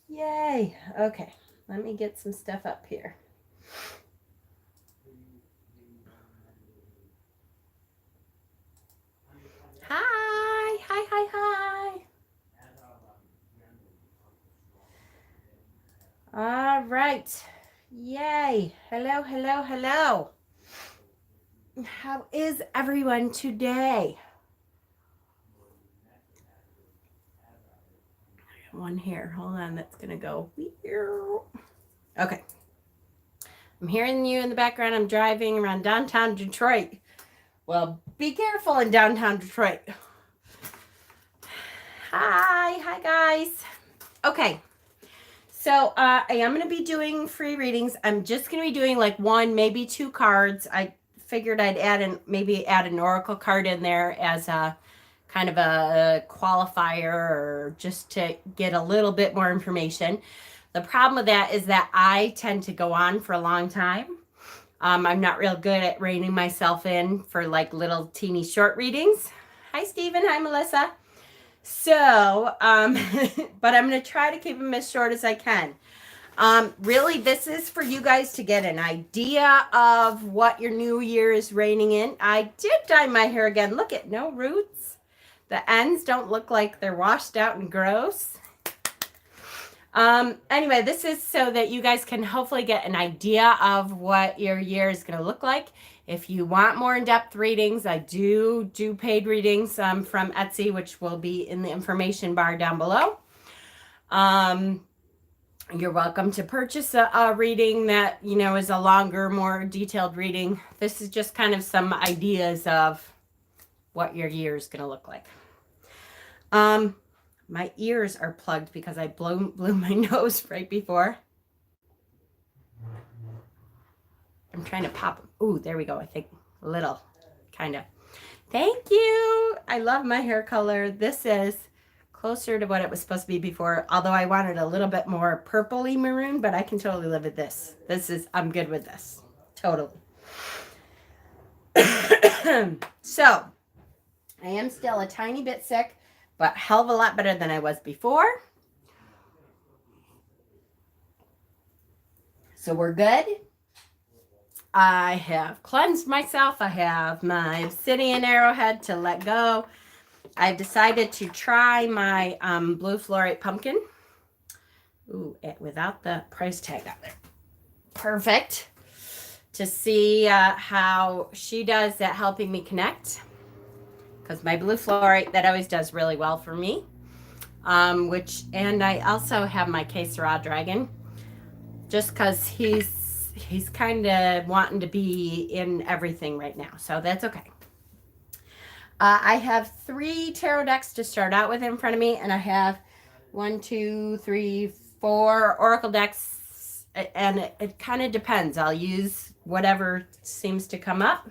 Yay. Okay, let me get some stuff up here. Hi, hi, hi, hi. All right. Yay. Hello, hello, hello. How is everyone today? One here. Hold on. That's going to go. Okay. I'm hearing you in the background. I'm driving around downtown Detroit. Well, be careful in downtown Detroit. Hi guys. Okay. So I am going to be doing free readings. I'm just going to be doing like one, maybe two cards. I figured I'd maybe add an oracle card in there as a kind of a qualifier or just to get a little bit more information. The problem with that is that I tend to go on for a long time. I'm not real good at reining myself in for like little teeny short readings. Hi, Stephen. Hi, Melissa. So, but I'm going to try to keep them as short as I can. Really, this is for you guys to get an idea of what your new year is reigning in. I did dye my hair again. Look at no roots. The ends don't look like they're washed out and gross. Anyway, this is so that you guys can hopefully get an idea of what your year is going to look like. If you want more in-depth readings, I do paid readings from Etsy, which will be in the information bar down below. You're welcome to purchase a reading that, you know, is a longer, more detailed reading. This is just kind of some ideas of what your year is going to look like. My ears are plugged because I blew my nose right before. I'm trying to pop them. Ooh, there we go. I think a little, kind of. Thank you. I love my hair color. This is closer to what it was supposed to be before, although I wanted a little bit more purpley maroon, but I can totally live with this. I'm good with this. Totally. So, I am still a tiny bit sick, but hell of a lot better than I was before. So we're good. I have cleansed myself. I have my obsidian arrowhead to let go. I've decided to try my blue fluorite pumpkin. Ooh, without the price tag on there. Perfect. To see how she does at helping me connect. Because my blue fluorite, that always does really well for me. And I also have my Que Sera dragon. Just because he's kind of wanting to be in everything right now. So that's okay. I have 3 tarot decks to start out with in front of me. And I have 1, 2, 3, 4 oracle decks. And it kind of depends. I'll use whatever seems to come up.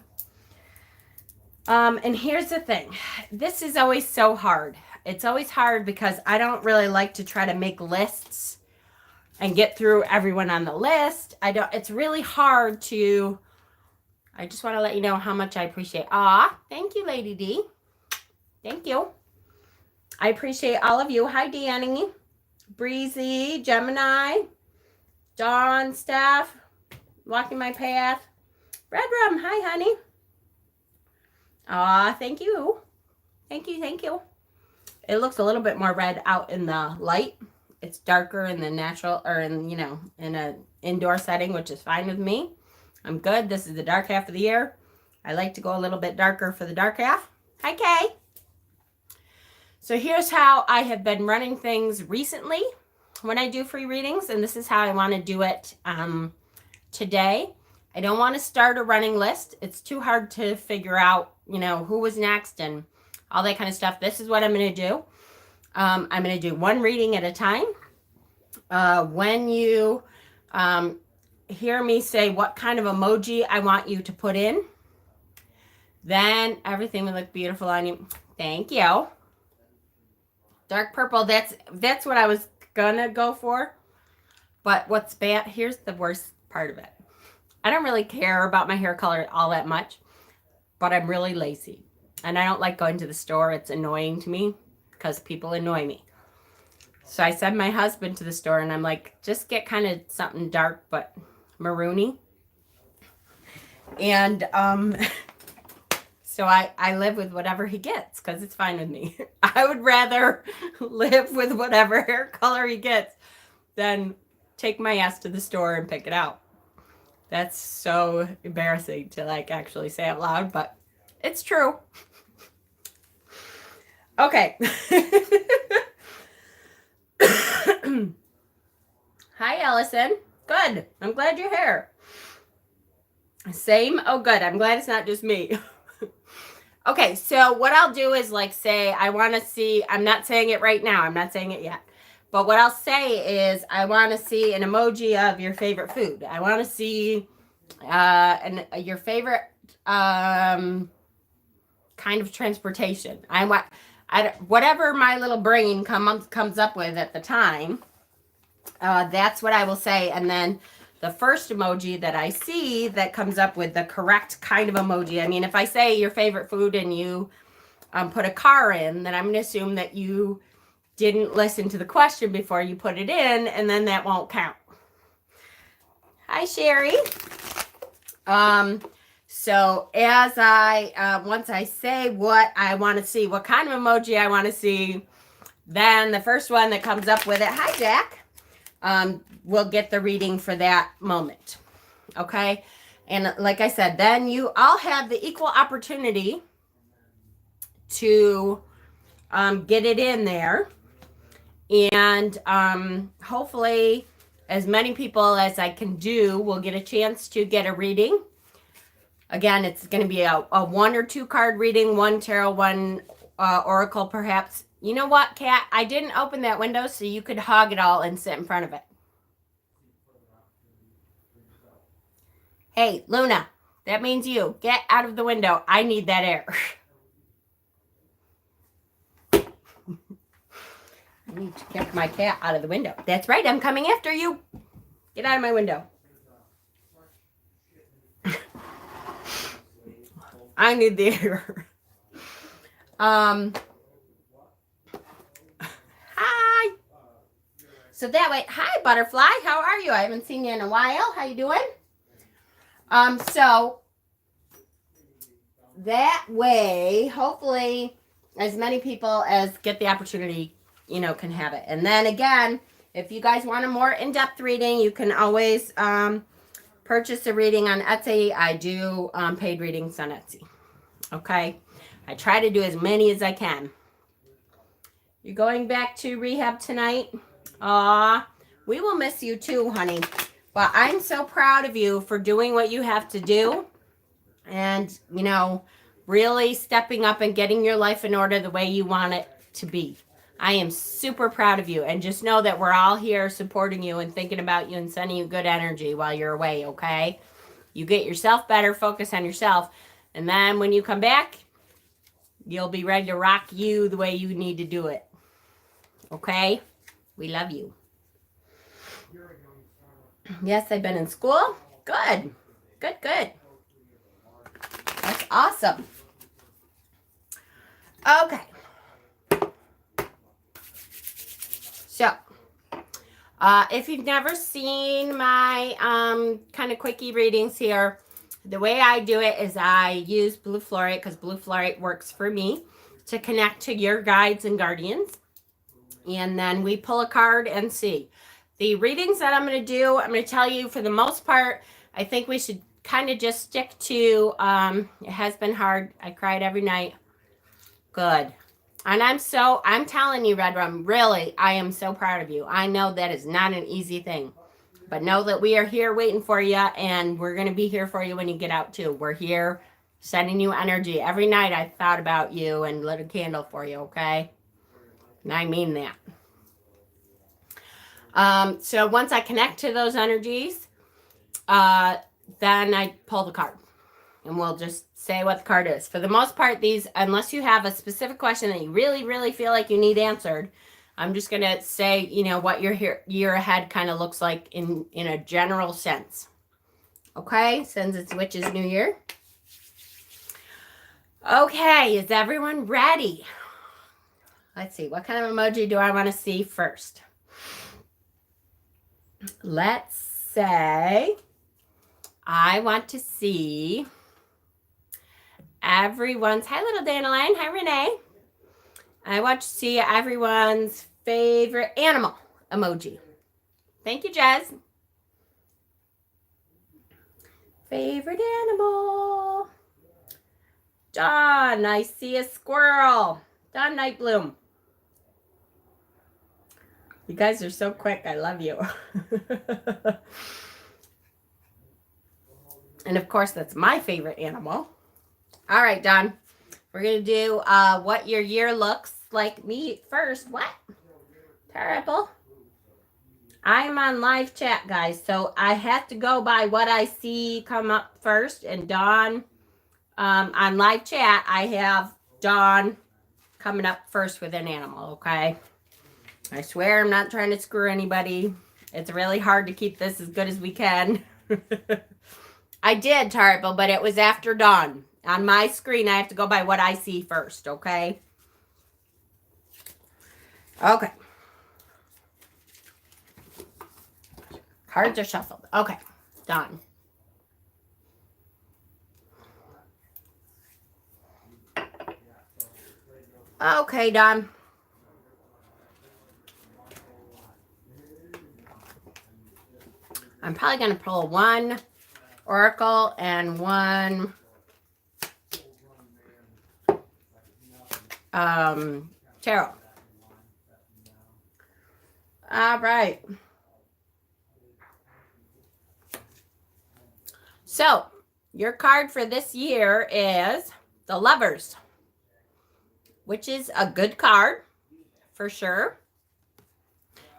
And here's the thing. This is always so hard. It's always hard because I don't really like to try to make lists and get through everyone on the list. It's really hard to, I just want to let you know how much I appreciate. Thank you, Lady D. Thank you. I appreciate all of you. Hi, Danny, Breezy, Gemini, Dawn, Steph, walking my path. Red Rum, hi, honey. Thank you. Thank you. It looks a little bit more red out in the light. It's darker in the natural, or in an indoor setting, which is fine with me. I'm good. This is the dark half of the year. I like to go a little bit darker for the dark half. Hi, Kay. So here's how I have been running things recently when I do free readings, and this is how I want to do it today. I don't want to start a running list. It's too hard to figure out, who was next and all that kind of stuff. This is what I'm going to do. I'm going to do one reading at a time. When you hear me say what kind of emoji I want you to put in, then everything will look beautiful on you. Thank you. Dark purple, that's what I was going to go for. But what's bad, here's the worst part of it. I don't really care about my hair color all that much. but I'm really lazy. And I don't like going to the store. It's annoying to me because people annoy me. So I send my husband to the store and I'm like, just get kind of something dark but maroony. And so I live with whatever he gets because it's fine with me. I would rather live with whatever hair color he gets than take my ass to the store and pick it out. That's so embarrassing to like actually say out loud, but it's true. Okay. Hi, Allison. Good. I'm glad you're here. Same. Oh, good. I'm glad it's not just me. Okay, so what I'll do is like say, I want to see, I'm not saying it right now. I'm not saying it yet. But what I'll say is I want to see an emoji of your favorite food. I want to see your favorite kind of transportation. Whatever my little brain comes up with at the time, that's what I will say. And then the first emoji that I see that comes up with the correct kind of emoji. I mean, if I say your favorite food and you put a car in, then I'm going to assume that you didn't listen to the question before you put it in, and then that won't count. Hi, Sherry. So as once I say what I want to see, what kind of emoji I want to see, then the first one that comes up with it, hi, Jack, we'll get the reading for that moment. Okay. And like I said, then you all have the equal opportunity to get it in there. And hopefully as many people as I can do will get a chance to get a reading. Again, it's going to be a 1 or 2 card reading, 1 tarot, 1 oracle perhaps. You know what, Kat? I didn't open that window so you could hog it all and sit in front of it. Hey, Luna, that means you. Get out of the window. I need that air. I need to kick my cat out of the window. That's right, I'm coming after you. Get out of my window. I need the air. Hi. So that way, hi, Butterfly. How are you? I haven't seen you in a while. How you doing? So that way, hopefully, as many people as get the opportunity, can have it. And then again, if you guys want a more in-depth reading, you can always purchase a reading on Etsy. I do paid readings on Etsy. Okay. I try to do as many as I can. You're going back to rehab tonight? Aw, we will miss you too, honey. But I'm so proud of you for doing what you have to do and, really stepping up and getting your life in order the way you want it to be. I am super proud of you. And just know that we're all here supporting you and thinking about you and sending you good energy while you're away, okay? You get yourself better, focus on yourself. And then when you come back, you'll be ready to rock you the way you need to do it. Okay? We love you. Yes, I've been in school. Good. Good, good. That's awesome. Okay. So, if you've never seen my kind of quickie readings here, the way I do it is I use blue fluorite because blue fluorite works for me to connect to your guides and guardians. And then we pull a card and see. The readings that I'm going to do, I'm going to tell you for the most part, I think we should kind of just stick to, it has been hard. I cried every night. Good. And I'm telling you, Red Rum, really, I am so proud of you. I know that is not an easy thing. But know that we are here waiting for you, and we're going to be here for you when you get out, too. We're here sending you energy. Every night I thought about you and lit a candle for you, okay? And I mean that. So once I connect to those energies, then I pull the card. And we'll just say what the card is. For the most part, these, unless you have a specific question that you really, really feel like you need answered, I'm just going to say, what your year ahead kind of looks like in a general sense. Okay? Since it's Witch's New Year. Okay, is everyone ready? Let's see, what kind of emoji do I want to see first? Let's say I want to see everyone's, hi little Dandelion, hi Renee. I want to see everyone's favorite animal emoji. Thank you, Jez. Favorite animal. Dawn, I see a squirrel. Dawn Nightbloom. You guys are so quick. I love you. And of course, that's my favorite animal. All right, Dawn. We're going to do what your year looks like. Me first. What? Terrible. I'm on live chat, guys. So I have to go by what I see come up first. And Dawn, on live chat, I have Dawn coming up first with an animal, okay? I swear I'm not trying to screw anybody. It's really hard to keep this as good as we can. I did, Terrible, but it was after Dawn. On my screen, I have to go by what I see first, okay? Okay. Cards are shuffled. Okay, Dawn. Okay, Dawn. I'm probably going to pull one Oracle and one tarot. All right. So, your card for this year is the Lovers, which is a good card for sure.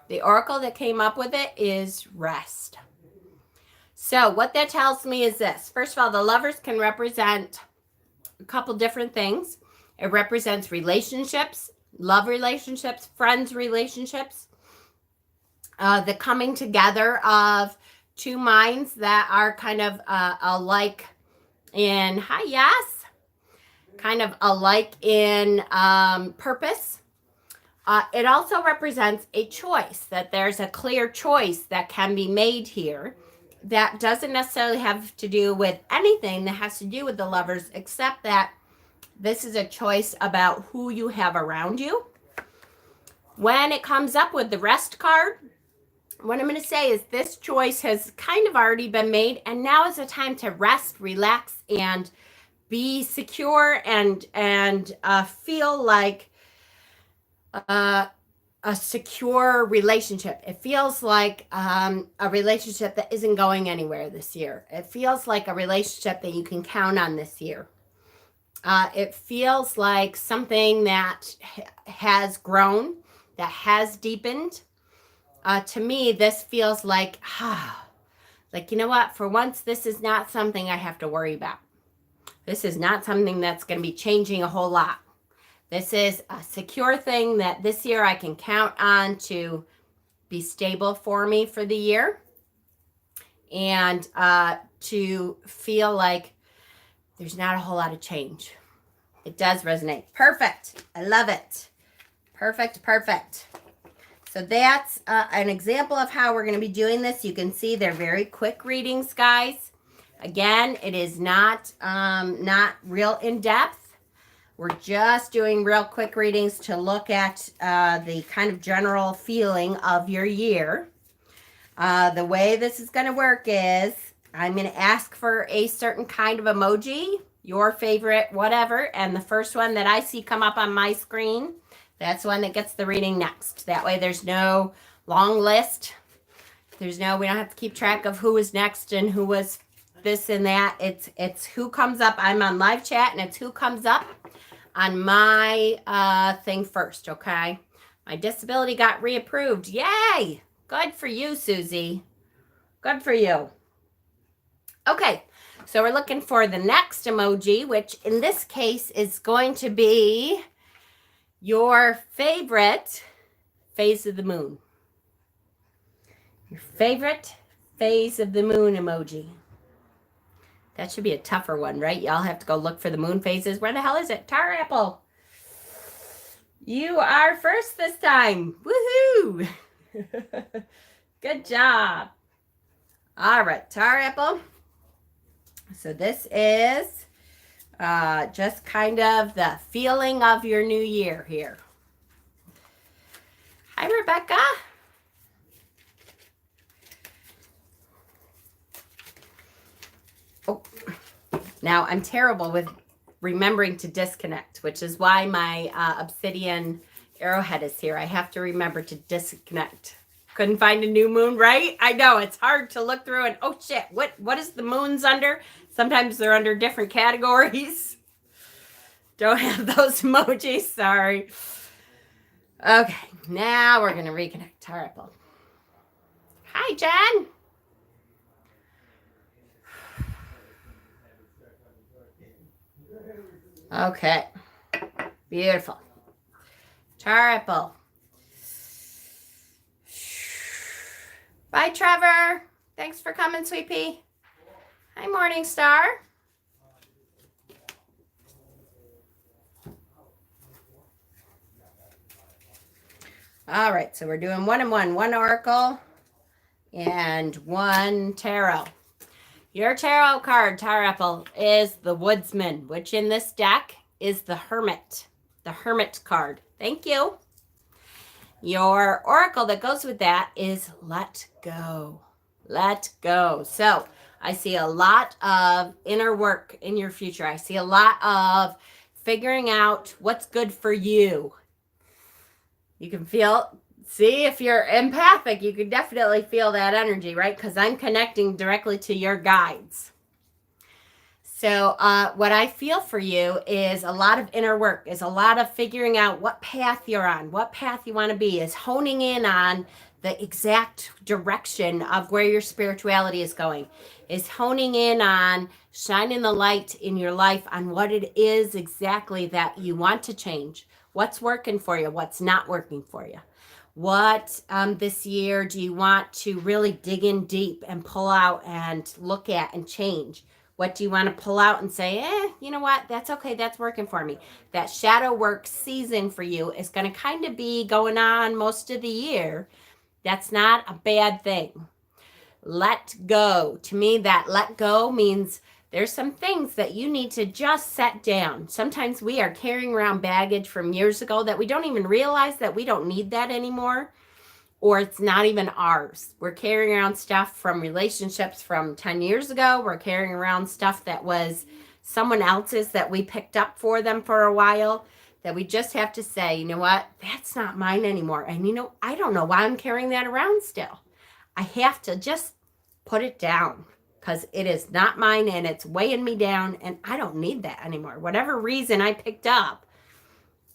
The oracle that came up with it is Rest. So what that tells me is this. First of all, the Lovers can represent a couple different things. It represents relationships, love relationships, friends relationships, the coming together of two minds that are kind of alike in, hi, yes, kind of alike in purpose. It also represents a choice, that there's a clear choice that can be made here that doesn't necessarily have to do with anything that has to do with the Lovers, except that this is a choice about who you have around you. When it comes up with the Rest card, what I'm going to say is this choice has kind of already been made, and now is the time to rest, relax, and be secure and feel like a secure relationship. It feels like a relationship that isn't going anywhere this year. It feels like a relationship that you can count on this year. It feels like something that has grown, that has deepened. To me, this feels like, like, you know what? For once, this is not something I have to worry about. This is not something that's going to be changing a whole lot. This is a secure thing that this year I can count on to be stable for me for the year, and to feel like there's not a whole lot of change. It does resonate. Perfect. I love it. Perfect, perfect. So that's an example of how we're going to be doing this. You can see they're very quick readings, guys. Again, it is not real in-depth. We're just doing real quick readings to look at the kind of general feeling of your year. The way this is going to work is I'm going to ask for a certain kind of emoji, your favorite, whatever. And the first one that I see come up on my screen, that's one that gets the reading next. That way there's no long list. We don't have to keep track of who was next and who was this and that. It's who comes up. I'm on live chat, and it's who comes up on my thing first, okay? My disability got reapproved. Yay! Good for you, Susie. Good for you. Okay, so we're looking for the next emoji, which in this case is going to be your favorite phase of the moon. Your favorite phase of the moon emoji. That should be a tougher one, right? Y'all have to go look for the moon phases. Where the hell is it? Tar Apple. You are first this time. Woohoo! Good job. All right, Tar Apple. So this is just kind of the feeling of your new year here. Hi, Rebecca. Oh, now I'm terrible with remembering to disconnect, which is why my obsidian arrowhead is here. I have to remember to disconnect. Couldn't find a new moon, right? I know it's hard to look through and oh shit, what is the moons under? Sometimes they're under different categories. Don't have those emojis, sorry. Okay, now we're gonna reconnect. Tar Apple. Hi, Jen. Okay, beautiful. Tar Apple. Bye, Trevor. Thanks for coming, Sweet Pea. Hi, Morningstar. All right, so we're doing 1 and 1, 1 Oracle and 1 Tarot. Your tarot card, Tar Apple, is the Woodsman, which in this deck is the Hermit card. Thank you. Your oracle that goes with that is let go. Let go. So I see a lot of inner work in your future. I see a lot of figuring out what's good for you. You can feel, see, if you're empathic, you can definitely feel that energy, right? Because I'm connecting directly to your guides. So what I feel for you is a lot of inner work, is a lot of figuring out what path you're on, what path you want to be, is honing in on the exact direction of where your spirituality is going, is honing in on shining the light in your life on what it is exactly that you want to change, what's working for you, what's not working for you. What this year do you want to really dig in deep and pull out and look at and change? What do you want to pull out and say, you know what, that's okay, that's working for me. That shadow work season for you is going to kind of be going on most of the year. That's not a bad thing. Let go. To me, that let go means there's some things that you need to just set down. Sometimes we are carrying around baggage from years ago that we don't even realize that we don't need that anymore, or it's not even ours. We're carrying around stuff from relationships from 10 years ago. We're carrying around stuff that was someone else's that we picked up for them for a while, that we just have to say, you know what, that's not mine anymore. And you know, I don't know why I'm carrying that around still. I have to just put it down because it is not mine and it's weighing me down and I don't need that anymore. Whatever reason I picked up,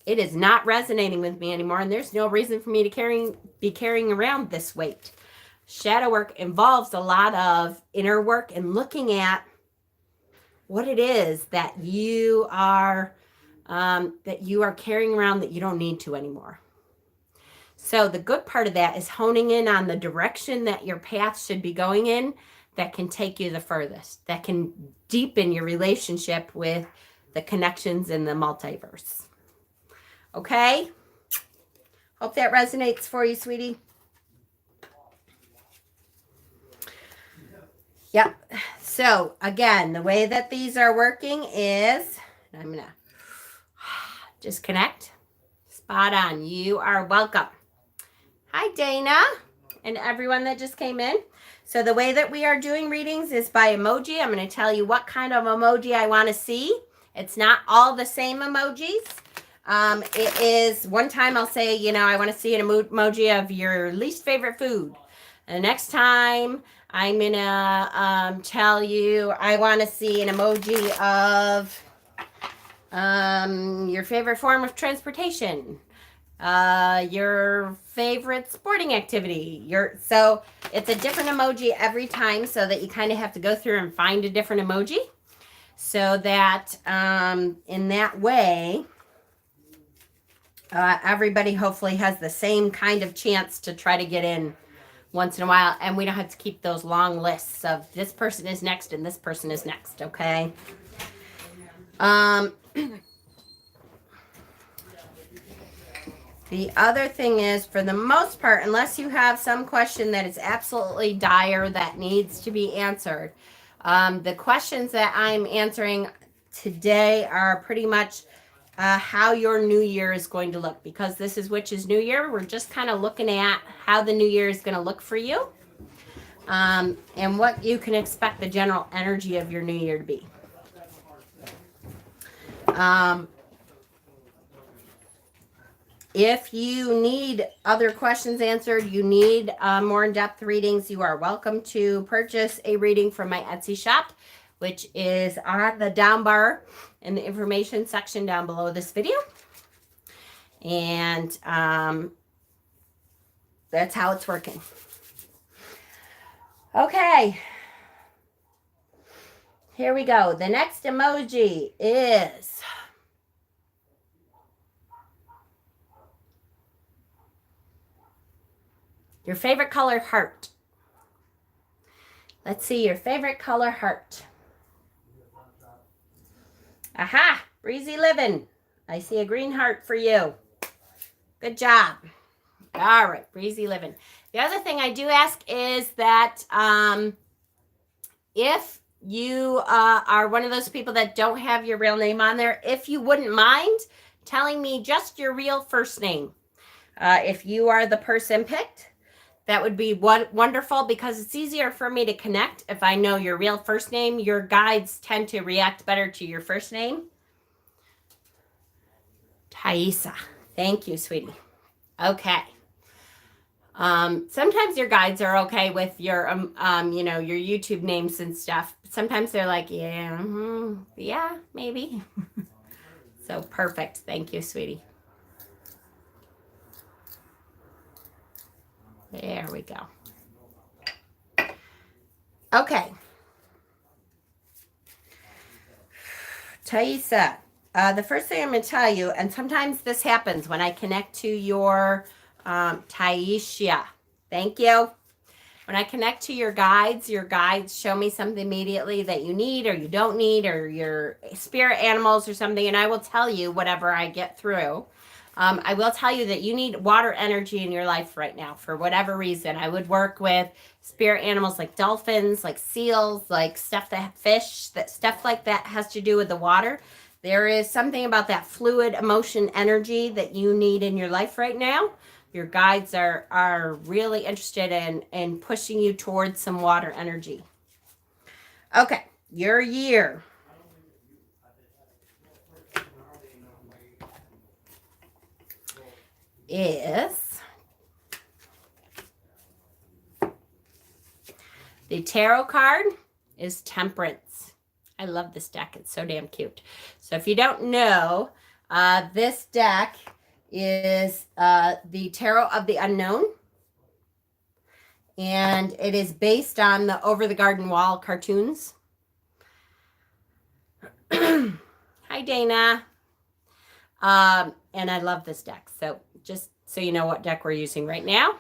it is not resonating with me anymore, and there's no reason for me to be carrying around this weight. Shadow work involves a lot of inner work and looking at what it is that you are carrying around that you don't need to anymore. So the good part of that is honing in on the direction that your path should be going in that can take you the furthest, that can deepen your relationship with the connections in the multiverse. Okay? Hope that resonates for you, sweetie. Yep. So, again, the way that these are working is, I'm going to just connect. Spot on. You are welcome. Hi, Dana, and everyone that just came in. So the way that we are doing readings is by emoji. I'm going to tell you what kind of emoji I want to see. It's not all the same emojis. It is, one time I'll say, you know, I want to see an emoji of your least favorite food. And the next time I'm going to tell you I want to see an emoji of your favorite form of transportation, your favorite sporting activity. So it's a different emoji every time so that you kind of have to go through and find a different emoji so that in that way, everybody hopefully has the same kind of chance to try to get in once in a while, and we don't have to keep those long lists of this person is next and this person is next, okay? The other thing is, for the most part, unless you have some question that is absolutely dire that needs to be answered, the questions that I'm answering today are pretty much how your new year is going to look, because this is Witch's New Year. We're just kind of looking at how the new year is going to look for you, and what you can expect the general energy of your new year to be. If you need other questions answered, you need more in-depth readings, you are welcome to purchase a reading from my Etsy shop, which is on the down bar in the information section down below this video. And that's how it's working. Okay. Here we go. The next emoji is your favorite color, heart. Let's see your favorite color, heart. Aha, breezy living. I see a green heart for you. Good job. All right, breezy living. The other thing I do ask is that if you are one of those people that don't have your real name on there, if you wouldn't mind telling me just your real first name. If you are the person picked, that would be wonderful, because it's easier for me to connect if I know your real first name. Your guides tend to react better to your first name. Thaisa. Thank you, sweetie. Okay. Sometimes your guides are okay with your, you know, your YouTube names and stuff. Sometimes they're like, yeah, yeah, maybe. So perfect. Thank you, sweetie. There we go. Okay. Thaisa, the first thing I'm going to tell you, and sometimes this happens when I connect to your Taisha. Thank you. When I connect to your guides show me something immediately that you need or you don't need, or your spirit animals or something, and I will tell you whatever I get through. I will tell you that you need water energy in your life right now for whatever reason. I would work with spirit animals like dolphins, like seals, like stuff like that has to do with the water. There is something about that fluid emotion energy that you need in your life right now. Your guides are really interested in pushing you towards some water energy. Okay, your year. Is the tarot card is Temperance. I love this deck. It's so damn cute. So if you don't know, this deck is the Tarot of the Unknown, and it is based on the Over the Garden Wall cartoons. Hi, Dana. And I love this deck. So just so you know what deck we're using right now.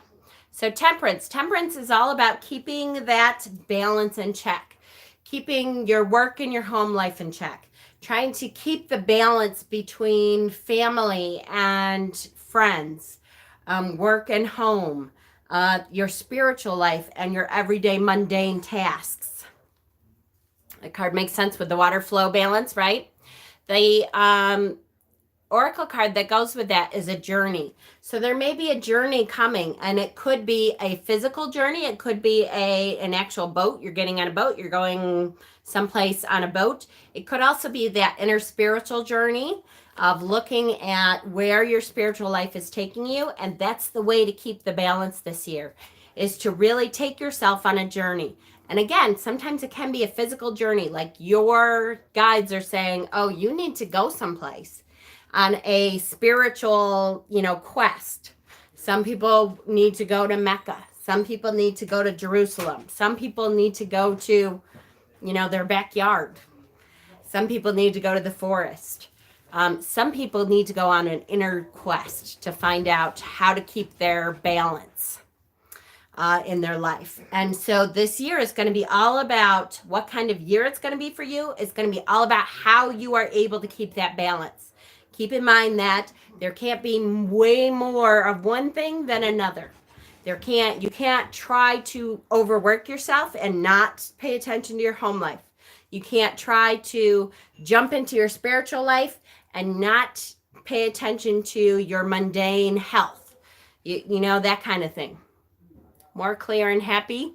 So Temperance. Temperance is all about keeping that balance in check. Keeping your work and your home life in check. Trying to keep the balance between family and friends. Work and home. Your spiritual life and your everyday mundane tasks. The card makes sense with the water flow balance, right? The oracle card that goes with that is a journey. So there may be a journey coming, and it could be a physical journey. It could be an actual boat. You're getting on a boat. You're going someplace on a boat. It could also be that inner spiritual journey of looking at where your spiritual life is taking you. And that's the way to keep the balance this year, is to really take yourself on a journey. And again, sometimes it can be a physical journey. Like your guides are saying, oh, you need to go someplace on a spiritual, quest. Some people need to go to Mecca. Some people need to go to Jerusalem. Some people need to go to, their backyard. Some people need to go to the forest. Some people need to go on an inner quest to find out how to keep their balance. in their life. And so this year is going to be all about what kind of year it's going to be for you. It's going to be all about how you are able to keep that balance. Keep in mind that there can't be way more of one thing than another. You can't try to overwork yourself and not pay attention to your home life. You can't try to jump into your spiritual life and not pay attention to your mundane health. You know, that kind of thing. More clear and happy.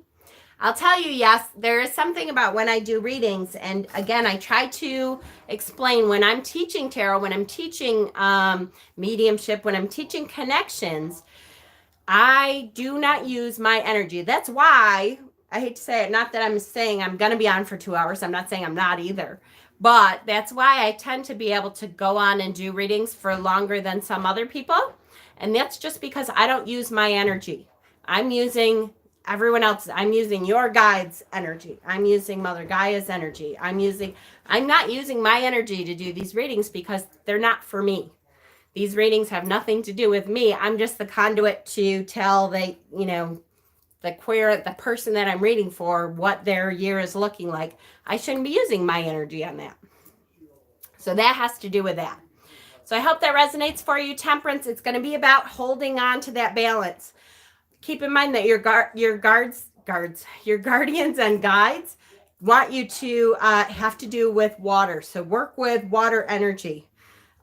I'll tell you, yes, there is something about when I do readings. And again, I try to explain when I'm teaching tarot, when I'm teaching mediumship, when I'm teaching connections, I do not use my energy. That's why, I hate to say it, not that I'm saying I'm going to be on for 2 hours. I'm not saying I'm not either. But that's why I tend to be able to go on and do readings for longer than some other people. And that's just because I don't use my energy. I'm using everyone else. I'm using your guide's energy. I'm using Mother Gaia's energy. I'm not using my energy to do these readings because they're not for me. These readings have nothing to do with me. I'm just the conduit to tell the person that I'm reading for what their year is looking like. I shouldn't be using my energy on that. So that has to do with that. So I hope that resonates for you, Temperance. It's going to be about holding on to that balance. Keep in mind that your guardians and guides want you to have to do with water. So work with water energy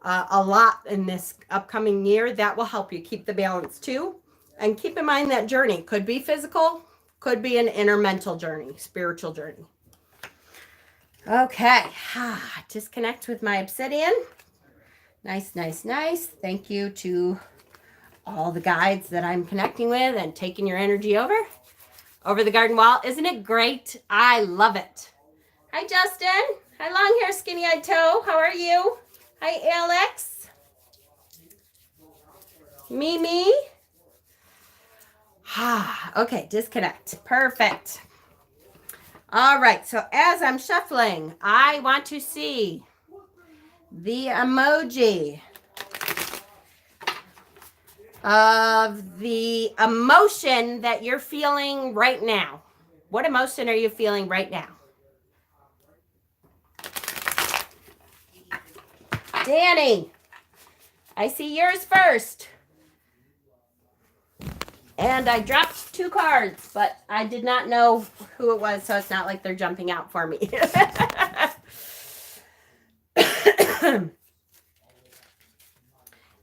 a lot in this upcoming year. That will help you keep the balance too. And keep in mind that journey could be physical, could be an inner mental journey, spiritual journey. Okay, disconnect with my obsidian. Nice, nice, nice. Thank you to all the guides that I'm connecting with and taking your energy over the garden wall. Isn't it great? I love it. Hi, Justin. Hi, long hair, skinny-eyed toe. How are you? Hi, Alex. Mimi. Okay, disconnect. Perfect. All right, so as I'm shuffling, I want to see the emoji of the emotion that you're feeling right now. What emotion are you feeling right now? Danny, I see yours first. And I dropped 2 cards, but I did not know who it was, so it's not like they're jumping out for me.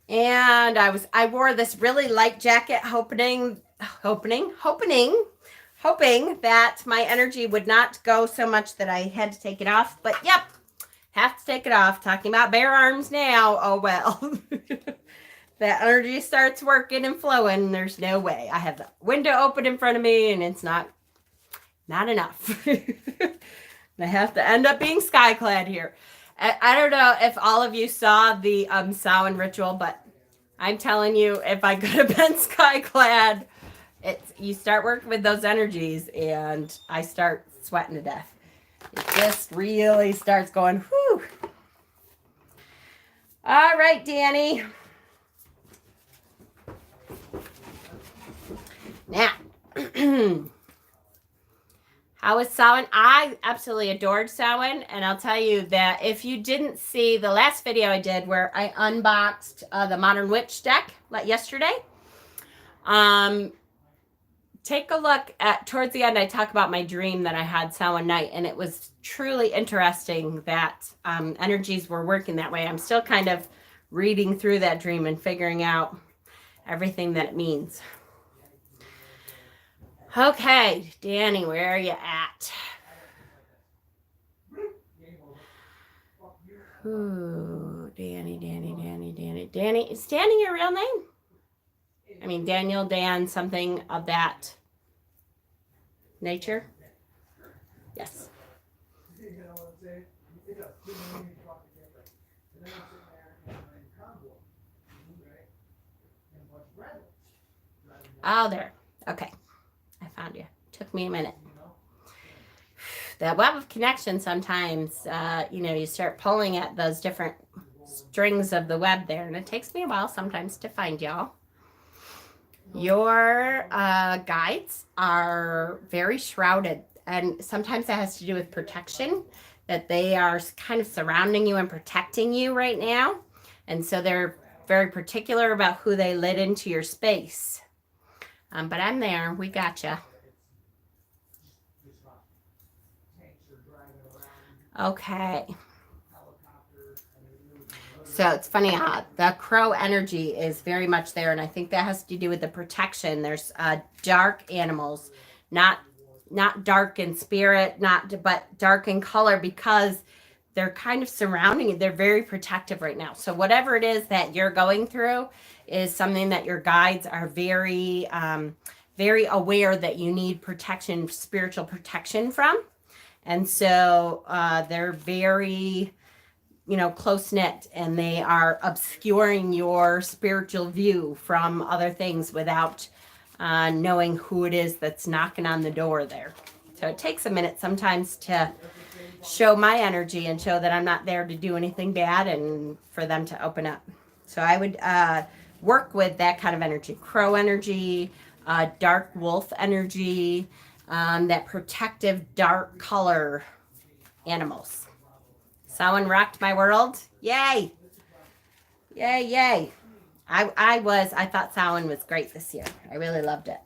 And I wore this really light jacket, hoping that my energy would not go so much that I had to take it off. But yep, have to take it off. Talking about bare arms now. Oh well. That energy starts working and flowing. There's no way. I have the window open in front of me and it's not enough. I have to end up being skyclad here. I don't know if all of you saw the Samhain ritual, but I'm telling you, if I could have been skyclad, you start working with those energies and I start sweating to death. It just really starts going, whew. All right, Danny. Now, how was Samhain? I absolutely adored Samhain, and I'll tell you that if you didn't see the last video I did where I unboxed the Modern Witch deck yesterday, take a look at, towards the end, I talk about my dream that I had Samhain night, and it was truly interesting that energies were working that way. I'm still kind of reading through that dream and figuring out everything that it means. Okay, Danny, where are you at? Ooh, Danny. Is Danny your real name? I mean, Daniel, Dan, something of that nature? Yes. Oh, there. Okay. I found you. Took me a minute. The web of connection sometimes, you start pulling at those different strings of the web there, and it takes me a while sometimes to find y'all. Your guides are very shrouded, and sometimes that has to do with protection, that they are kind of surrounding you and protecting you right now. And so they're very particular about who they let into your space. But I'm there. We gotcha. Okay. So it's funny how the crow energy is very much there, and I think that has to do with the protection. There's dark animals, not dark in spirit, but dark in color, because they're kind of surrounding it. They're very protective right now. So whatever it is that you're going through is something that your guides are very very aware that you need protection, spiritual protection from. And so they're very, close knit, and they are obscuring your spiritual view from other things without knowing who it is that's knocking on the door there. So it takes a minute sometimes to show my energy and show that I'm not there to do anything bad, and for them to open up. So I would work with that kind of energy, crow energy, dark wolf energy, that protective dark color animals. Samhain rocked my world. Yay. Yay, yay. I thought Samhain was great this year. I really loved it.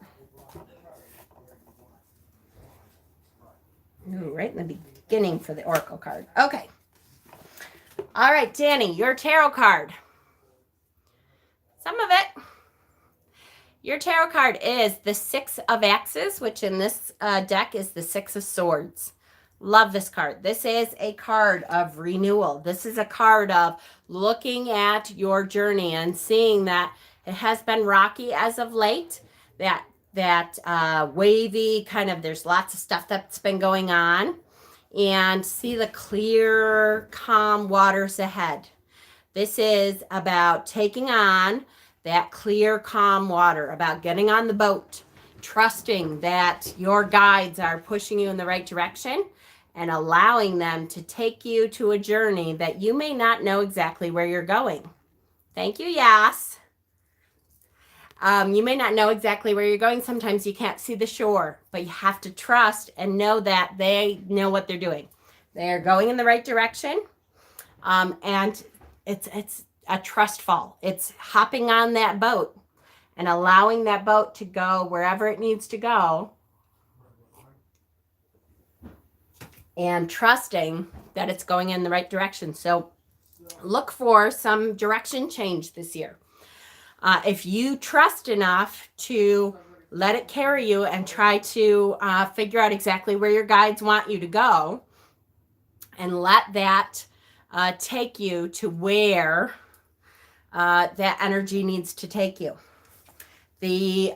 Ooh, right in the beginning for the Oracle card. Okay. All right, Danny, your tarot card. Some of it. Your tarot card is the Six of Axes, which in this deck is the Six of Swords. Love this card. This is a card of renewal. This is a card of looking at your journey and seeing that it has been rocky as of late. That wavy kind of, there's lots of stuff that's been going on, and see the clear, calm waters ahead. This is about taking on that clear, calm water, about getting on the boat, trusting that your guides are pushing you in the right direction, and allowing them to take you to a journey that you may not know exactly where you're going. Thank you, Yas. You may not know exactly where you're going. Sometimes you can't see the shore, but you have to trust and know that they know what they're doing. They're going in the right direction, and it's a trust fall. It's hopping on that boat and allowing that boat to go wherever it needs to go, and trusting that it's going in the right direction. So look for some direction change this year. If you trust enough to let it carry you and try to figure out exactly where your guides want you to go, and let that take you to where that energy needs to take you. The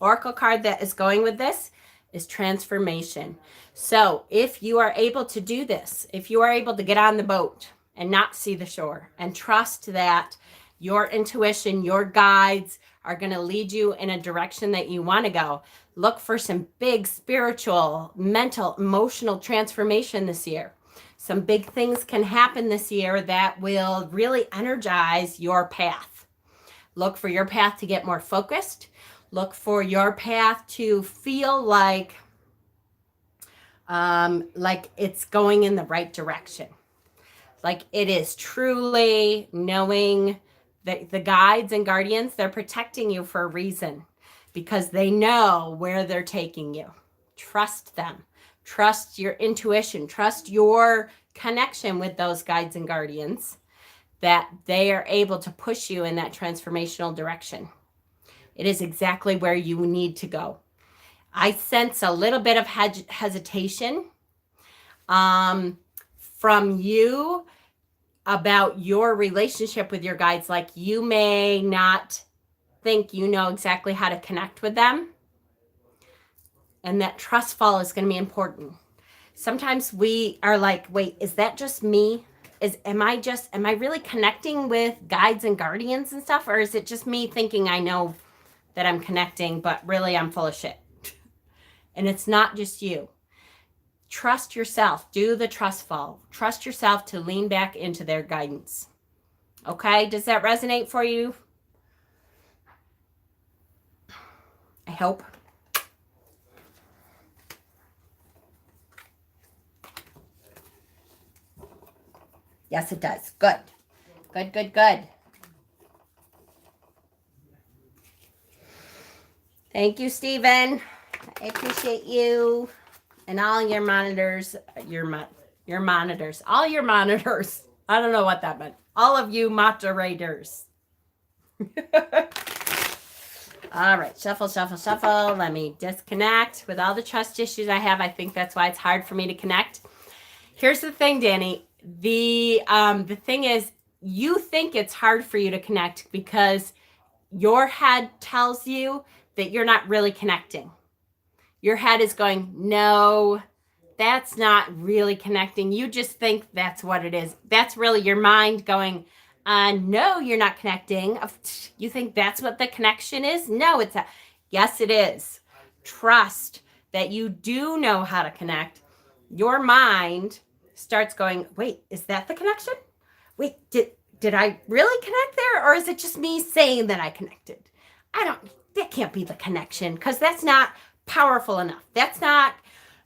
Oracle card that is going with this is transformation. So if you are able to do this, if you are able to get on the boat and not see the shore, and trust that your intuition, your guides are going to lead you in a direction that you want to go, look for some big spiritual, mental, emotional transformation this year. Some big things can happen this year that will really energize your path. Look for your path to get more focused. Look for your path to feel like it's going in the right direction. Like it is truly knowing that the guides and guardians, they're protecting you for a reason, because they know where they're taking you. Trust them. Trust your intuition. Trust your connection with those guides and guardians, that they are able to push you in that transformational direction. It is exactly where you need to go. I sense a little bit of hesitation from you about your relationship with your guides. Like you may not think you know exactly how to connect with them. And that trust fall is going to be important. Sometimes we are like, wait, is that just me? Am I really connecting with guides and guardians and stuff? Or is it just me thinking I know that I'm connecting, but really I'm full of shit? And it's not just you. Trust yourself. Do the trust fall. Trust yourself to lean back into their guidance. Okay? Does that resonate for you? hope. Yes, it does. Good. Good, good, good. Thank you, Stephen. I appreciate you and all your monitors, your monitors, all your monitors. I don't know what that meant. All of you moderators. All right, shuffle, shuffle, shuffle. Let me disconnect with all the trust issues I have. I think that's why it's hard for me to connect. Here's the thing, Danny. The thing is, you think it's hard for you to connect because your head tells you that you're not really connecting. Your head is going, no, that's not really connecting. You just think that's what it is. That's really your mind going, no, you're not connecting. You think that's what the connection is? No, yes, it is. Trust that you do know how to connect. Your mind starts going, wait, is that the connection? Wait, did I really connect there? Or is it just me saying that I connected? That can't be the connection because that's not powerful enough. That's not,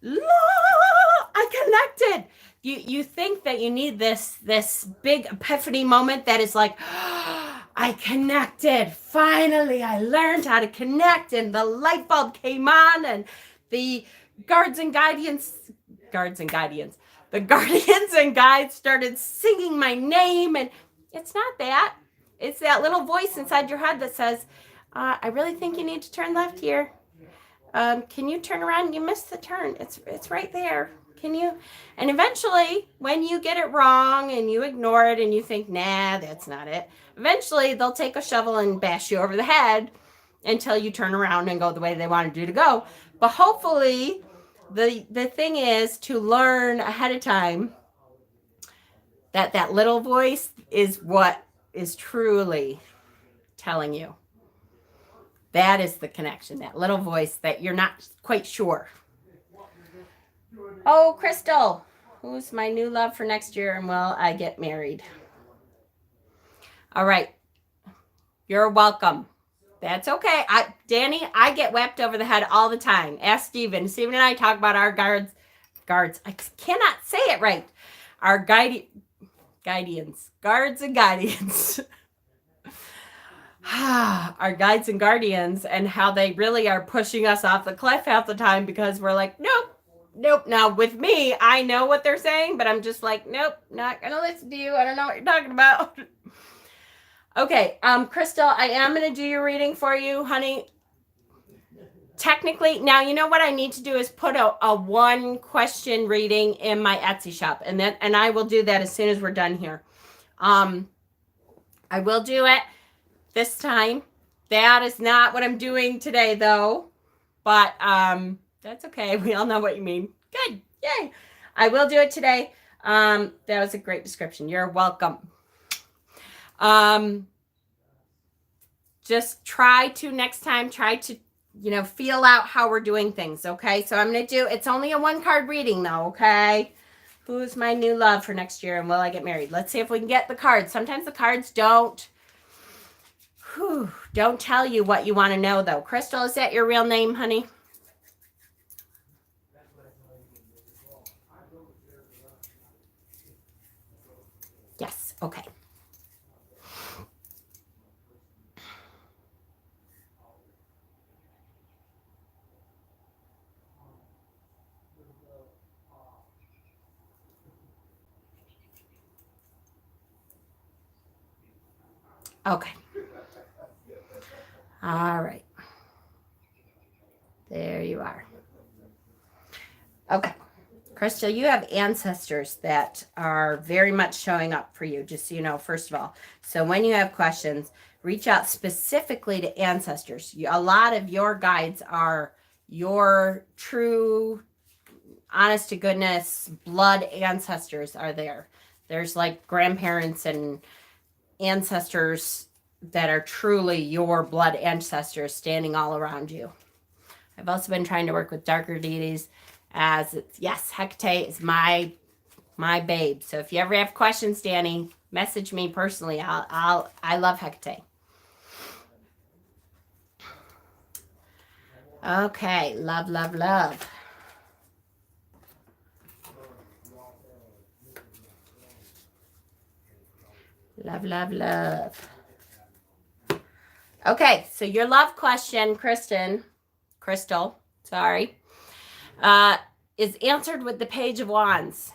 I connected. You think that you need this big epiphany moment that is like, I connected. Finally, I learned how to connect and the light bulb came on and the guardians and guides started singing my name. And it's not that. It's that little voice inside your head that says, I really think you need to turn left here. Can you turn around? You missed the turn. It's right there. Can you? And eventually, when you get it wrong and you ignore it and you think, nah, that's not it. Eventually, they'll take a shovel and bash you over the head until you turn around and go the way they wanted you to go. But hopefully, the thing is to learn ahead of time that little voice is what is truly telling you. That is the connection, that little voice that you're not quite sure. Oh, Crystal, who's my new love for next year and will I get married? All right. You're welcome. That's okay. Danny, I get whacked over the head all the time. Ask Steven. Steven and I talk about our guards. I cannot say it right. Our guards and guardians. Our guides and guardians and how they really are pushing us off the cliff half the time because we're like, nope. Now with me, I know what they're saying, but I'm just like, nope, not gonna listen to you. I don't know what you're talking about. Okay, Crystal, I am gonna do your reading for you, honey. Technically, now you know what I need to do is put a one question reading in my Etsy shop, and I will do that as soon as we're done here. I will do it this time. That is not what I'm doing today, though. But that's okay. We all know what you mean. Good. Yay. I will do it today. That was a great description. You're welcome. Just next time, feel out how we're doing things, okay? So I'm going to it's only a one card reading, though, okay? Who's my new love for next year and will I get married? Let's see if we can get the cards. Sometimes the cards don't tell you what you want to know, though. Crystal, is that your real name, honey? Yes, okay. Okay. All right. There you are. Okay. Crystal, you have ancestors that are very much showing up for you, just so you know, first of all. So when you have questions, reach out specifically to ancestors. A lot of your guides are your true, honest to goodness, blood ancestors are there. There's like grandparents and ancestors that are truly your blood ancestors standing all around you. I've also been trying to work with darker deities Hecate is my babe. So if you ever have questions, Danny, message me personally. I love Hecate. Okay, love, love, love. Love, love, love. Okay, so your love question, Crystal, sorry, is answered with the Page of Wands.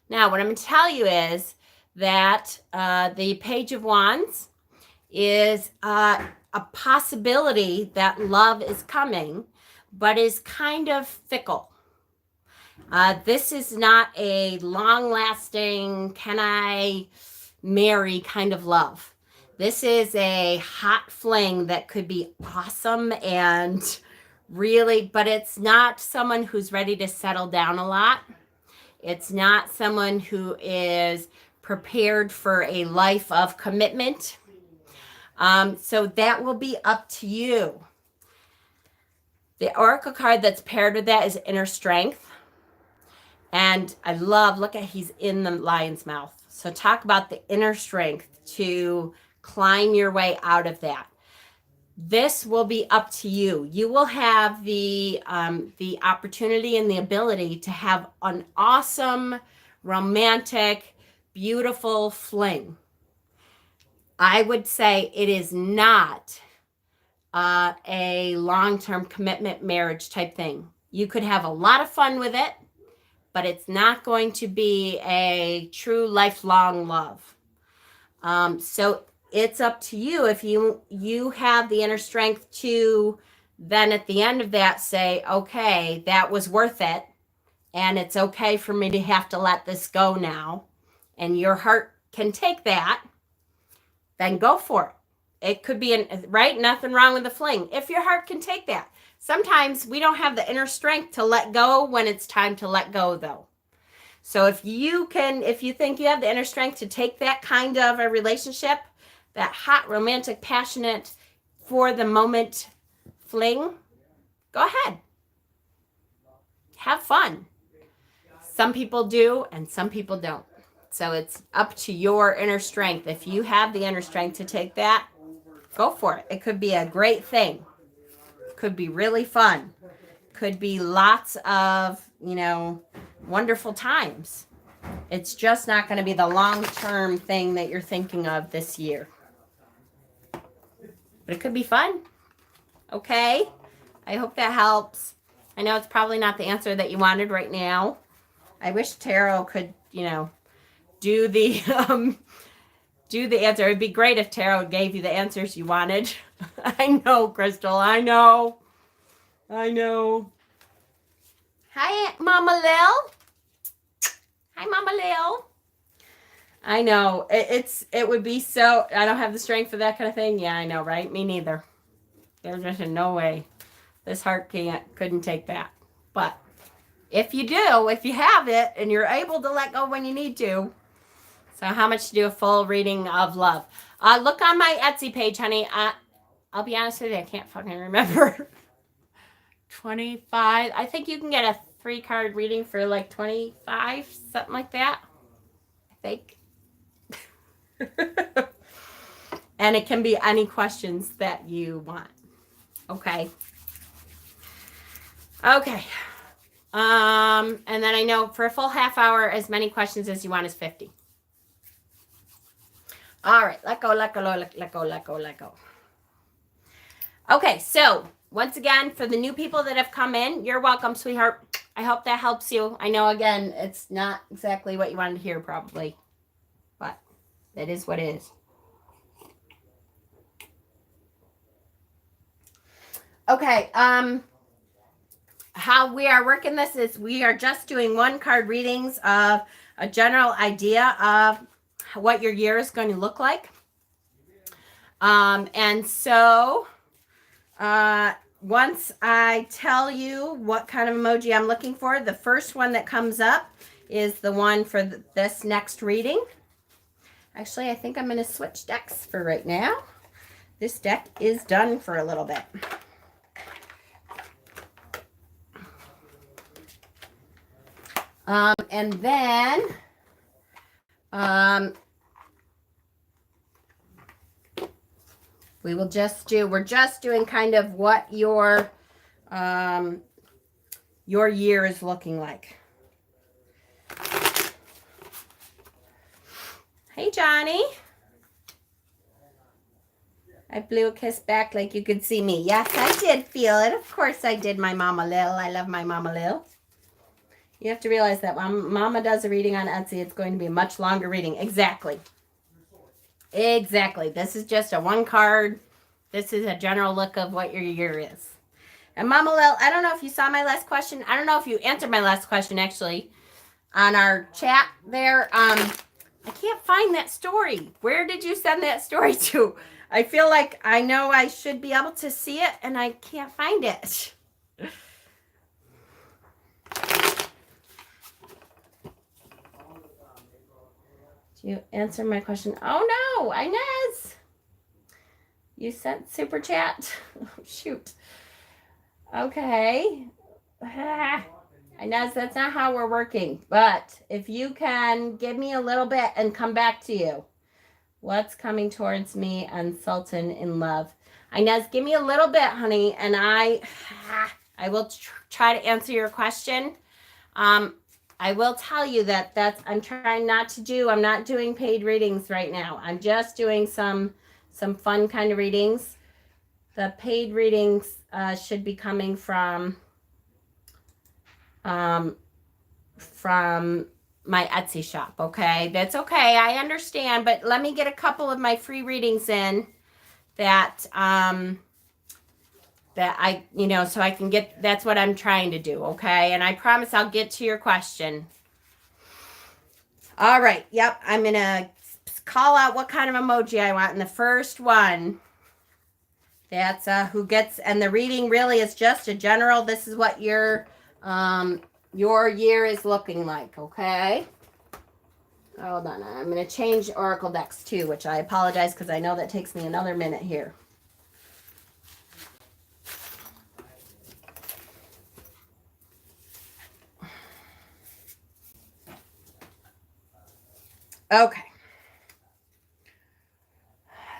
Now, what I'm going to tell you is that the Page of Wands is a possibility that love is coming, but is kind of fickle. This is not a long-lasting, can I marry kind of love. This is a hot fling that could be awesome and really, but it's not someone who's ready to settle down a lot. It's not someone who is prepared for a life of commitment. So that will be up to you. The Oracle card that's paired with that is Inner Strength. And I love, look at, he's in the lion's mouth. So talk about the inner strength to climb your way out of that. This will be up to you. You will have the opportunity and the ability to have an awesome, romantic, beautiful fling. I would say it is not a long-term commitment marriage type thing. You could have a lot of fun with it, but it's not going to be a true lifelong love. So it's up to you if you have the inner strength to then at the end of that say, okay, that was worth it. And it's okay for me to have to let this go now. And your heart can take that, then go for it. It could be, right? Nothing wrong with the fling. If your heart can take that. Sometimes we don't have the inner strength to let go when it's time to let go, though. So if you think you have the inner strength to take that kind of a relationship, that hot, romantic, passionate, for the moment fling, go ahead. Have fun. Some people do and some people don't. So it's up to your inner strength. If you have the inner strength to take that, go for it. It could be a great thing. Could be really fun. Could be lots of, wonderful times. It's just not going to be the long-term thing that you're thinking of this year. But it could be fun. Okay? I hope that helps. I know it's probably not the answer that you wanted right now. I wish tarot could, do the answer. It'd be great if tarot gave you the answers you wanted. I know, Crystal. I know. Hi, Mama Lil. Hi, Mama Lil. I know. It would be so... I don't have the strength for that kind of thing. Yeah, I know, right? Me neither. There's just no way. This heart couldn't take that. But if you do, if you have it, and you're able to let go when you need to. So how much to do a full reading of love? Look on my Etsy page, honey. I'll be honest with you, I can't fucking remember. 25. I think you can get a 3-card reading for like 25, something like that. I think. And it can be any questions that you want. Okay. And then I know for a full half hour, as many questions as you want is 50. All right, let go. Okay, so once again, for the new people that have come in, you're welcome, sweetheart. I hope that helps you. I know, again, it's not exactly what you wanted to hear, probably, but it is what it is. Okay, how we are working this is we are just doing 1-card readings of a general idea of what your year is going to look like. And so once I tell you what kind of emoji I'm looking for, the first one that comes up is the one for this next reading. Actually, I think I'm going to switch decks for right now. This deck is done for a little bit. And then we're just doing kind of what your your year is looking like. Hey, Johnny. I blew a kiss back like you could see me. Yes, I did feel it. Of course I did, my Mama Lil. I love my Mama Lil. You have to realize that when Mama does a reading on Etsy, it's going to be a much longer reading. Exactly. Exactly. This is just a one card. This is a general look of what your year is. And Mama Lil, I don't know if you saw my last question. I don't know if you answered my last question, actually, on our chat there. I can't find that story. Where did you send that story to? I feel like I know I should be able to see it, and I can't find it. Do you answer my question? Oh, no, Inez. You sent super chat. Oh, shoot. Okay. Inez, that's not how we're working. But if you can give me a little bit and come back to you. What's coming towards me and Sultan in love? Inez, give me a little bit, honey, and I will try to answer your question. I will tell you that I'm trying not to do. I'm not doing paid readings right now. I'm just doing some fun kind of readings. The paid readings should be coming from my Etsy shop, okay? That's okay. I understand, but let me get a couple of my free readings in that that I, so I can get, that's what I'm trying to do, okay? And I promise I'll get to your question. All right. Yep. I'm going to call out what kind of emoji I want. And the first one, that's who gets, and the reading really is just a general, this is what your year is looking like, okay? Hold on. I'm going to change Oracle decks too, which I apologize because I know that takes me another minute here. Okay.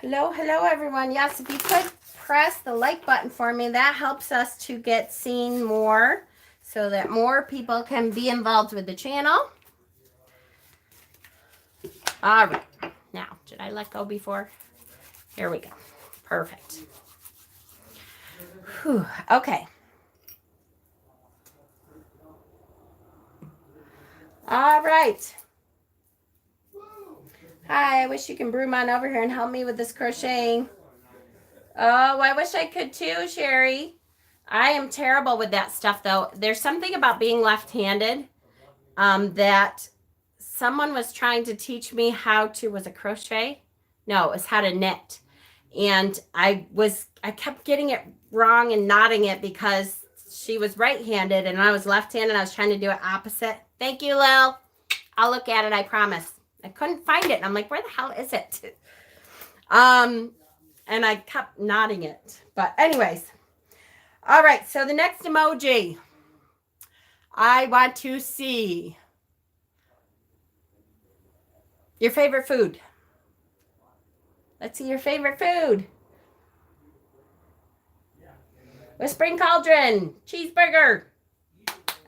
Hello, everyone. Yes, if you could press the like button for me, that helps us to get seen more so that more people can be involved with the channel. All right. Now, did I let go before? Here we go. Perfect. Whew. Okay. All right. Hi, I wish you can broom on over here and help me with this crocheting. Oh, I wish I could too, Sherry. I am terrible with that stuff, though. There's something about being left-handed that someone was trying to teach me how to, was it crochet? No, it was how to knit. And I kept getting it wrong and knotting it because she was right-handed and I was left-handed. I was trying to do it opposite. Thank you, Lil. I'll look at it, I promise. I couldn't find it. And I'm like, where the hell is it? And I kept knotting it. But anyways. All right. So the next emoji. I want to see your favorite food. Let's see your favorite food. Whispering Cauldron. Cheeseburger.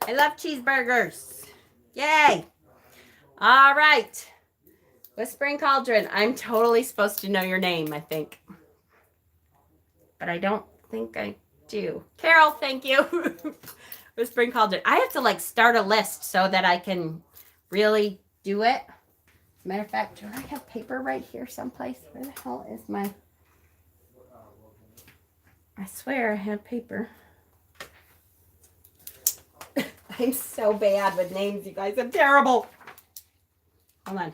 I love cheeseburgers. Yay. All right. Whispering Cauldron. I'm totally supposed to know your name, I think. But I don't think I do. Carol, thank you. Whispering Cauldron. I have to start a list so that I can really do it. As a matter of fact, do I have paper right here someplace? Where the hell is my... I swear I have paper. I'm so bad with names, you guys. I'm terrible. Hold on.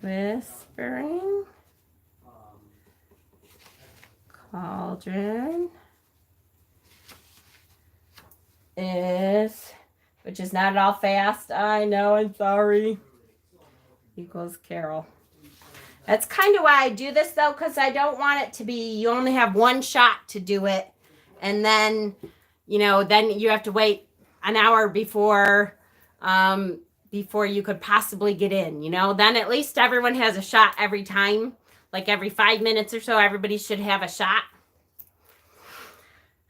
Whispering Cauldron is, which is not at all fast. I know, I'm sorry. Equals Carol. That's kind of why I do this, though, because I don't want it to be, you only have one shot to do it. And then, then you have to wait an hour before you could possibly get in, Then at least everyone has a shot every time. Like every 5 minutes or so, everybody should have a shot.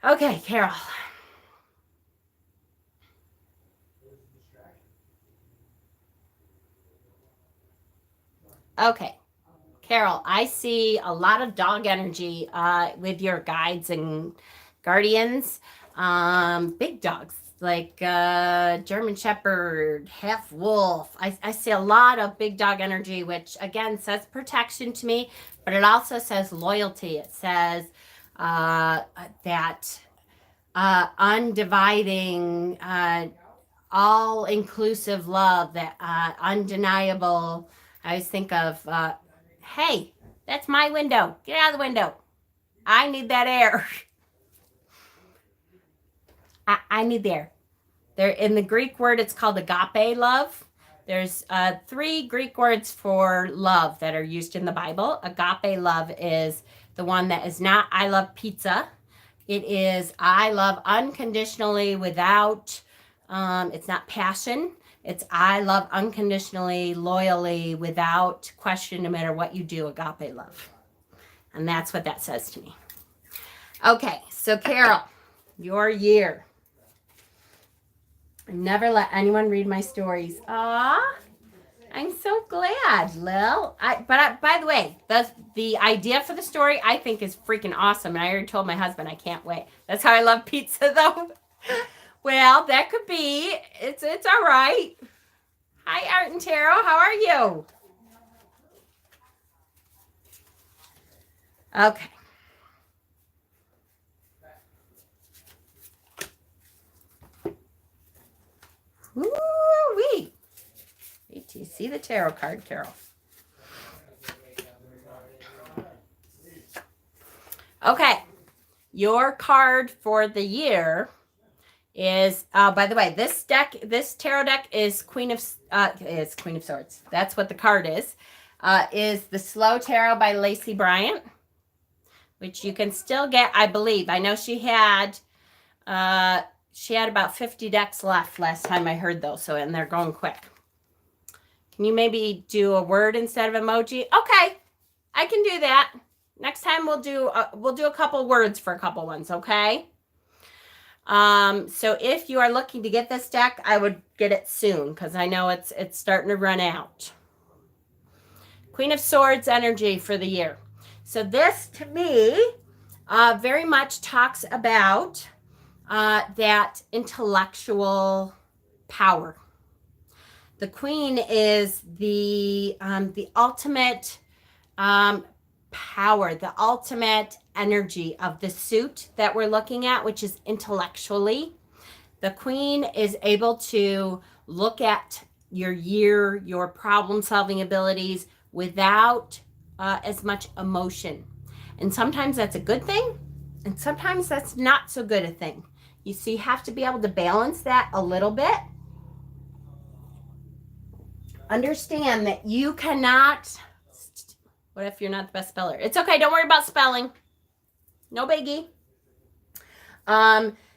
Okay, Carol. Okay, Carol, I see a lot of dog energy with your guides and guardians. Big dogs like German Shepherd, half wolf. I see a lot of big dog energy, which again says protection to me, but it also says loyalty. It says that undividing, all inclusive love, that undeniable. I always think of, hey, that's my window. Get out of the window. I need that air. I need the air. There, in the Greek word, it's called agape love. There's 3 Greek words for love that are used in the Bible. Agape love is the one that is not I love pizza. It is I love unconditionally without, it's not passion. It's I love unconditionally, loyally, without question, no matter what you do, agape love. And that's what that says to me. Okay, so Carol, your year. I never let anyone read my stories. Aw, I'm so glad, Lil. By the way, the idea for the story I think is freaking awesome. And I already told my husband I can't wait. That's how I love pizza, though. Well, that could be. It's all right. Hi, Art and Tarot. How are you? Okay. Woo-wee. Wait till you see the tarot card, Carol. Okay. Your card for the year is, by the way, this tarot deck is Queen of Swords. That's what the card is the Slow Tarot by Lacey Bryant, which you can still get, I believe. I know she had about 50 decks left last time I heard those, and they're going quick. Can you maybe do a word instead of emoji? Okay, I can do that. Next time we'll do a couple words for a couple ones, okay? So if you are looking to get this deck, I would get it soon because I know it's starting to run out. Queen of Swords energy for the year. So this, to me, very much talks about that intellectual power. The Queen is the ultimate power, the ultimate energy of the suit that we're looking at, which is intellectually. The Queen is able to look at your year, your problem-solving abilities without as much emotion. And sometimes that's a good thing, and sometimes that's not so good a thing. You have to be able to balance that a little bit. Understand that you cannot... What if you're not the best speller? It's okay. Don't worry about spelling. No biggie.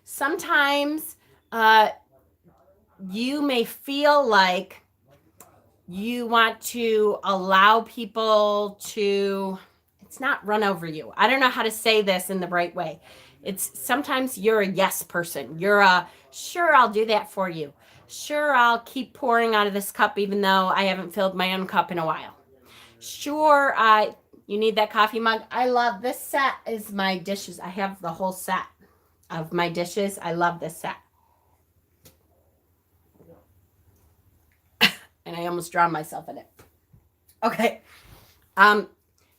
Sometimes you may feel like you want to allow people to, it's not run over you. I don't know how to say this in the right way. It's sometimes you're a yes person. You're a, sure, I'll do that for you. Sure, I'll keep pouring out of this cup even though I haven't filled my own cup in a while. Sure, you need that coffee mug. I love this set is my dishes. I have the whole set of my dishes. I love this set. And I almost drowned myself in it. Okay.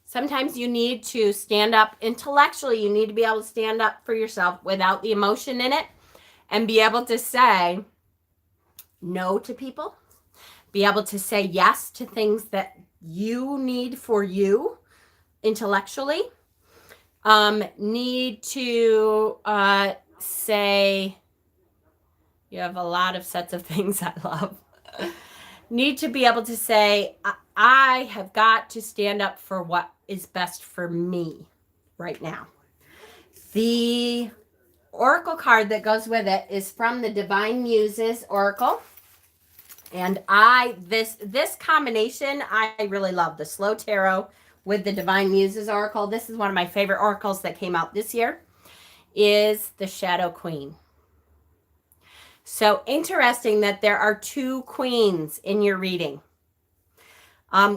Sometimes you need to stand up intellectually. You need to be able to stand up for yourself without the emotion in it and be able to say no to people. Be able to say yes to things that you need for you intellectually. Need to say, you have a lot of sets of things I love. Need to be able to say, I have got to stand up for what is best for me right now. The oracle card that goes with it is from the Divine Muses Oracle. And this combination, I really love the Slow Tarot with the Divine Muses Oracle. This is one of my favorite oracles that came out this year. is the Shadow Queen. So interesting that there are 2 queens in your reading,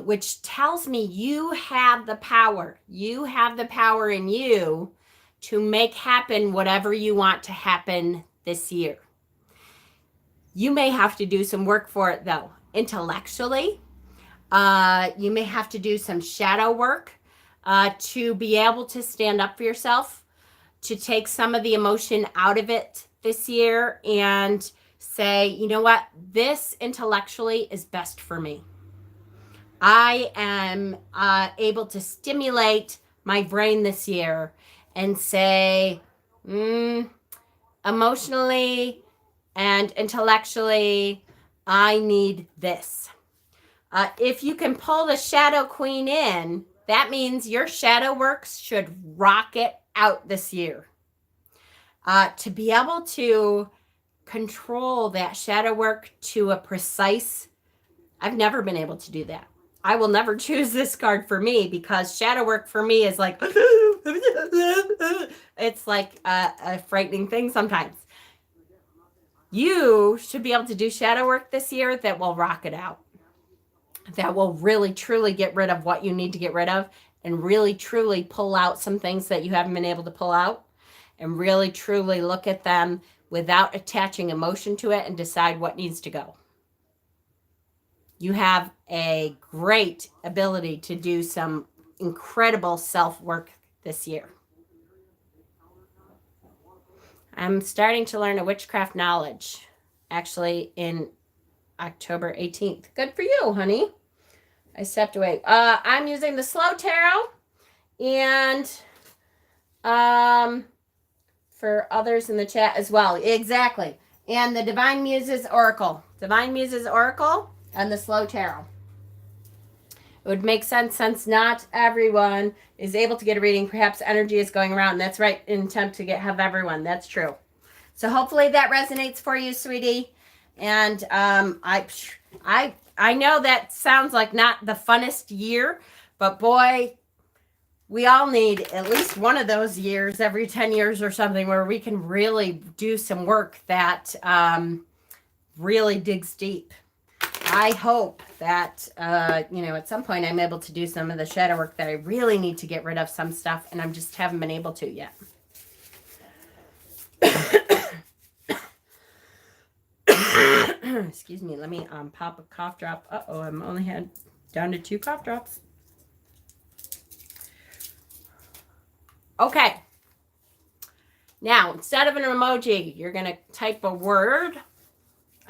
which tells me you have the power. You have the power in you to make happen whatever you want to happen this year. You may have to do some work for it, though. Intellectually, you may have to do some shadow work to be able to stand up for yourself, to take some of the emotion out of it this year and say, you know what, this intellectually is best for me. I am able to stimulate my brain this year and say, emotionally and intellectually, I need this. If you can pull the Shadow Queen in, that means your shadow works should rocket out this year. To be able to control that shadow work to a precise, I've never been able to do that. I will never choose this card for me because shadow work for me is like, it's like a frightening thing sometimes. You should be able to do shadow work this year that will rock it out. That will really, truly get rid of what you need to get rid of and really, truly pull out some things that you haven't been able to pull out and really, truly look at them without attaching emotion to it and decide what needs to go. You have a great ability to do some incredible self-work this year. I'm starting to learn a witchcraft knowledge, actually, in October 18th. Good for you, honey. I stepped away. I'm using the Slow Tarot and for others in the chat as well. Exactly. And the Divine Muses Oracle. Divine Muses Oracle and the Slow Tarot. It would make sense since not everyone is able to get a reading. Perhaps energy is going around. That's right. In attempt to have everyone. That's true. So hopefully that resonates for you, sweetie. And I know that sounds like not the funnest year, but boy, we all need at least one of those years every 10 years or something where we can really do some work that really digs deep. I hope that, at some point I'm able to do some of the shadow work that I really need to get rid of some stuff, and I just haven't been able to yet. Excuse me, let me pop a cough drop. Uh-oh, I'm only down to 2 cough drops. Okay. Now, instead of an emoji, you're going to type a word,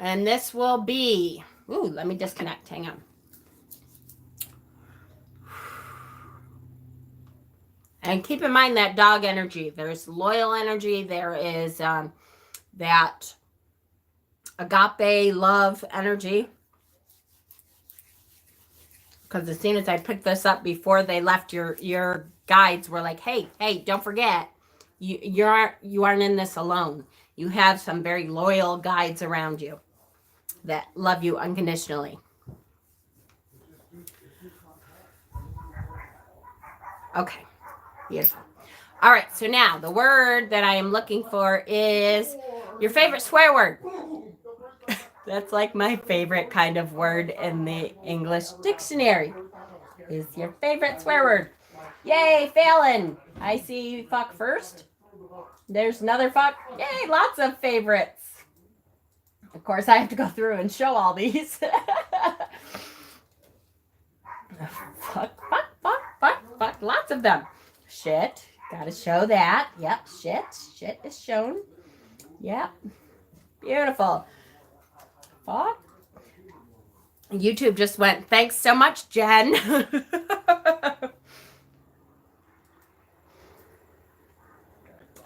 and this will be, let me disconnect, hang on. And keep in mind that dog energy. There's loyal energy. There is that agape love energy. Because as soon as I picked this up before they left, your guides were like, hey, don't forget, you aren't in this alone. You have some very loyal guides around you that love you unconditionally. Okay, beautiful. All right, so now the word that I am looking for is your favorite swear word. That's like my favorite kind of word in the English dictionary. Is your favorite swear word. Yay, Phelan. I see fuck first. There's another fuck. Yay, lots of favorites. Of course, I have to go through and show all these. Fuck. Lots of them. Shit. Gotta show that. Yep, shit. Shit is shown. Yep. Beautiful. Fuck. YouTube just went, thanks so much, Jen.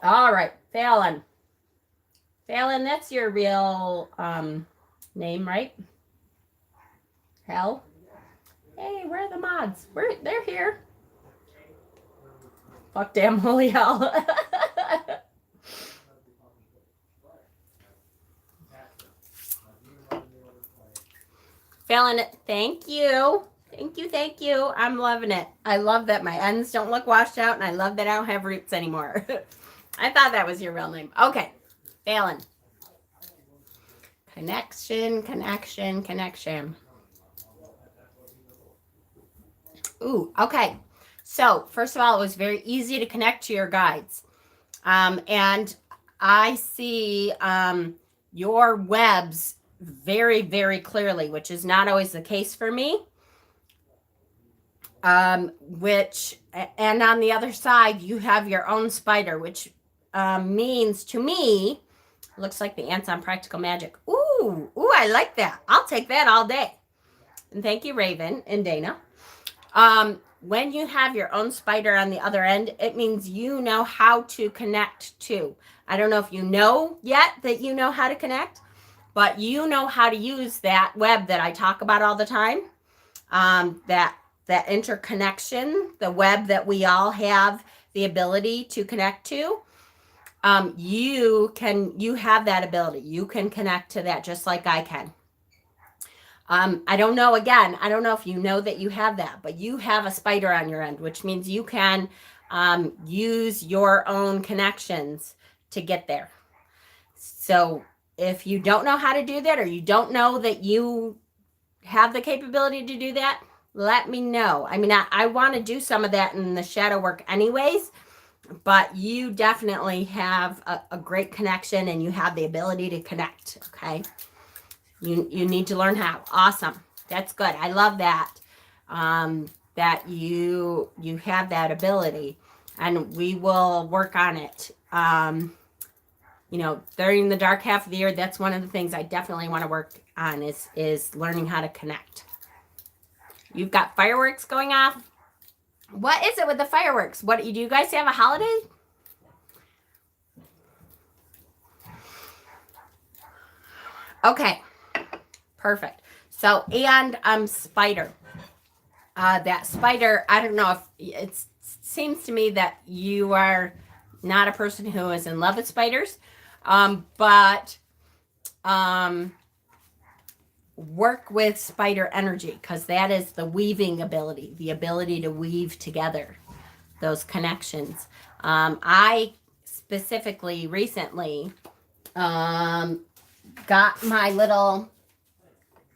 All right, Phelan. Phelan, that's your real name, right? Hell. Hey, where are the mods? They're here. Fuck damn holy hell. Phelan, thank you. Thank you. I'm loving it. I love that my ends don't look washed out, and I love that I don't have roots anymore. I thought that was your real name. Okay. Valen. Connection, connection, connection. Ooh, okay. So, first of all, it was very easy to connect to your guides. And I see your webs very, very clearly, which is not always the case for me. And on the other side, you have your own spider, which means to me, looks like the ants on Practical Magic. Ooh, I like that. I'll take that all day. And thank you, Raven and Dana. When you have your own spider on the other end, it means you know how to connect to. I don't know if you know yet that you know how to connect, but you know how to use that web that I talk about all the time. That interconnection, the web that we all have the ability to connect to. You have that ability. You can connect to that just like I can. I don't know if you know that you have that, but you have a spider on your end, which means you can use your own connections to get there. So if you don't know how to do that, or you don't know that you have the capability to do that, let me know. I mean, I want to do some of that in the shadow work anyways, but you definitely have a great connection, and you have the ability to connect. Okay. You need to learn how. Awesome. That's good. I love that. That you have that ability, and we will work on it. During the dark half of the year, that's one of the things I definitely want to work on is learning how to connect. You've got fireworks going off. What is it with the fireworks? What do you guys have a holiday? Okay. Perfect. So, and spider. That spider, I don't know if it seems to me that you are not a person who is in love with spiders, but work with spider energy, because that is the weaving ability, the ability to weave together those connections. I specifically recently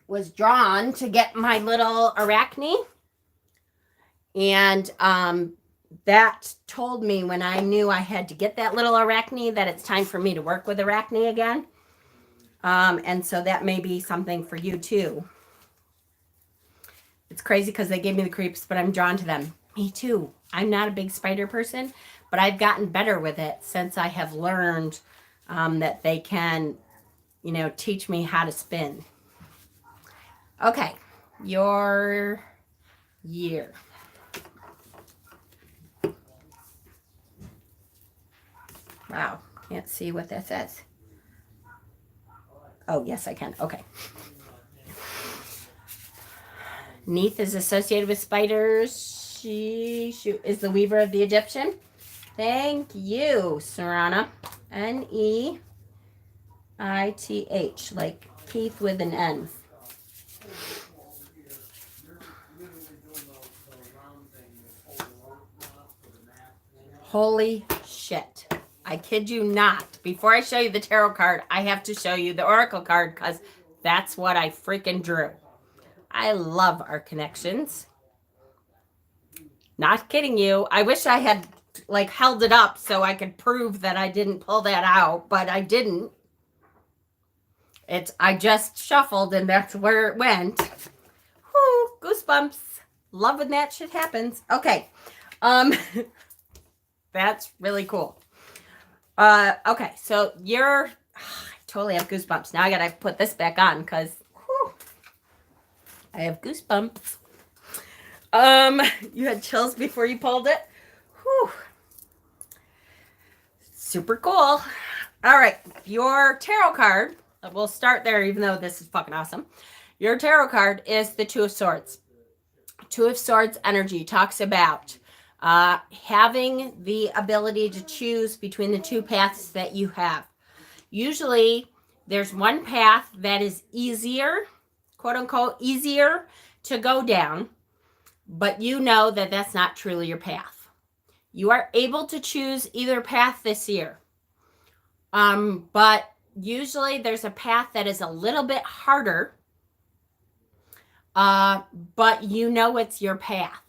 was drawn to get my little arachne, and that told me when I knew I had to get that little arachne that it's time for me to work with arachne again. And so that may be something for you too. It's crazy because they gave me the creeps, but I'm drawn to them. Me too. I'm not a big spider person, but I've gotten better with it since I have learned that they can, teach me how to spin. Okay, your year. Wow, can't see what that says. Oh, yes, I can. Okay. Neith is associated with spiders. She is the weaver of the Egyptian. Thank you, Sarana. Neith, like Keith with an N. Holy shit. I kid you not. Before I show you the tarot card, I have to show you the oracle card, because that's what I freaking drew. I love our connections. Not kidding you. I wish I had held it up so I could prove that I didn't pull that out, but I didn't. I just shuffled and that's where it went. Whoo, goosebumps. Love when that shit happens. Okay. That's really cool. Okay, so I totally have goosebumps. Now I gotta put this back on because I have goosebumps. You had chills before you pulled it. Whew. Super cool. All right, your tarot card, we'll start there even though this is fucking awesome. Your tarot card is the Two of Swords. Two of Swords energy talks about having the ability to choose between the two paths that you have. Usually there's one path that is easier, quote unquote, easier to go down, but you know that that's not truly your path. You are able to choose either path this year. But usually there's a path that is a little bit harder, but you know it's your path.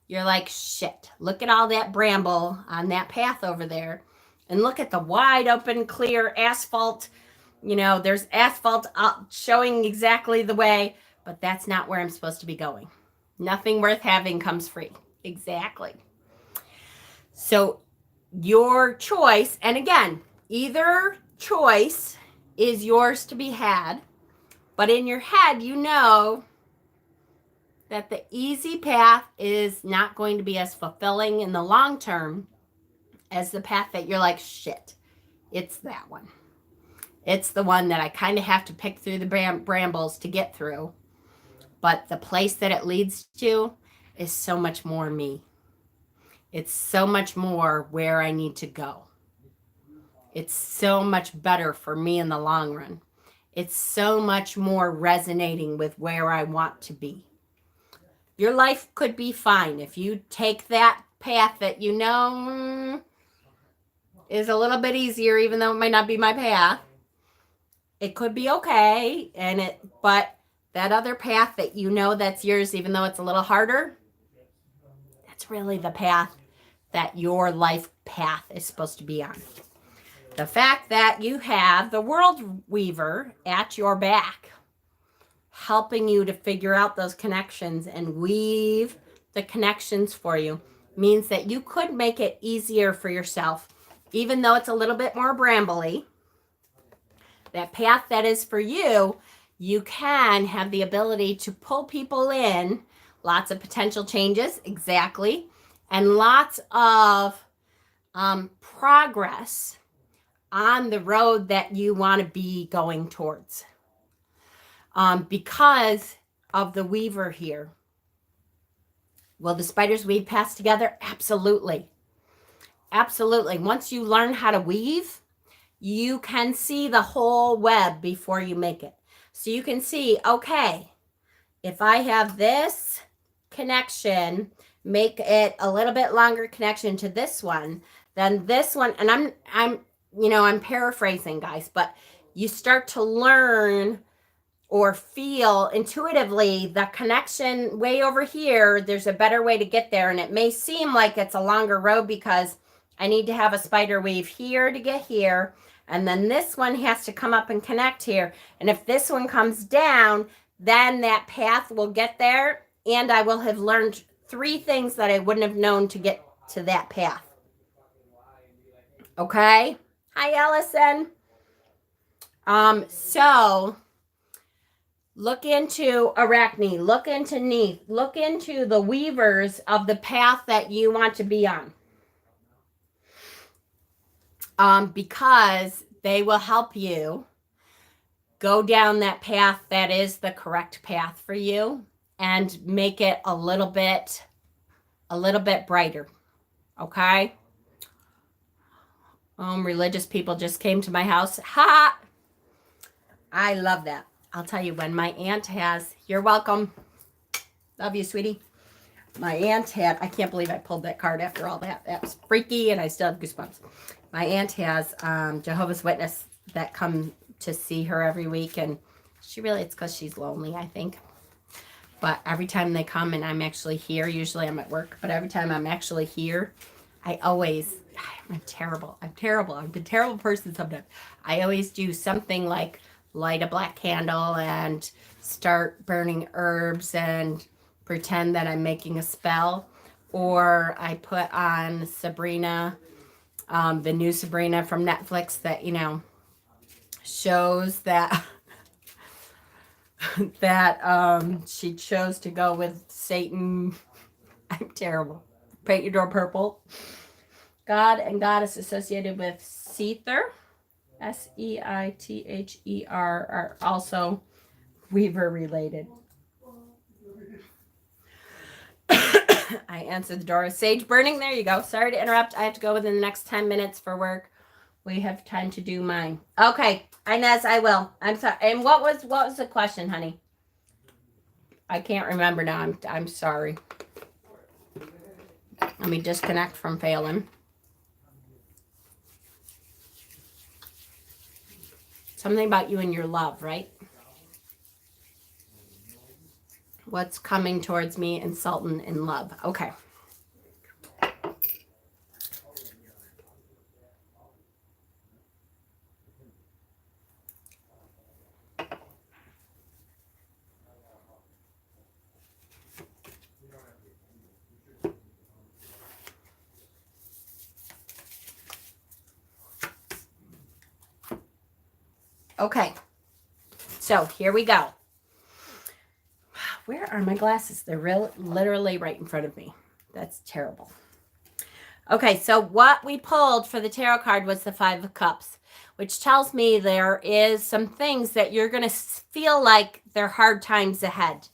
You're like, shit, look at all that bramble on that path over there. And look at the wide open, clear asphalt. You know, there's asphalt showing exactly the way, but that's not where I'm supposed to be going. Nothing worth having comes free. Exactly. So your choice, and again, either choice is yours to be had, but in your head, you know that the easy path is not going to be as fulfilling in the long term as the path that you're like, shit, it's that one. It's the one that I kind of have to pick through the brambles to get through. But the place that it leads to is so much more me. It's so much more where I need to go. It's so much better for me in the long run. It's so much more resonating with where I want to be. Your life could be fine if you take that path that you know is a little bit easier, even though it might not be my path. It could be okay, but that other path that you know that's yours, even though it's a little harder, that's really the path that your life path is supposed to be on. The fact that you have the World Weaver at your back, helping you to figure out those connections and weave the connections for you, means that you could make it easier for yourself, even though it's a little bit more brambly. That path that is for you, you can have the ability to pull people in, lots of potential changes, exactly, and lots of progress on the road that you want to be going towards. Because of the weaver here. Will the spiders weave past together? Absolutely. Absolutely. Once you learn how to weave, you can see the whole web before you make it. So you can see, okay, if I have this connection, make it a little bit longer connection to this one, then this one, and I'm paraphrasing, guys, but you start to learn or feel intuitively the connection way over here. There's a better way to get there. And it may seem like it's a longer road because I need to have a spider weave here to get here. And then this one has to come up and connect here. And if this one comes down, then that path will get there. And I will have learned 3 things that I wouldn't have known to get to that path. Okay. Hi, Allison. So look into Arachne, look into Neith, look into the weavers of the path that you want to be on. Because they will help you go down that path that is the correct path for you and make it a little bit brighter. Okay? Religious people just came to my house. Ha! I love that. I'll tell you, when my aunt has, you're welcome. Love you, sweetie. My aunt had, I can't believe I pulled that card after all that. That was freaky, and I still have goosebumps. My aunt has Jehovah's Witness that come to see her every week, and it's because she's lonely, I think. But every time they come and I'm actually here, usually I'm at work, but every time I'm actually here, I'm terrible. I'm a terrible person sometimes. I always do something like light a black candle and start burning herbs and pretend that I'm making a spell. Or I put on Sabrina, the new Sabrina from Netflix that, shows that she chose to go with Satan. I'm terrible. Paint your door purple. God and Goddess associated with Seither, Seither, are also Weaver related. I answered the door. Sage burning. There you go. Sorry to interrupt. I have to go within the next 10 minutes for work. We have time to do mine. Okay, Inez, I will. I'm sorry. And what was the question, honey? I can't remember now. I'm sorry. Let me disconnect from Phelan. Something about you and your love, right? What's coming towards me in Sultan in love? Okay. Okay. So here we go. Where are my glasses? They're literally right in front of me. That's terrible. Okay, so what we pulled for the tarot card was the Five of Cups, which tells me there is some things that you're going to feel like they're hard times ahead,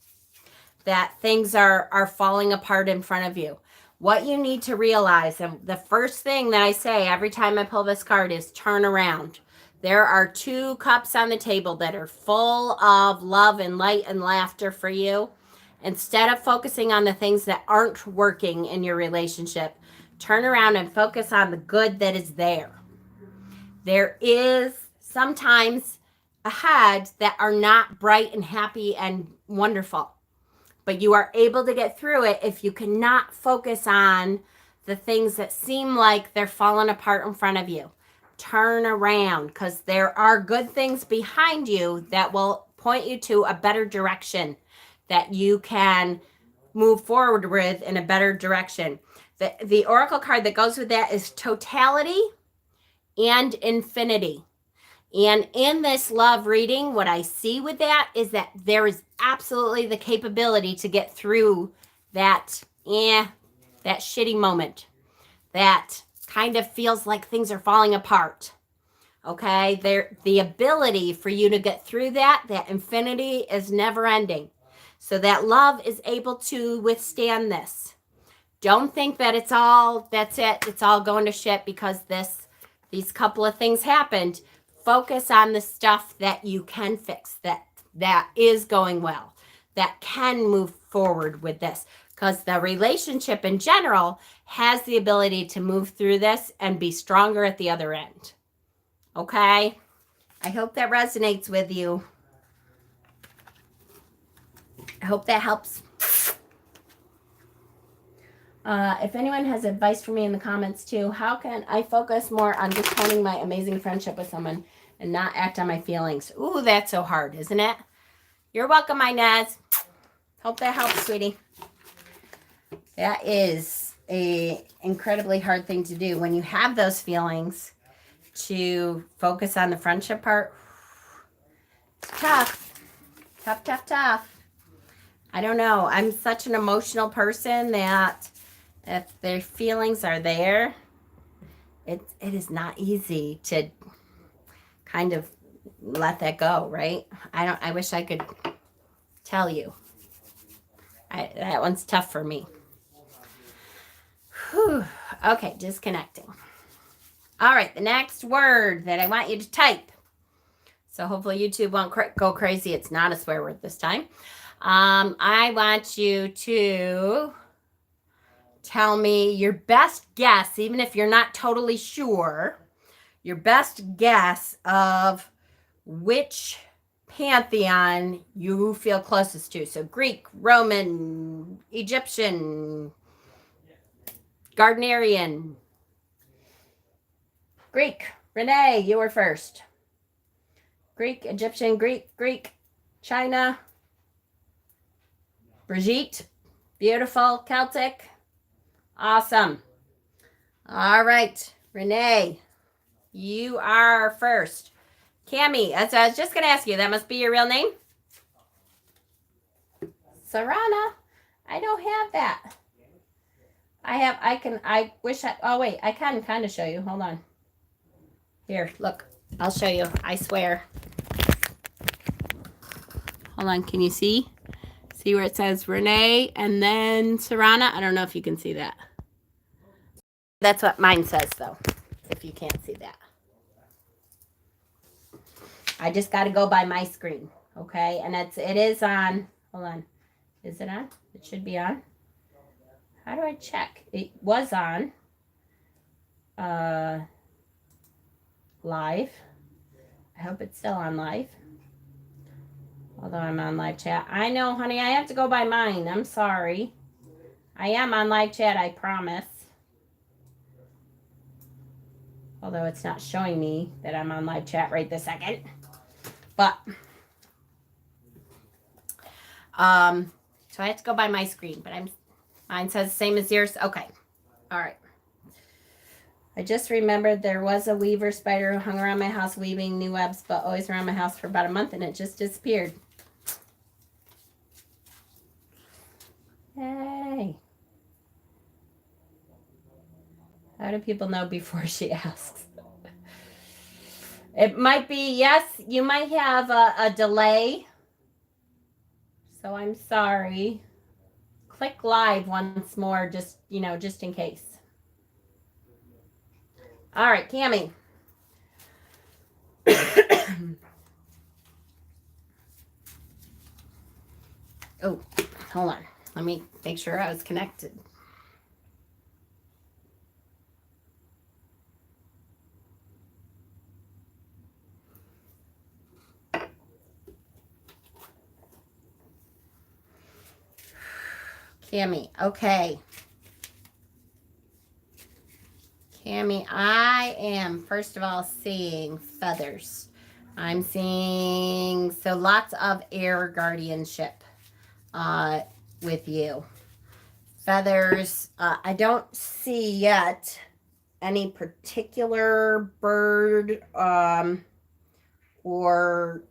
that things are falling apart in front of you. What you need to realize, and the first thing that I say every time I pull this card is turn around. There are 2 cups on the table that are full of love and light and laughter for you. Instead of focusing on the things that aren't working in your relationship, turn around and focus on the good that is there. There is sometimes ahead that are not bright and happy and wonderful, but you are able to get through it if you cannot focus on the things that seem like they're falling apart in front of you. Turn around, because there are good things behind you that will point you to a better direction that you can move forward with in a better direction. The oracle card that goes with that is totality and infinity. And in this love reading, what I see with that is that there is absolutely the capability to get through that shitty moment. That kind of feels like things are falling apart. Okay? The ability for you to get through that infinity is never ending. So that love is able to withstand this. Don't think that that's it. It's all going to shit because these couple of things happened. Focus on the stuff that you can fix, that is going well, that can move forward with this. Because the relationship in general has the ability to move through this and be stronger at the other end. Okay? I hope that resonates with you. I hope that helps. If anyone has advice for me in the comments too, how can I focus more on just honing my amazing friendship with someone and not act on my feelings? Ooh, that's so hard, isn't it? You're welcome, Inez. Hope that helps, sweetie. That is a incredibly hard thing to do when you have those feelings, to focus on the friendship part. It's tough. Tough. I don't know. I'm such an emotional person that if their feelings are there, it is not easy to kind of let that go, right? I wish I could tell you. That one's tough for me. Whew. Okay, disconnecting. All right, the next word that I want you to type. So hopefully YouTube won't go crazy. It's not a swear word this time. I want you to tell me your best guess, even if you're not totally sure, your best guess of which pantheon you feel closest to. So Greek, Roman, Egyptian, Gardnerian. Greek. Renee, you were first. Greek, Egyptian, Greek, China, Brigitte, beautiful, Celtic. Awesome. All right, Renee, you are first. Cami, as I was just going to ask you, that must be your real name? Sarana, I don't have that. I can kind of show you. Hold on. Here, look. I'll show you. I swear. Hold on. Can you see? See where it says Renee and then Sarana? I don't know if you can see that. That's what mine says, though, if you can't see that. I just got to go by my screen, okay? And it is on. Hold on. Is it on? It should be on. How do I check? It was on live. I hope it's still on live. Although I'm on live chat. I know, honey, I have to go by mine. I'm sorry. I am on live chat, I promise. Although it's not showing me that I'm on live chat right this second. But, so I have to go by my screen. But mine says the same as yours. Okay. All right. I just remembered there was a weaver spider who hung around my house weaving new webs, but always around my house for about a month, and it just disappeared. Hey. How do people know before she asks? It might be, yes, you might have a delay. So I'm sorry. Click live once more, just in case. All right, Cammie. Oh, hold on. Let me make sure I was connected. Cammie, okay. Cammie, I am, first of all, seeing feathers. I'm seeing, so lots of air guardianship with you. Feathers, I don't see yet any particular bird or,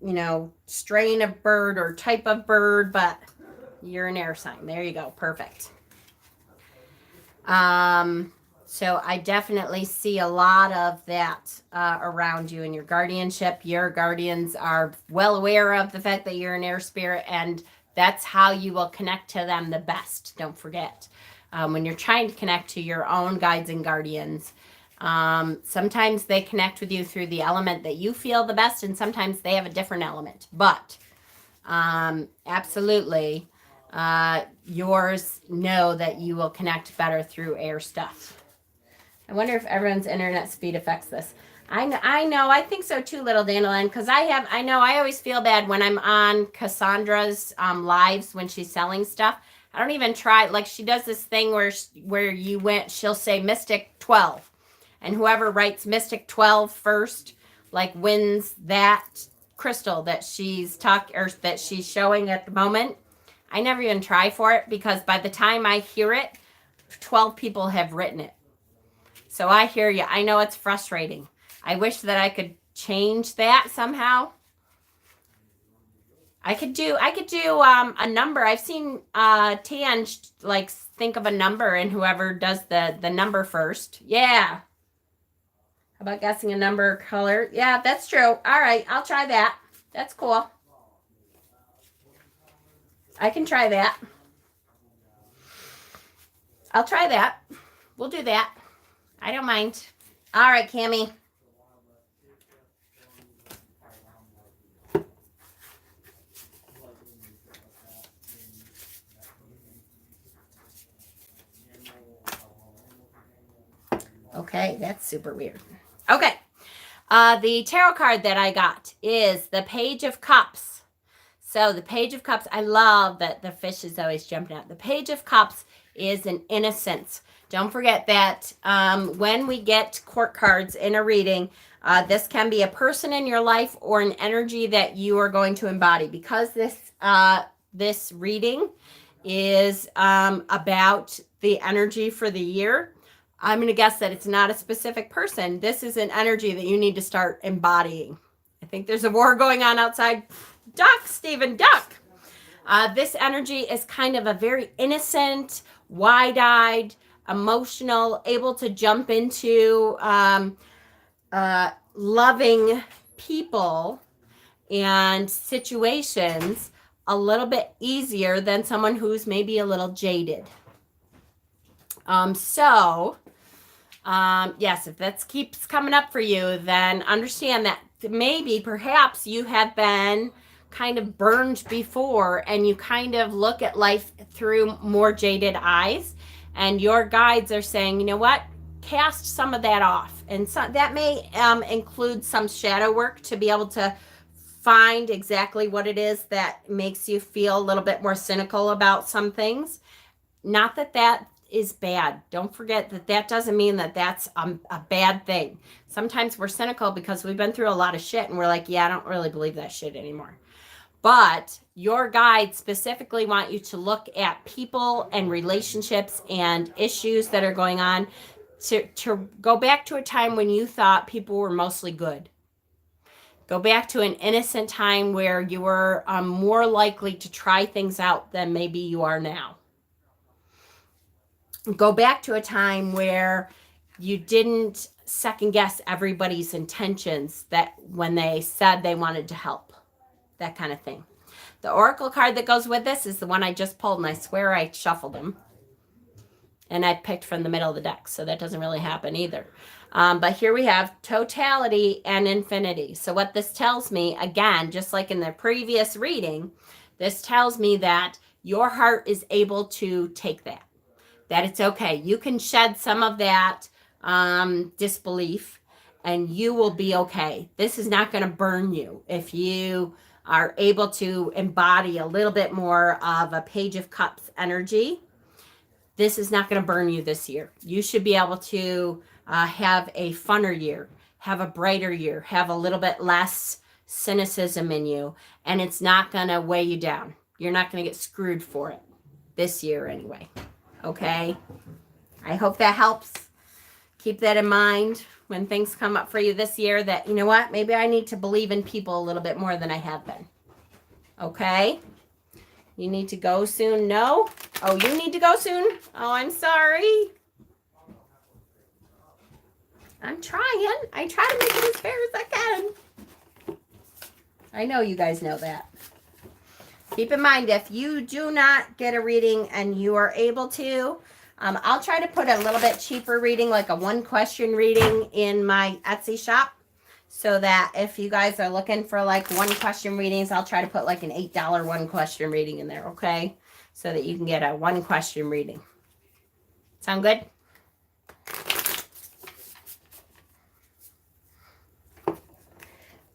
strain of bird or type of bird, but you're an air sign. There you go. Perfect. So I definitely see a lot of that around you in your guardianship. Your guardians are well aware of the fact that you're an air spirit, and that's how you will connect to them the best. Don't forget. When you're trying to connect to your own guides and guardians, sometimes they connect with you through the element that you feel the best, and sometimes they have a different element. But absolutely, yours know that you will connect better through air stuff. I wonder if everyone's internet speed affects this. I know. I think so too, Little Dandelion, because I always feel bad when I'm on Cassandra's lives when she's selling stuff. I don't even try. Like, she does this thing where she'll say Mystic 12. And whoever writes Mystic 12 first, like, wins that crystal that she's that she's showing at the moment. I never even try for it, because by the time I hear it, 12 people have written it. So I hear you. I know it's frustrating. I wish that I could change that somehow. I could do a number. I've seen Tan like think of a number, and whoever does the number first. Yeah. How about guessing a number color? Yeah, that's true. All right, I'll try that. That's cool. I can try that. I'll try that. We'll do that. I don't mind. All right, Cammie. Okay, that's super weird. Okay. The tarot card that I got is the Page of Cups. So the Page of Cups, I love that the fish is always jumping out. The Page of Cups is an innocence. Don't forget that when we get court cards in a reading, this can be a person in your life or an energy that you are going to embody. Because this reading is about the energy for the year, I'm going to guess that it's not a specific person. This is an energy that you need to start embodying. I think there's a war going on outside. Duck, Stephen, duck. This energy is kind of a very innocent, wide-eyed, emotional, able to jump into loving people and situations a little bit easier than someone who's maybe a little jaded. Yes, if that keeps coming up for you, then understand that perhaps you have been kind of burned before, and you kind of look at life through more jaded eyes. And your guides are saying, you know what? Cast some of that off. And so, that may include some shadow work to be able to find exactly what it is that makes you feel a little bit more cynical about some things. Not that that is bad. Don't forget that that doesn't mean that that's a bad thing. Sometimes we're cynical because we've been through a lot of shit and we're like, yeah, I don't really believe that shit anymore. But your guides specifically want you to look at people and relationships and issues that are going on to go back to a time when you thought people were mostly good. Go back to an innocent time where you were more likely to try things out than maybe you are now. Go back to a time where you didn't second guess everybody's intentions that when they said they wanted to help, that kind of thing. The oracle card that goes with this is the one I just pulled, and I swear I shuffled them. And I picked from the middle of the deck, so that doesn't really happen either. But here we have totality and infinity. So what this tells me, again, just like in the previous reading, this tells me that your heart is able to take that it's okay. You can shed some of that disbelief and you will be okay. This is not going to burn you if you are able to embody a little bit more of a Page of Cups energy. This is not going to burn you this year. You should be able to have a funner year, have a brighter year, have a little bit less cynicism in you, and it's not going to weigh you down. You're not going to get screwed for it this year anyway. Okay? I hope that helps. Keep that in mind when things come up for you this year that, you know what, maybe I need to believe in people a little bit more than I have been. Okay? You need to go soon? No? Oh, you need to go soon? Oh, I'm sorry. I'm trying. I try to make it as fair as I can. I know you guys know that. Keep in mind, if you do not get a reading and you are able to, I'll try to put a little bit cheaper reading, like a 1-question reading in my Etsy shop. So that if you guys are looking for like 1-question readings, I'll try to put like an $8 1-question reading in there, okay? So that you can get a 1-question reading. Sound good?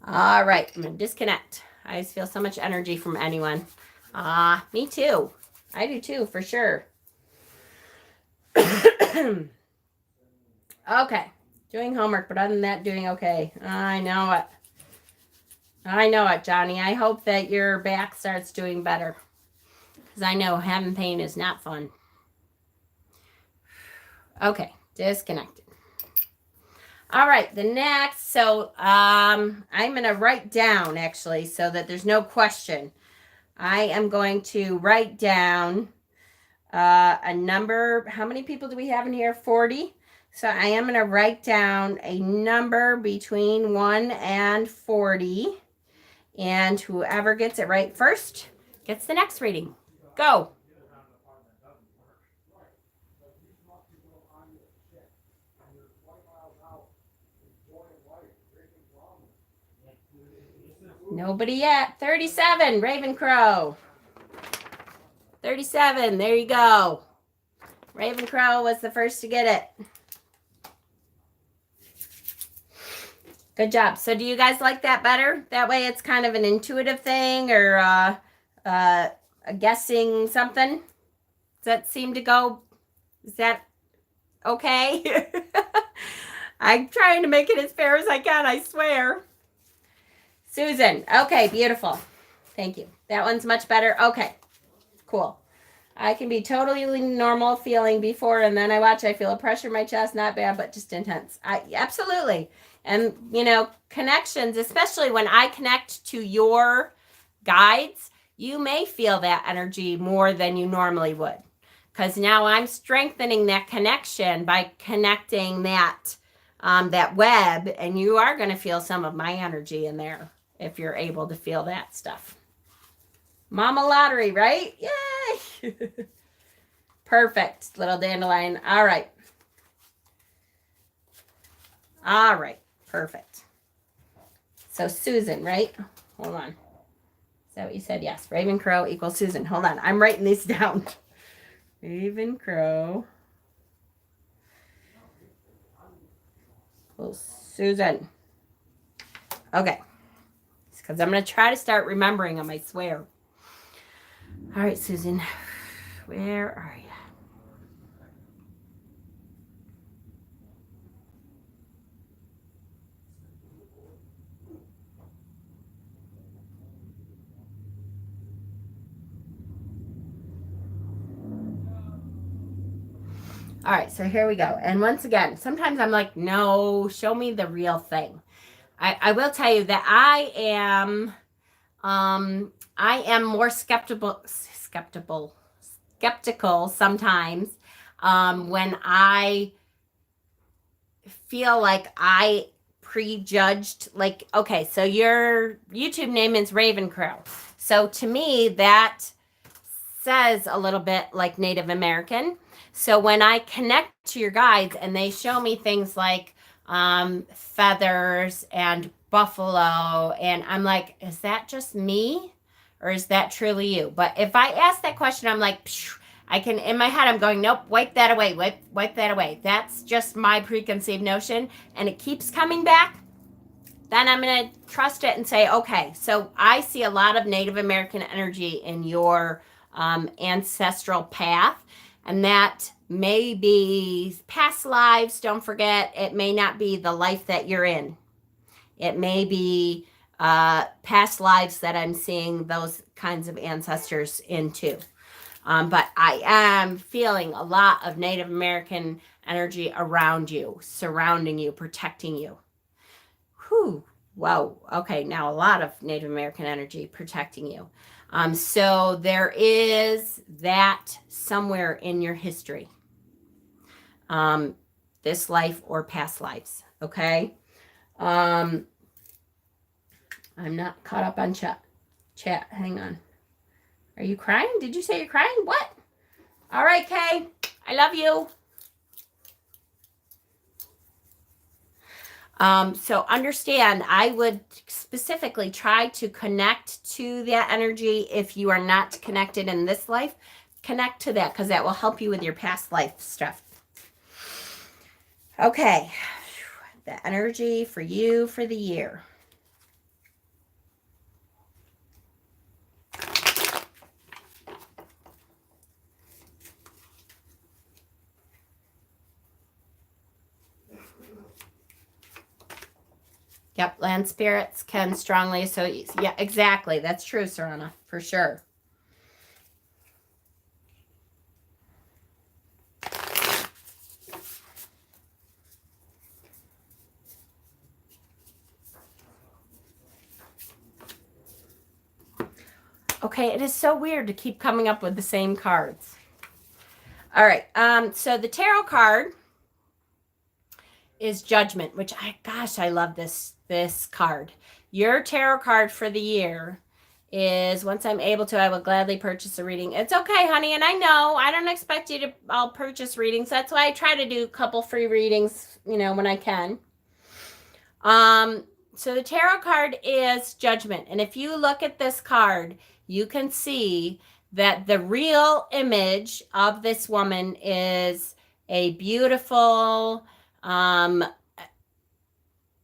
All right, I'm going to disconnect. I just feel so much energy from anyone. Me too. I do too, for sure. Okay. Doing homework, but other than that, doing okay. I know it. I know it, Johnny. I hope that your back starts doing better. Because I know having pain is not fun. Okay, disconnected. All right, the next, so I'm going to write down, actually, so that there's no question. I am going to write down a number. How many people do we have in here? 40. So I am going to write down a number between 1 and 40. And whoever gets it right first gets the next reading. Go. Nobody yet. 37, Ravencrow. 37, there you go. Ravencrow was the first to get it. Good job. So do you guys like that better? That way it's kind of an intuitive thing or a guessing something? Does that seem to go? Is that okay? I'm trying to make it as fair as I can, I swear. Susan. Okay, beautiful. Thank you. That one's much better. Okay, cool. I can be totally normal feeling before, and then I feel a pressure in my chest. Not bad, but just intense. Absolutely. And, you know, connections, especially when I connect to your guides, you may feel that energy more than you normally would. Because now I'm strengthening that connection by connecting that web, and you are going to feel some of my energy in there if you're able to feel that stuff. Mama Lottery, right? Yay! Perfect, little dandelion. All right. All right. Perfect. So Susan, right? Hold on. Is that what you said? Yes. Ravencrow equals Susan. Hold on. I'm writing these down. Ravencrow Well, Susan. Okay. Because I'm going to try to start remembering them, I swear. All right, Susan. Where are you? All right, so here we go. And once again, sometimes I'm like, no, show me the real thing. I will tell you that I am more skeptical sometimes when I feel like I prejudged, like, okay, so your YouTube name is Raven Crow. So to me, that says a little bit like Native American. So when I connect to your guides and they show me things like feathers and buffalo, and I'm like, is that just me or is that truly you? But if I ask that question, I'm like, I can, in my head, I'm going, nope, wipe that away, wipe that away. That's just my preconceived notion, and it keeps coming back. Then I'm going to trust it and say, okay, so I see a lot of Native American energy in your ancestral path, and that may be past lives. Don't forget, it may not be the life that you're in. It may be past lives that I'm seeing those kinds of ancestors into. But I am feeling a lot of Native American energy around you, surrounding you, protecting you. Whew. Wow. Okay. Now a lot of Native American energy protecting you. So there is that somewhere in your history. This life or past lives. Okay. I'm not caught up on chat. Hang on. Are you crying? Did you say you're crying? What? All right, Kay. I love you. So understand, I would specifically try to connect to that energy. If you are not connected in this life, connect to that, because that will help you with your past life stuff. Okay. The energy for you for the year. Yep, land spirits can strongly associate. Yeah, exactly. That's true, Serena, for sure. Okay, it is so weird to keep coming up with the same cards. All right, so the tarot card is Judgment, which I love this card. Your tarot card for the year is, once I'm able to, I will gladly purchase a reading. It's okay, honey, and I know I don't expect you to all purchase readings. That's why I try to do a couple free readings, when I can. So the tarot card is Judgment, and if you look at this card, you can see that the real image of this woman is a beautiful,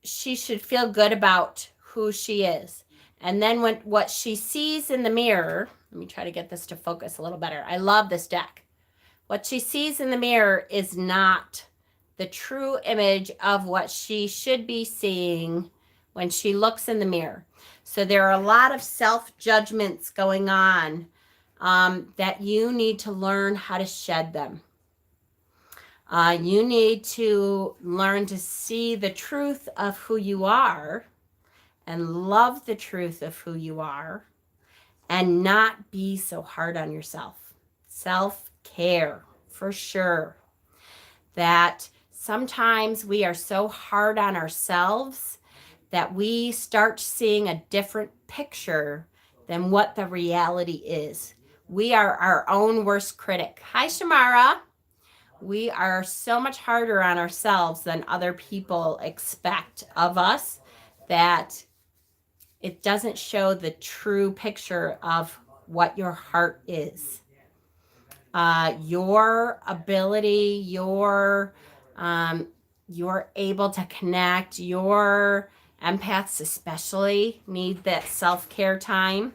she should feel good about who she is. And then what she sees in the mirror, let me try to get this to focus a little better. I love this deck. What she sees in the mirror is not the true image of what she should be seeing when she looks in the mirror. So there are a lot of self-judgments going on that you need to learn how to shed them. You need to learn to see the truth of who you are and love the truth of who you are and not be so hard on yourself. Self-care, for sure. That sometimes we are so hard on ourselves that we start seeing a different picture than what the reality is. We are our own worst critic. Hi, Shamara. We are so much harder on ourselves than other people expect of us, that it doesn't show the true picture of what your heart is. Your ability, your you're able to connect. Your empaths especially need that self-care time.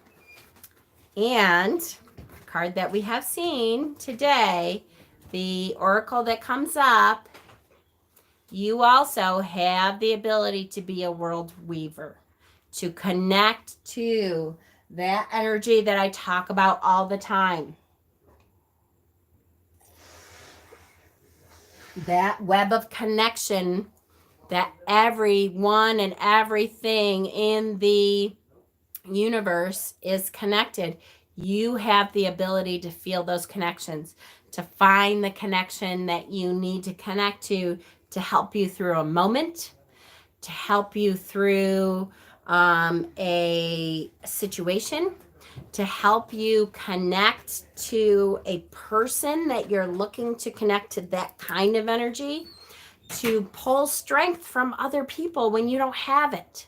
And card that we have seen today, the oracle that comes up, you also have the ability to be a world weaver, to connect to that energy that I talk about all the time. That web of connection that everyone and everything in the universe is connected. You have the ability to feel those connections, to find the connection that you need to connect to help you through a moment, to help you through a situation, to help you connect to a person that you're looking to connect to that kind of energy, to pull strength from other people when you don't have it.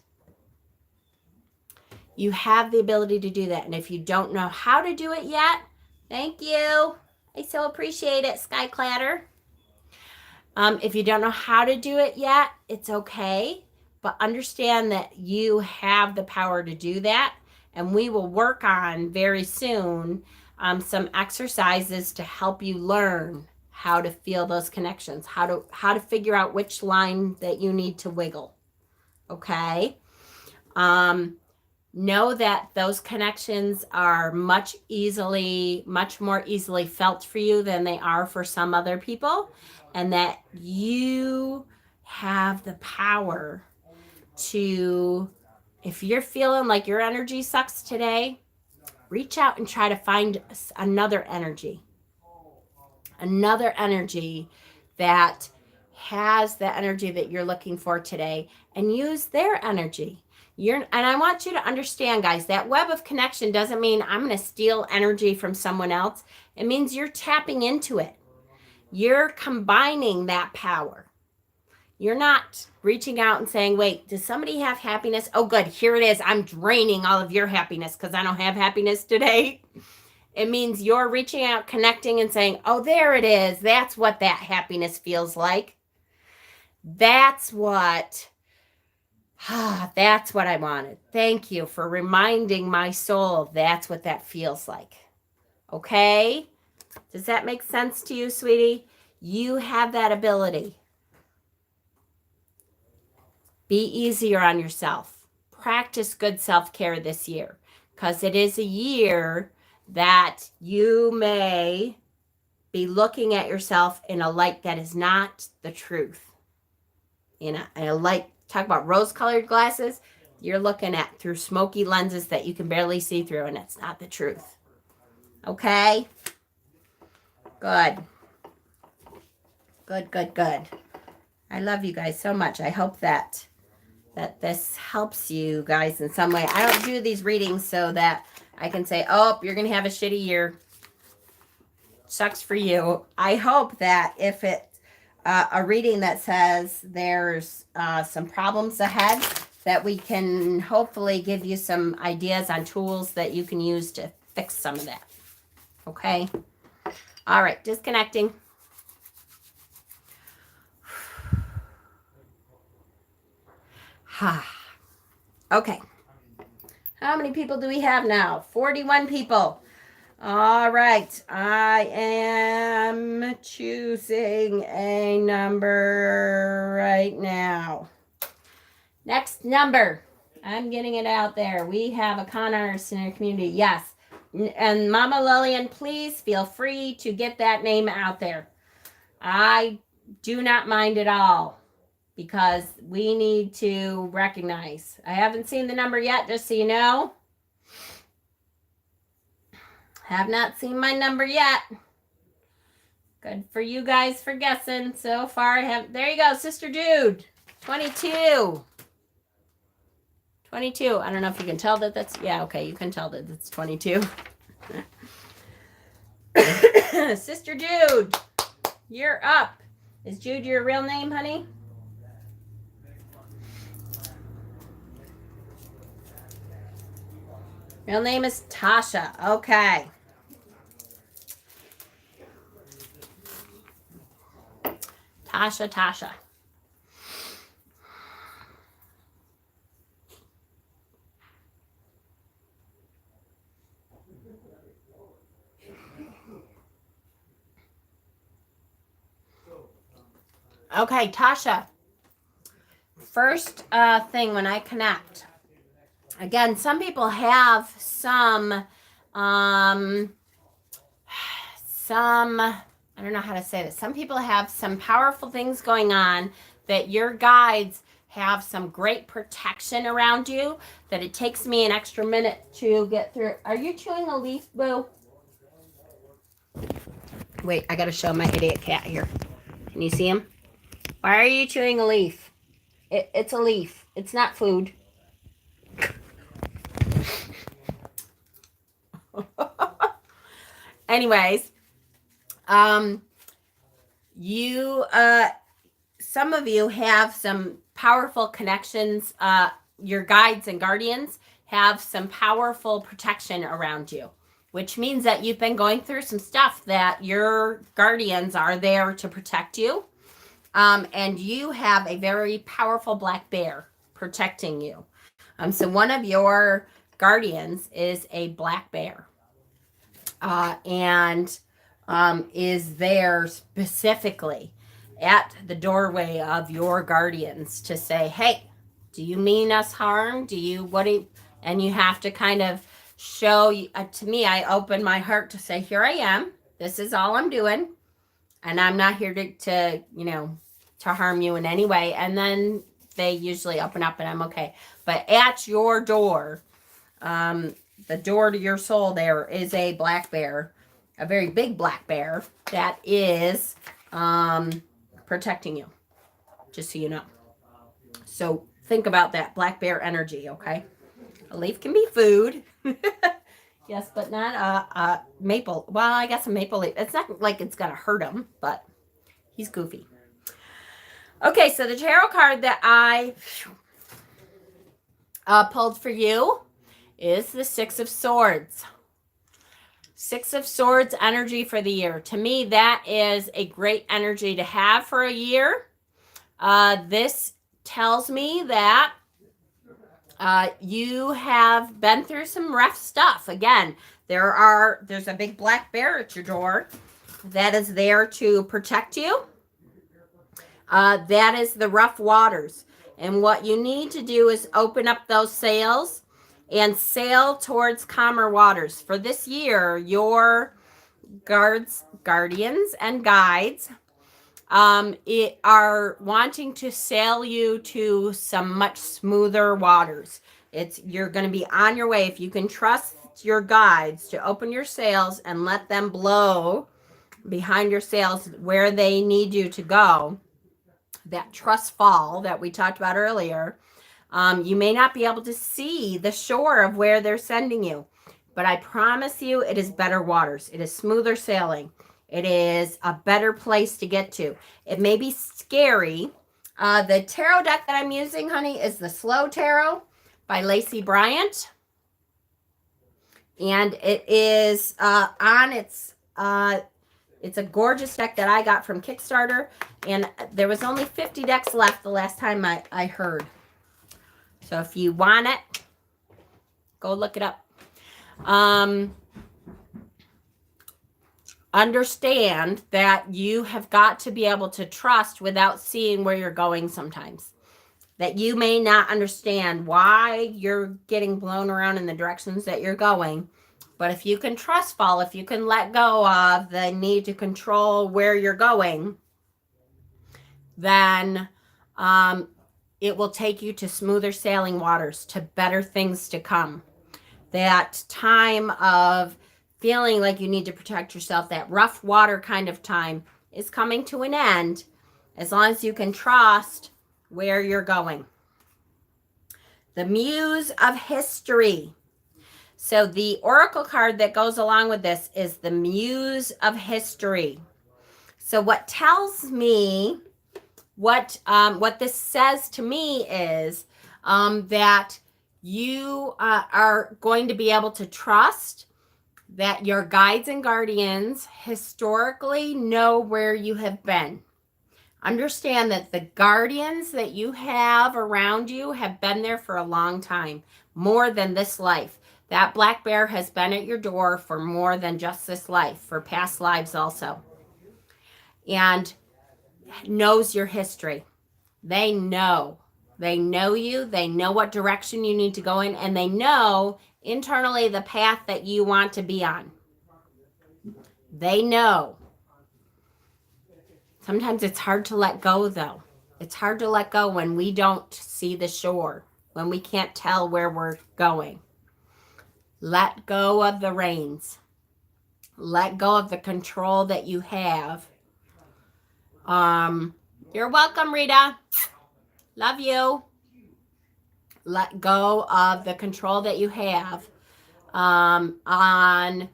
You have the ability to do that. And if you don't know how to do it yet, thank you. I so appreciate it, Sky Clatter. If you don't know how to do it yet, it's okay. But understand that you have the power to do that. And we will work on very soon some exercises to help you learn how to feel those connections, how to figure out which line that you need to wiggle. Okay? Know that those connections are much more easily felt for you than they are for some other people, and that you have the power to, if you're feeling like your energy sucks today, reach out and try to find another energy that has the energy that you're looking for today, and use their energy. And I want you to understand, guys, that web of connection doesn't mean I'm going to steal energy from someone else. It means you're tapping into it. You're combining that power. You're not reaching out and saying, wait, does somebody have happiness? Oh, good. Here it is. I'm draining all of your happiness because I don't have happiness today. It means you're reaching out, connecting, and saying, oh, there it is. That's what that happiness feels like. That's what I wanted. Thank you for reminding my soul that's what that feels like. Okay? Does that make sense to you, sweetie? You have that ability. Be easier on yourself. Practice good self-care this year, because it is a year that you may be looking at yourself in a light that is not the truth. In a light, talk about rose-colored glasses, you're looking at through smoky lenses that you can barely see through, and it's not the truth. Okay? Good. Good. I love you guys so much. I hope that this helps you guys in some way. I don't do these readings so that I can say, oh, you're going to have a shitty year. Sucks for you. I hope that if it's a reading that says there's some problems ahead, that we can hopefully give you some ideas on tools that you can use to fix some of that. Okay? All right, disconnecting. Okay. How many people do we have now? 41 people. All right. I am choosing a number right now. Next number. I'm getting it out there. We have a con artist in our community. Yes. And Mama Lillian, please feel free to get that name out there. I do not mind at all, because we need to recognize. I haven't seen the number yet, just so you know. Have not seen my number yet. Good for you guys for guessing. So far, there you go, Sister Jude. 22. 22. I don't know if you can tell that that's, yeah, okay, you can tell that it's 22. Sister Jude, you're up. Is Jude your real name, honey? Real name is Tasha. Okay. Tasha. Okay, Tasha. First thing when I connect, again, some people have some, I don't know how to say this. Some people have some powerful things going on that your guides have some great protection around you that it takes me an extra minute to get through. Are you chewing a leaf, Boo? Wait, I got to show my idiot cat here. Can you see him? Why are you chewing a leaf? It's a leaf. It's not food. Anyways, you some of you have some powerful connections. Your guides and guardians have some powerful protection around you, which means that you've been going through some stuff that your guardians are there to protect you. And you have a very powerful black bear protecting you. So one of your guardians is a black bear. And is there specifically at the doorway of your guardians to say, hey, do you mean us harm? And you have to kind of show, to me, I open my heart to say, here I am. This is all I'm doing. And I'm not here to harm you in any way. And then they usually open up and I'm okay. But at your door, the door to your soul, there is a black bear, a very big black bear that is protecting you, just so you know. So think about that black bear energy, okay? A leaf can be food. Yes, but not a maple. Well, I guess a maple leaf. It's not like it's going to hurt him, but he's goofy. Okay, so the tarot card that I pulled for you is the Six of Swords. Six of Swords energy for the year. To me, that is a great energy to have for a year. This tells me that you have been through some rough stuff. Again, there's a big black bear at your door that is there to protect you. That is the rough waters. And what you need to do is open up those sails and sail towards calmer waters. For this year, your guardians, and guides are wanting to sail you to some much smoother waters. You're going to be on your way. If you can trust your guides to open your sails and let them blow behind your sails where they need you to go, that trust fall that we talked about earlier, you may not be able to see the shore of where they're sending you, but I promise you it is better waters. It is smoother sailing. It is a better place to get to. It may be scary. The tarot deck that I'm using, honey, is the Slow Tarot by Lacey Bryant. And it is it's a gorgeous deck that I got from Kickstarter. And there was only 50 decks left the last time I heard. So if you want it, go look it up. Understand that you have got to be able to trust without seeing where you're going sometimes. That you may not understand why you're getting blown around in the directions that you're going. But if you can trust fall, if you can let go of the need to control where you're going, then it will take you to smoother sailing waters, to better things to come. That time of feeling like you need to protect yourself, that rough water kind of time is coming to an end as long as you can trust where you're going. The Muse of History. So the oracle card that goes along with this is the Muse of History. So what tells me, what this says to me is that you are going to be able to trust that your guides and guardians historically know where you have been. Understand that the guardians that you have around you have been there for a long time, more than this life. That black bear has been at your door for more than just this life, for past lives also. And knows your history. They know. They know you. They know what direction you need to go in. And they know internally the path that you want to be on. They know. Sometimes it's hard to let go, though. It's hard to let go when we don't see the shore, when we can't tell where we're going. Let go of the reins. Let go of the control that you have. You're welcome, Rita. Love you. Let go of the control that you have on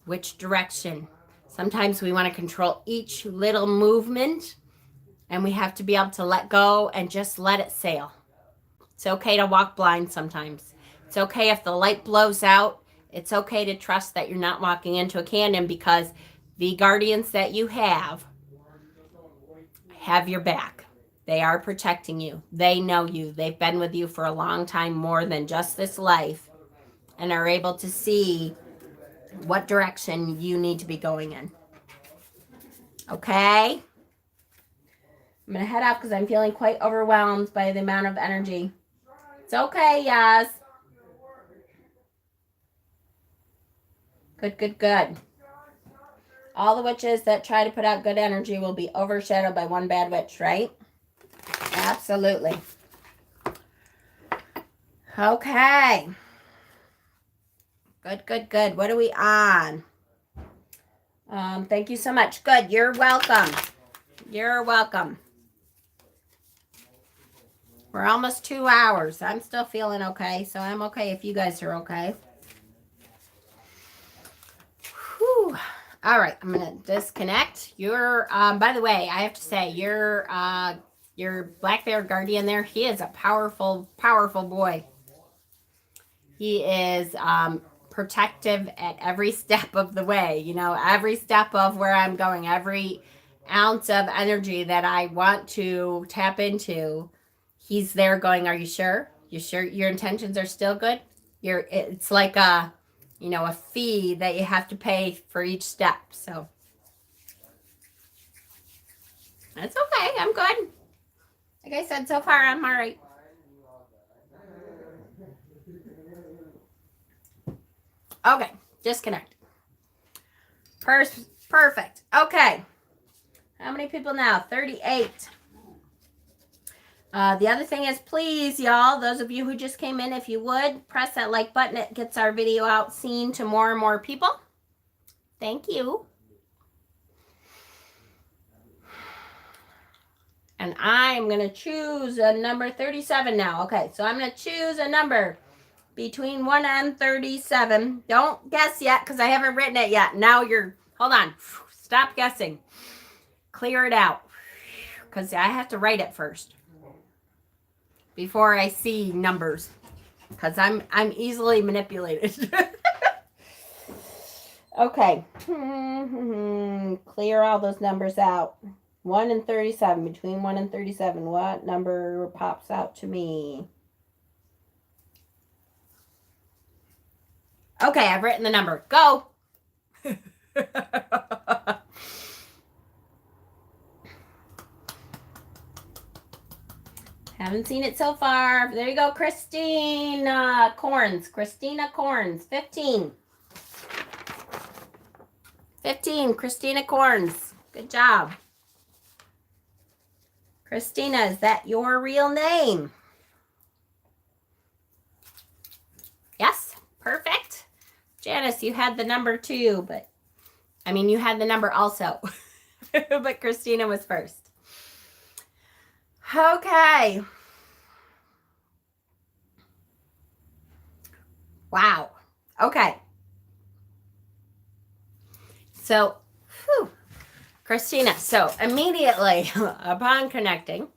which direction. Sometimes we want to control each little movement, and we have to be able to let go and just let it sail. It's okay to walk blind sometimes. It's okay if the light blows out. It's okay to trust that you're not walking into a canyon, because the guardians that you have your back. They are protecting you. They know you. They've been with you for a long time, more than just this life, and are able to see what direction you need to be going in. Okay? I'm going to head out because I'm feeling quite overwhelmed by the amount of energy. It's okay, yes. Good, good, good. All the witches that try to put out good energy will be overshadowed by one bad witch, right? Absolutely. Okay. Good, good, good. What are we on? Thank you so much. Good. You're welcome. You're welcome. We're almost 2 hours. I'm still feeling okay, so I'm okay if you guys are okay. Whew. All right, I'm going to disconnect. Your, by the way, I have to say, your black bear guardian there, he is a powerful, powerful boy. He is protective at every step of the way, you know, every step of where I'm going, every ounce of energy that I want to tap into, he's there going, are you sure? You sure your intentions are still good? It's like a, you know, a fee that you have to pay for each step. So that's okay. I'm good. Like I said, so far I'm all right. Okay, disconnect. Perfect. Okay. How many people now? 38. The other thing is, please, y'all, those of you who just came in, if you would, press that like button. It gets our video out, seen to more and more people. Thank you. And I'm going to choose a number 37 now. Okay, so I'm going to choose a number between 1 and 37. Don't guess yet because I haven't written it yet. Now hold on. Stop guessing. Clear it out because I have to write it first before I see numbers, because I'm easily manipulated. Okay. Clear all those numbers out. 1 and 37. Between 1 and 37. What number pops out to me? Okay, I've written the number. Go. Haven't seen it so far. There you go, Christina Corns. Christina Corns. 15. 15, Christina Corns. Good job. Christina, is that your real name? Yes, perfect. Janice, you had the number too, but I mean, you had the number also, but Christina was first. Okay. Wow. Okay. So, Christina, so immediately upon connecting,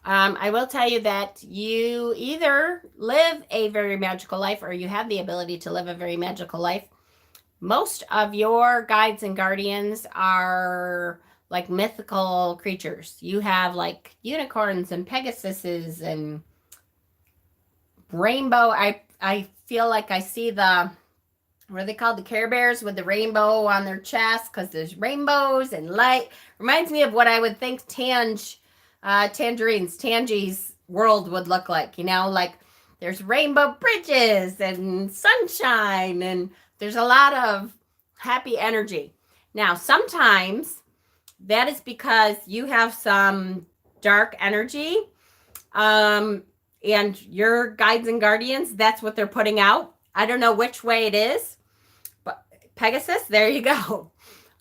I will tell you that you either live a very magical life or you have the ability to live a very magical life. Most of your guides and guardians are like mythical creatures. You have like unicorns and Pegasuses and rainbow. I feel like I see the, what are they called? The Care Bears with the rainbow on their chest because there's rainbows and light. Reminds me of what I would think Tangi's world would look like, you know, like there's rainbow bridges and sunshine and there's a lot of happy energy. Now, sometimes that is because you have some dark energy, and your guides and guardians, that's what they're putting out. I don't know which way it is, but Pegasus, there you go.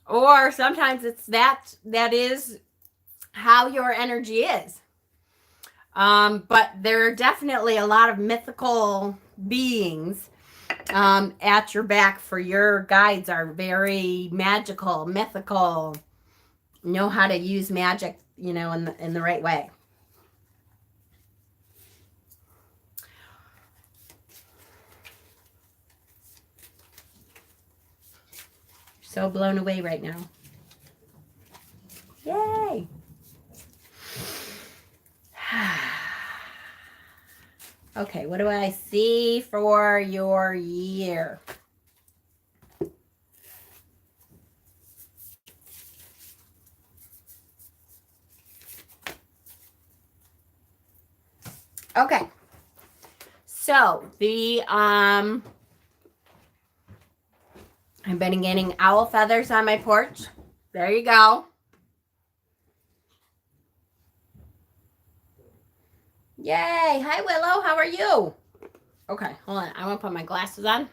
Or sometimes it's that is how your energy is. But there are definitely a lot of mythical beings at your back. For your guides are very magical, mythical, know how to use magic, you know, in the right way. So blown away right now. Yay. Okay, what do I see for your year? Okay. So the I've been getting owl feathers on my porch. There you go. Yay. Hi, Willow. How are you? Okay, hold on. I want to put my glasses on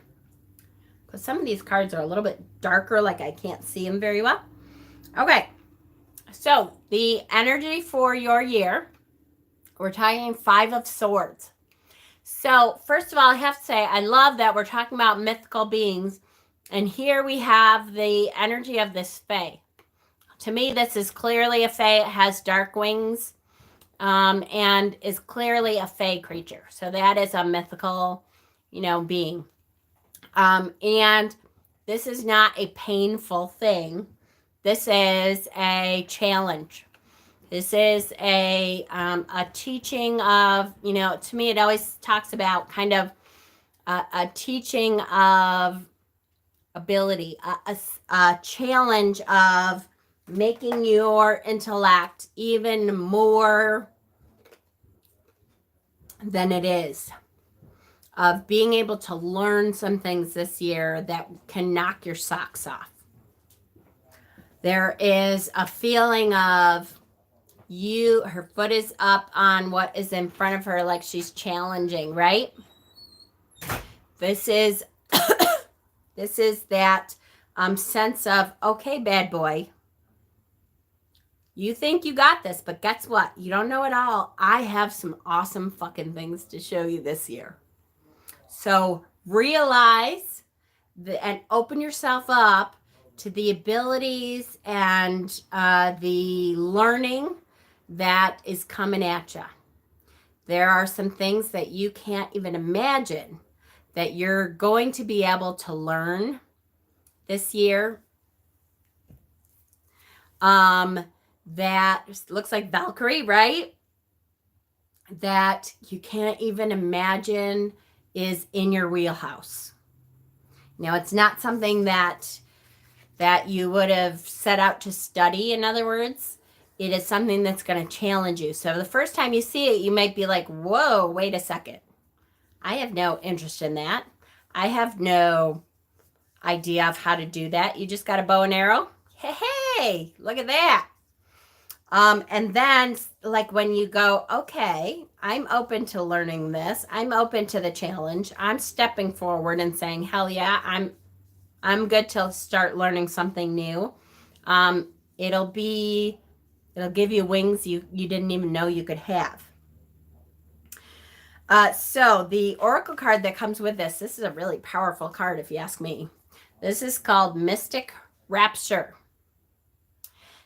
because some of these cards are a little bit darker, like I can't see them very well. Okay, so the energy for your year, we're talking 5 of Swords. So first of all, I have to say, I love that we're talking about mythical beings. And here we have the energy of this fae. To me, this is clearly a fae. It has dark wings, and is clearly a fae creature. So that is a mythical, you know, being. And this is not a painful thing. This is a challenge. This is a teaching of, you know, to me, it always talks about kind of a teaching of ability, a challenge of making your intellect even more than it is, of being able to learn some things this year that can knock your socks off. There is a feeling of her foot is up on what is in front of her, like she's challenging, right? This is this is that sense of, okay, bad boy, you think you got this, but guess what? You don't know it all. I have some awesome fucking things to show you this year. So realize and open yourself up to the abilities and the learning that is coming at you. There are some things that you can't even imagine that you're going to be able to learn this year. That looks like Valkyrie, right? That you can't even imagine is in your wheelhouse. Now, it's not something that you would have set out to study. In other words, it is something that's going to challenge you. So the first time you see it, you might be like, whoa, wait a second. I have no interest in that. I have no idea of how to do that. You just got a bow and arrow. Hey, look at that. And then like when you go, okay, I'm open to learning this. I'm open to the challenge. I'm stepping forward and saying, hell yeah, I'm good to start learning something new. It'll give you wings you didn't even know you could have. So the oracle card that comes with this is a really powerful card if you ask me. This is called Mystic Rapture.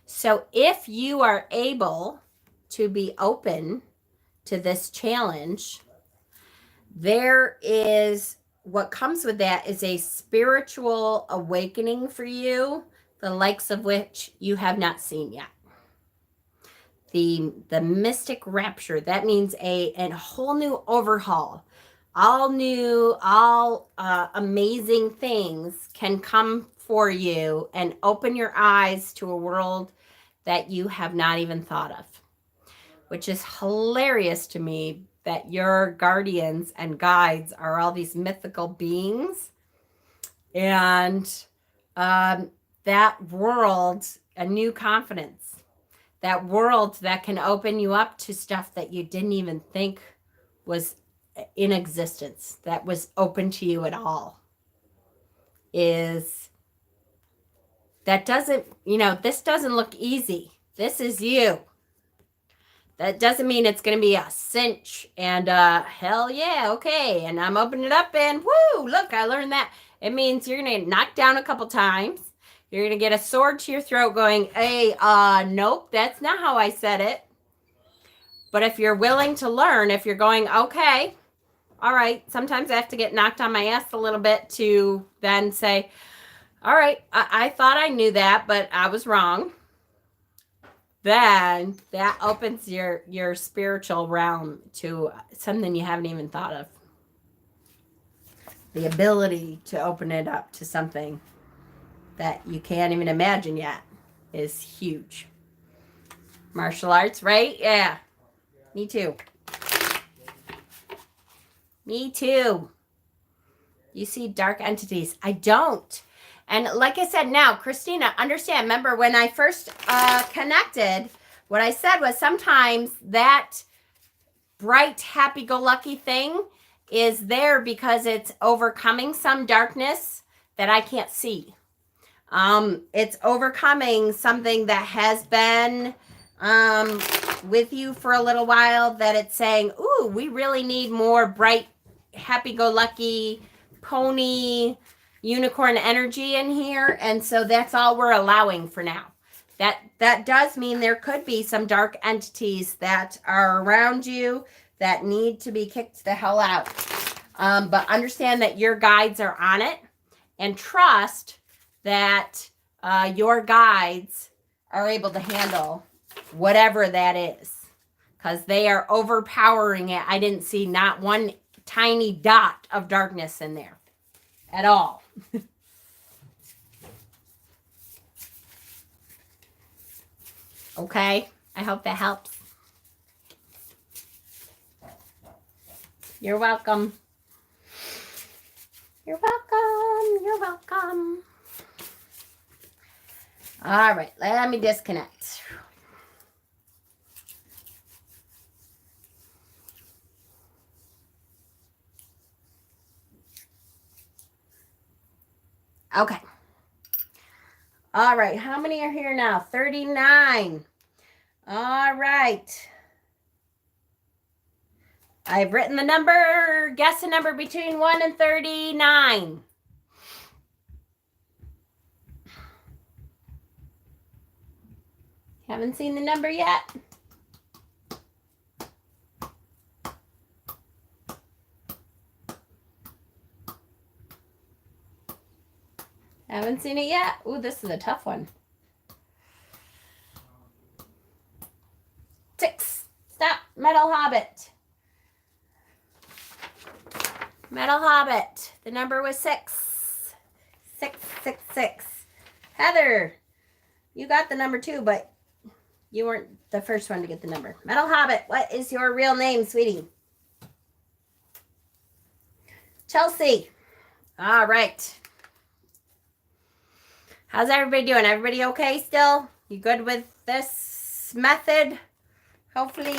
So if you are able to be open to this challenge, there is, what comes with that is a spiritual awakening for you, the likes of which you have not seen yet. The Mystic Rapture, that means a whole new overhaul all new, all amazing things can come for you and open your eyes to a world that you have not even thought of, which is hilarious to me that your guardians and guides are all these mythical beings. And that world, a new confidence, that world that can open you up to stuff that you didn't even think was in existence, that was open to you at all, is that doesn't, this doesn't look easy. This is you. That doesn't mean it's going to be a cinch and hell yeah, okay. And I'm opening it up and woo, look, I learned that. It means you're going to get knocked down a couple times. You're going to get a sword to your throat going, hey, nope, that's not how I said it. But if you're willing to learn, if you're going, okay, all right, sometimes I have to get knocked on my ass a little bit to then say, all right, I thought I knew that, but I was wrong. Then that opens your spiritual realm to something you haven't even thought of. The ability to open it up to something that you can't even imagine yet is huge. Martial arts, right? Yeah. Me too. Me too. You see dark entities. I don't. And like I said, now, Christina, understand, remember when I first connected, what I said was sometimes that bright, happy-go-lucky thing is there because it's overcoming some darkness that I can't see. It's overcoming something that has been with you for a little while, that it's saying, ooh, we really need more bright, happy-go-lucky, pony, unicorn energy in here. And so that's all we're allowing for now. That does mean there could be some dark entities that are around you that need to be kicked the hell out. But understand that your guides are on it, and trust that your guides are able to handle whatever that is, because they are overpowering it. I didn't see not one tiny dot of darkness in there at all. Okay, I hope that helps. You're welcome. You're welcome. You're welcome. All right, let me disconnect. Okay. All right, how many are here now? 39. All right. I've written the number. Guess a number between 1 and 39. Haven't seen the number yet? Haven't seen it yet? Ooh, this is a tough one. 6. Stop. Metal Hobbit. Metal Hobbit. The number was 6. 666. Heather, you got the number too, but you weren't the first one to get the number. Metal Hobbit, what is your real name, sweetie? Chelsea. All right. How's everybody doing? Everybody okay still? You good with this method? Hopefully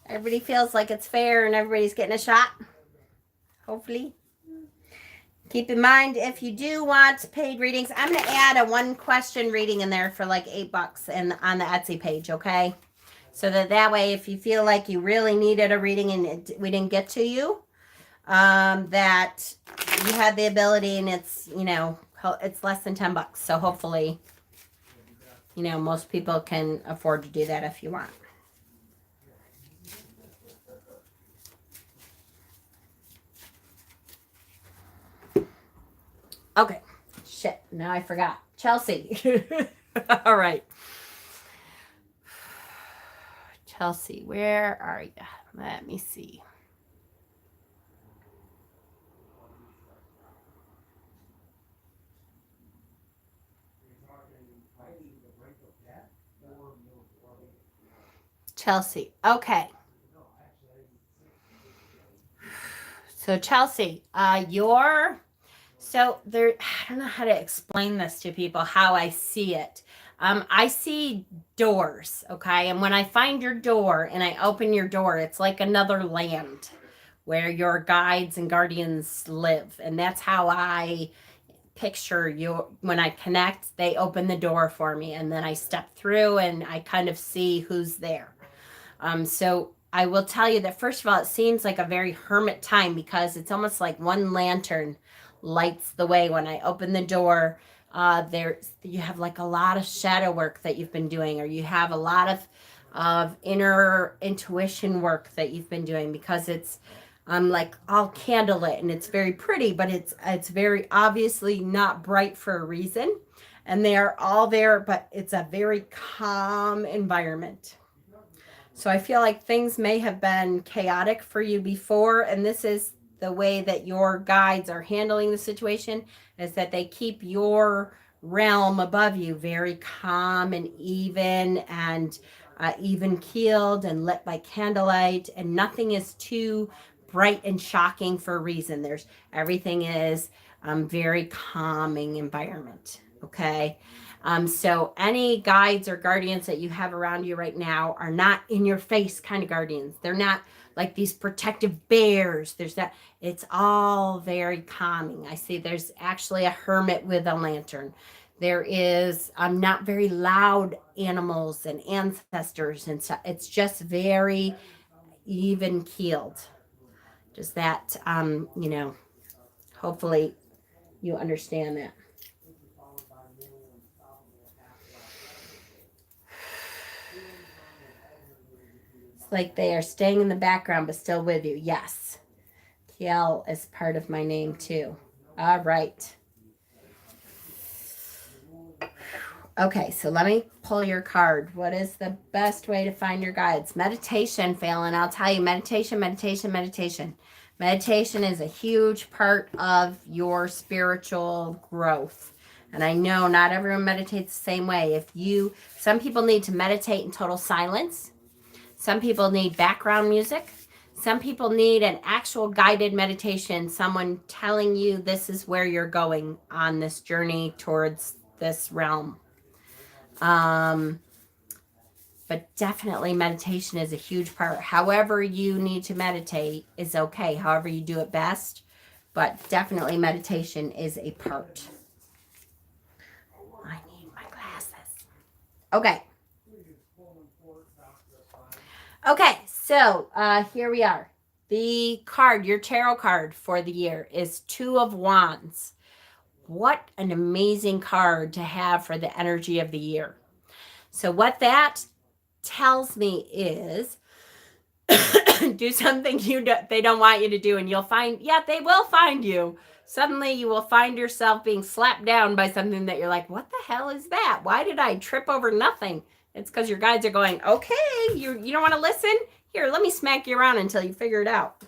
everybody feels like it's fair and everybody's getting a shot. Hopefully. Keep in mind, if you do want paid readings, I'm going to add a 1-question reading in there for like $8 on the Etsy page, okay? So that way, if you feel like you really needed a reading and we didn't get to you, that you have the ability, and it's, it's less than $10. So hopefully, most people can afford to do that if you want. Okay. Shit. Now I forgot. Chelsea. All right. Chelsea, where are you? Let me see. Chelsea. Okay. So Chelsea, so there, I don't know how to explain this to people, how I see it. I see doors, okay? And when I find your door and I open your door, it's like another land where your guides and guardians live. And that's how I picture you. When I connect, they open the door for me, and then I step through and I kind of see who's there. So I will tell you that, first of all, it seems like a very hermit time, because it's almost like one lantern lights the way when I open the door. There you have like a lot of shadow work that you've been doing, or you have a lot of inner intuition work that you've been doing, because it's like all candlelit and it's very pretty, but it's very obviously not bright for a reason. And they are all there, but it's a very calm environment. So I feel like things may have been chaotic for you before, and this is the way that your guides are handling the situation, is that they keep your realm above you very calm and even keeled and lit by candlelight, and nothing is too bright and shocking for a reason. Everything is very calming environment. Okay. So any guides or guardians that you have around you right now are not in your face kind of guardians. They're not like these protective bears. It's all very calming. I see there's actually a hermit with a lantern. There is not very loud animals and ancestors and stuff. It's just very even keeled. Just that, hopefully you understand that. It's like they are staying in the background, but still with you. Yes. Kiel is part of my name too. All right. Okay, so let me pull your card. What is the best way to find your guides? Meditation, Phelan. I'll tell you, meditation. Meditation is a huge part of your spiritual growth. And I know not everyone meditates the same way. Some people need to meditate in total silence. Some people need background music. Some people need an actual guided meditation, someone telling you this is where you're going on this journey towards this realm. But definitely meditation is a huge part. However you need to meditate is okay. However you do it best. But definitely meditation is a part. I need my glasses. Okay. Okay, so here we are. The card, your tarot card for the year, is Two of Wands. What an amazing card to have for the energy of the year. So what that tells me is do something they don't want you to do, and you'll find, they will find you. Suddenly you will find yourself being slapped down by something that you're like, what the hell is that? Why did I trip over nothing? It's because your guides are going, okay, you don't want to listen? Here, let me smack you around until you figure it out.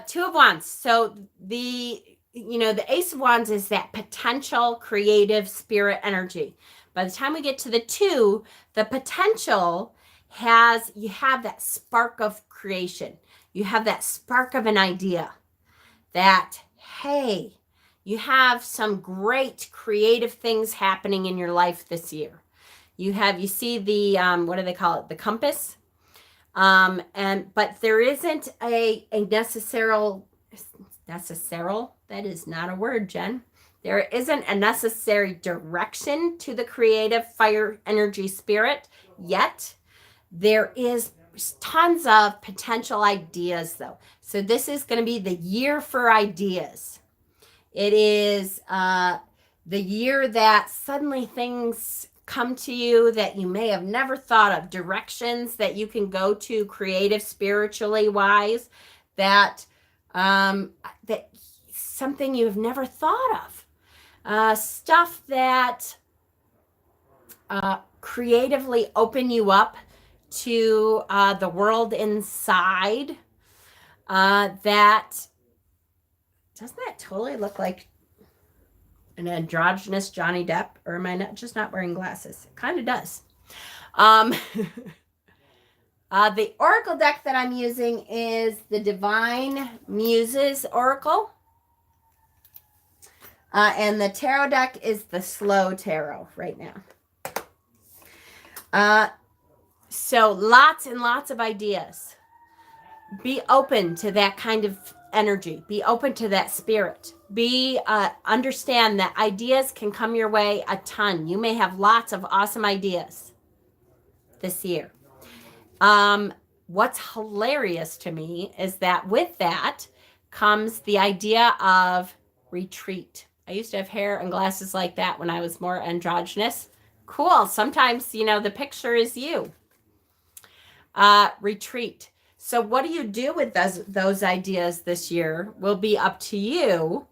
Two of Wands. So the Ace of Wands is that potential creative spirit energy. By the time we get to the two, the potential you have that spark of creation. You have that spark of an idea that, hey, you have some great creative things happening in your life this year. You see the, what do they call it? The compass. But there isn't a necessary, that is not a word, Jen. There isn't a necessary direction to the creative fire energy spirit yet. There is tons of potential ideas though. So this is going to be the year for ideas. It is the year that suddenly things come to you that you may have never thought of, directions that you can go to creative, spiritually wise, that something you've never thought of. Stuff that creatively open you up to the world inside. That doesn't that totally look like an androgynous Johnny Depp? Or am I just not wearing glasses? It kind of does. Um, the oracle deck that I'm using is the Divine Muses Oracle. And the tarot deck is the Slow Tarot right now. So lots and lots of ideas. Be open to that kind of energy. Be open to that spirit. Understand that ideas can come your way a ton. You may have lots of awesome ideas this year. What's hilarious to me is that with that comes the idea of retreat. I used to have hair and glasses like that when I was more androgynous. Cool. Sometimes, the picture is you. Retreat. So what do you do with those ideas this year will be up to you,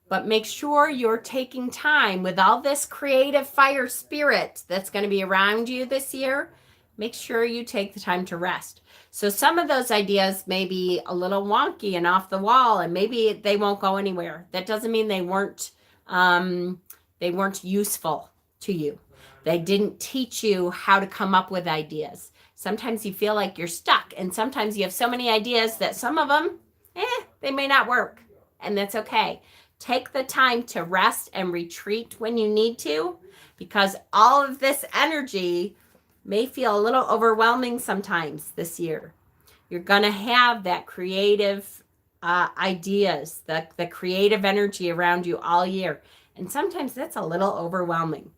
but make sure you're taking time with all this creative fire spirit that's going to be around you this year. Make sure you take the time to rest. So some of those ideas may be a little wonky and off the wall, and maybe they won't go anywhere. That doesn't mean they weren't useful to you. They didn't teach you how to come up with ideas. Sometimes you feel like you're stuck, and sometimes you have so many ideas that some of them, they may not work, and that's okay. Take the time to rest and retreat when you need to, because all of this energy may feel a little overwhelming sometimes this year. You're going to have that creative ideas, the creative energy around you all year, and sometimes that's a little overwhelming.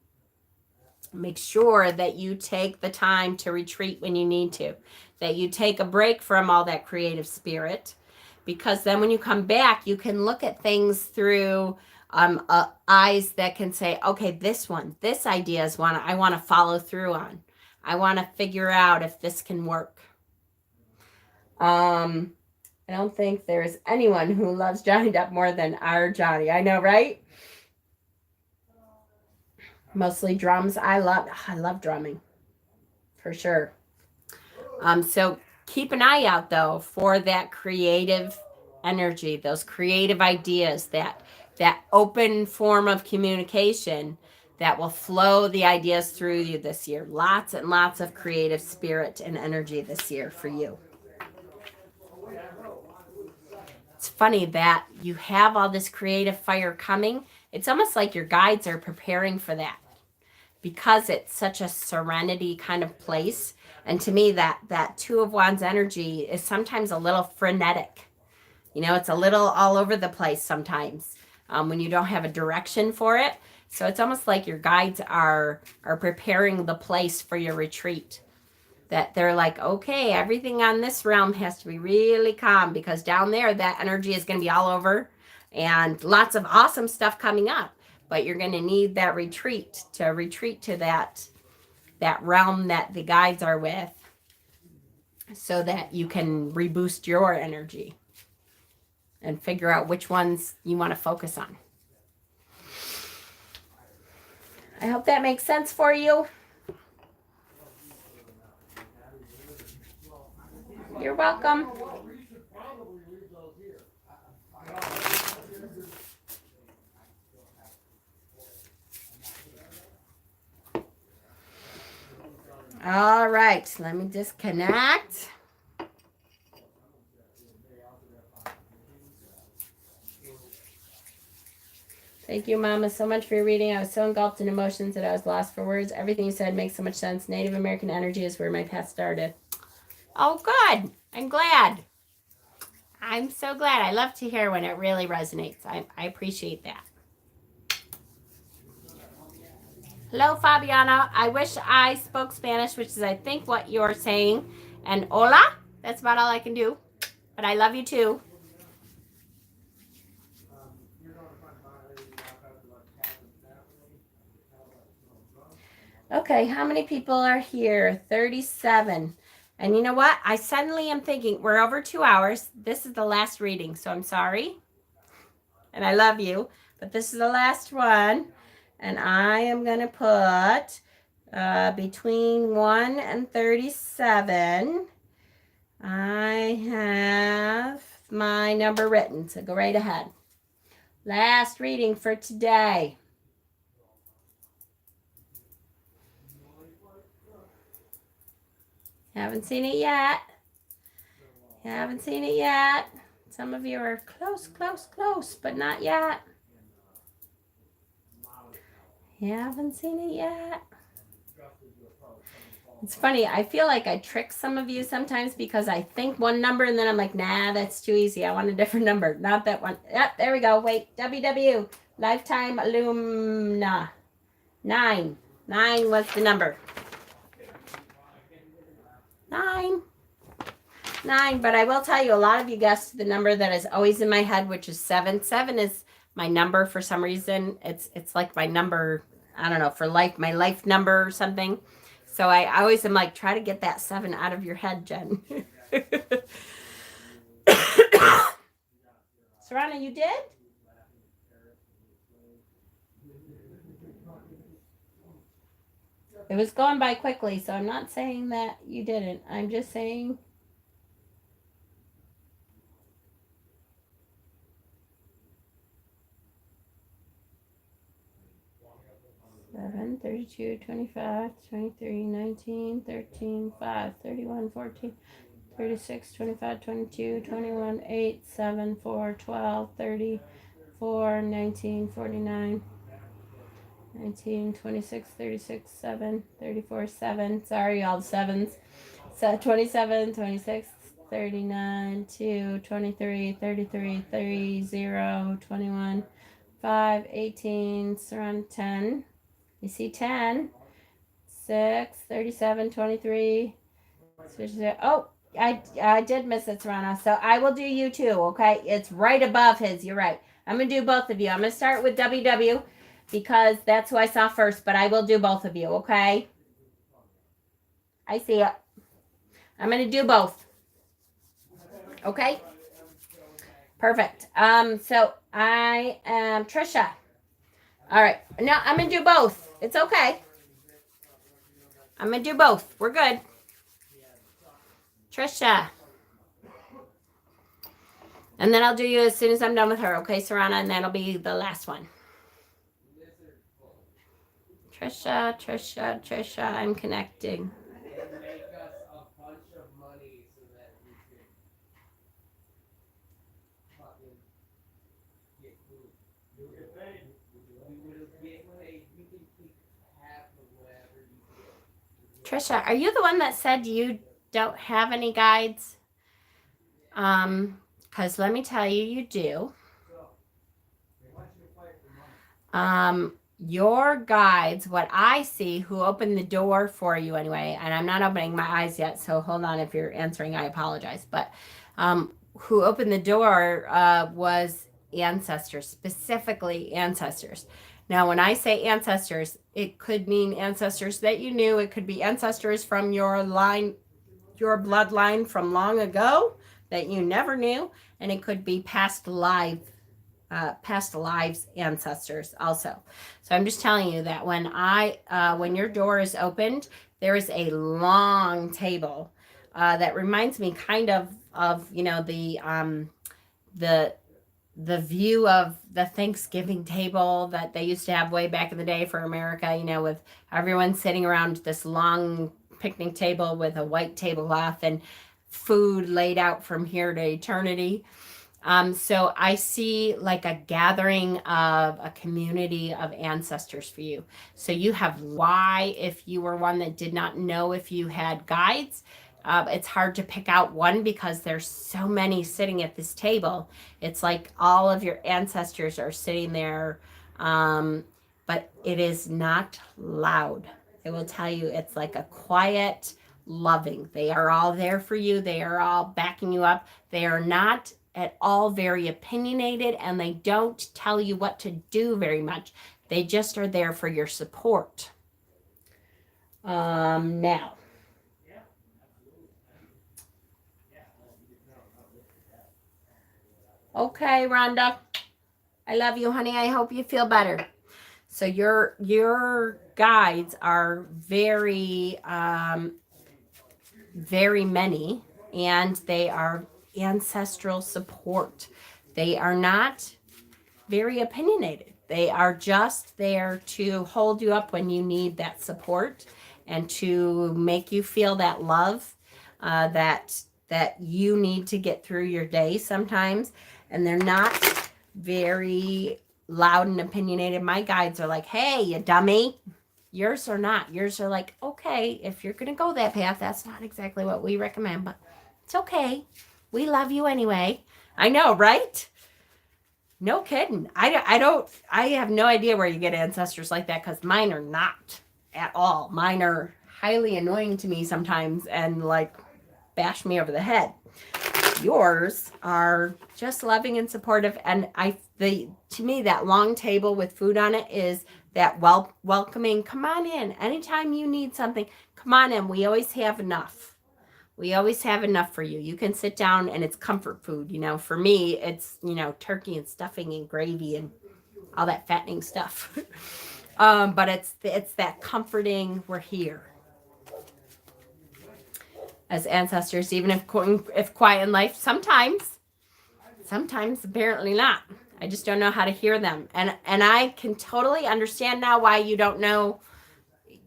Make sure that you take the time to retreat when you need to, that you take a break from all that creative spirit, because then when you come back, you can look at things through eyes that can say, okay, this idea is one I want to follow through on. I want to figure out if this can work. I don't think there's anyone who loves Johnny Depp more than our Johnny. I know, right? Mostly drums. I love drumming, for sure. So keep an eye out, though, for that creative energy, those creative ideas, that open form of communication that will flow the ideas through you this year. Lots and lots of creative spirit and energy this year for you. It's funny that you have all this creative fire coming. It's almost like your guides are preparing for that, because it's such a serenity kind of place. And to me, that Two of Wands energy is sometimes a little frenetic. It's a little all over the place sometimes when you don't have a direction for it. So it's almost like your guides are preparing the place for your retreat. That they're like, okay, everything on this realm has to be really calm, because down there, that energy is going to be all over and lots of awesome stuff coming up. But you're going to need that retreat to that realm that the guides are with, so that you can reboost your energy and figure out which ones you want to focus on. I hope that makes sense for you. You're welcome. All right, let me disconnect. Thank you, Mama, so much for your reading. I was so engulfed in emotions that I was lost for words. Everything you said makes so much sense. Native American energy is where my path started. Oh, good. I'm glad. I'm so glad. I love to hear when it really resonates. I appreciate that. Hello, Fabiana. I wish I spoke Spanish, which is, I think, what you're saying. And hola, that's about all I can do. But I love you too. Okay, how many people are here? 37. And you know what? I suddenly am thinking we're over 2 hours. This is the last reading, so I'm sorry. And I love you, but this is the last one. And I am going to put between 1 and 37. I have my number written, so go right ahead. Last reading for today. Haven't seen it yet. Haven't seen it yet. Some of you are close, close, close, but not yet. Haven't seen it yet. It's funny. I feel like I trick some of you sometimes because I think one number and then I'm like, nah, that's too easy. I want a different number. Not that one. Yep, there we go. Wait, WW. Lifetime Alumna. 9. 9 was the number. 9. 9. But I will tell you, a lot of you guessed the number that is always in my head, which is 7. 7 is my number for some reason. It's like my number, I don't know, for life, my life number or something. So I always am like, try to get that 7 out of your head, Jen. Serrana, you did? It was going by quickly, so I'm not saying that you didn't. I'm just saying... 7, 32, 25, 23, 19, 13, 5, 31, 14, 36, 25, 22, 21, 8, 7, 4, 12, 34, 19, 49, 19, 26, 36, 7, 34, 7. Sorry, all the 7s. So 27, 26, 39, 2, 23, 33, 30, 0, 21, 5, 18, surround 10. You see 10, 6, 37, 23. Oh, I did miss it, Serrano. So I will do you too, okay? It's right above his. You're right. I'm going to do both of you. I'm going to start with WW because that's who I saw first, but I will do both of you, okay? I see it. I'm going to do both. Okay? Perfect. So I am Trisha. All right. Now I'm going to do both. It's okay. I'm going to do both. We're good. Trisha. And then I'll do you as soon as I'm done with her. Okay, Serrana? And that'll be the last one. Trisha. I'm connecting. Trisha, are you the one that said you don't have any guides? Because let me tell you, you do. Your guides, what I see, who opened the door for you anyway, and I'm not opening my eyes yet, so hold on if you're answering, I apologize. But who opened the door was ancestors, specifically ancestors. Now, when I say ancestors, it could mean ancestors that you knew. It could be ancestors from your line, your bloodline from long ago that you never knew. And it could be past lives ancestors also. So I'm just telling you that when your door is opened, there is a long table that reminds me kind of the view of the Thanksgiving table that they used to have way back in the day for America, with everyone sitting around this long picnic table with a white tablecloth and food laid out from here to eternity. So I see like a gathering of a community of ancestors for you. So you have why, if you were one that did not know if you had guides, it's hard to pick out one because there's so many sitting at this table. It's like all of your ancestors are sitting there, but it is not loud. I will tell you, it's like a quiet, loving. They are all there for you. They are all backing you up. They are not at all very opinionated, and they don't tell you what to do very much. They just are there for your support. Now. Okay, Rhonda. I love you, honey. I hope you feel better. So your guides are very, very many, and they are ancestral support. They are not very opinionated. They are just there to hold you up when you need that support and to make you feel that love. that you need to get through your day sometimes, and they're not very loud and opinionated. My guides are like, hey, you dummy. Yours are not. Yours are like, okay, if you're going to go that path, that's not exactly what we recommend, but it's okay. We love you anyway. I know, right? No kidding. I have no idea where you get ancestors like that, because mine are not at all. Mine are highly annoying to me sometimes and like bash me over the head. Yours are just loving and supportive, and to me, that long table with food on it is that welcoming. Come on in anytime you need something. Come on in. We always have enough. We always have enough for you. You can sit down, and it's comfort food. For me, it's turkey and stuffing and gravy and all that fattening stuff. But it's that comforting. We're here as ancestors, even if quiet in life, sometimes apparently not. I just don't know how to hear them, and I can totally understand now why you don't know,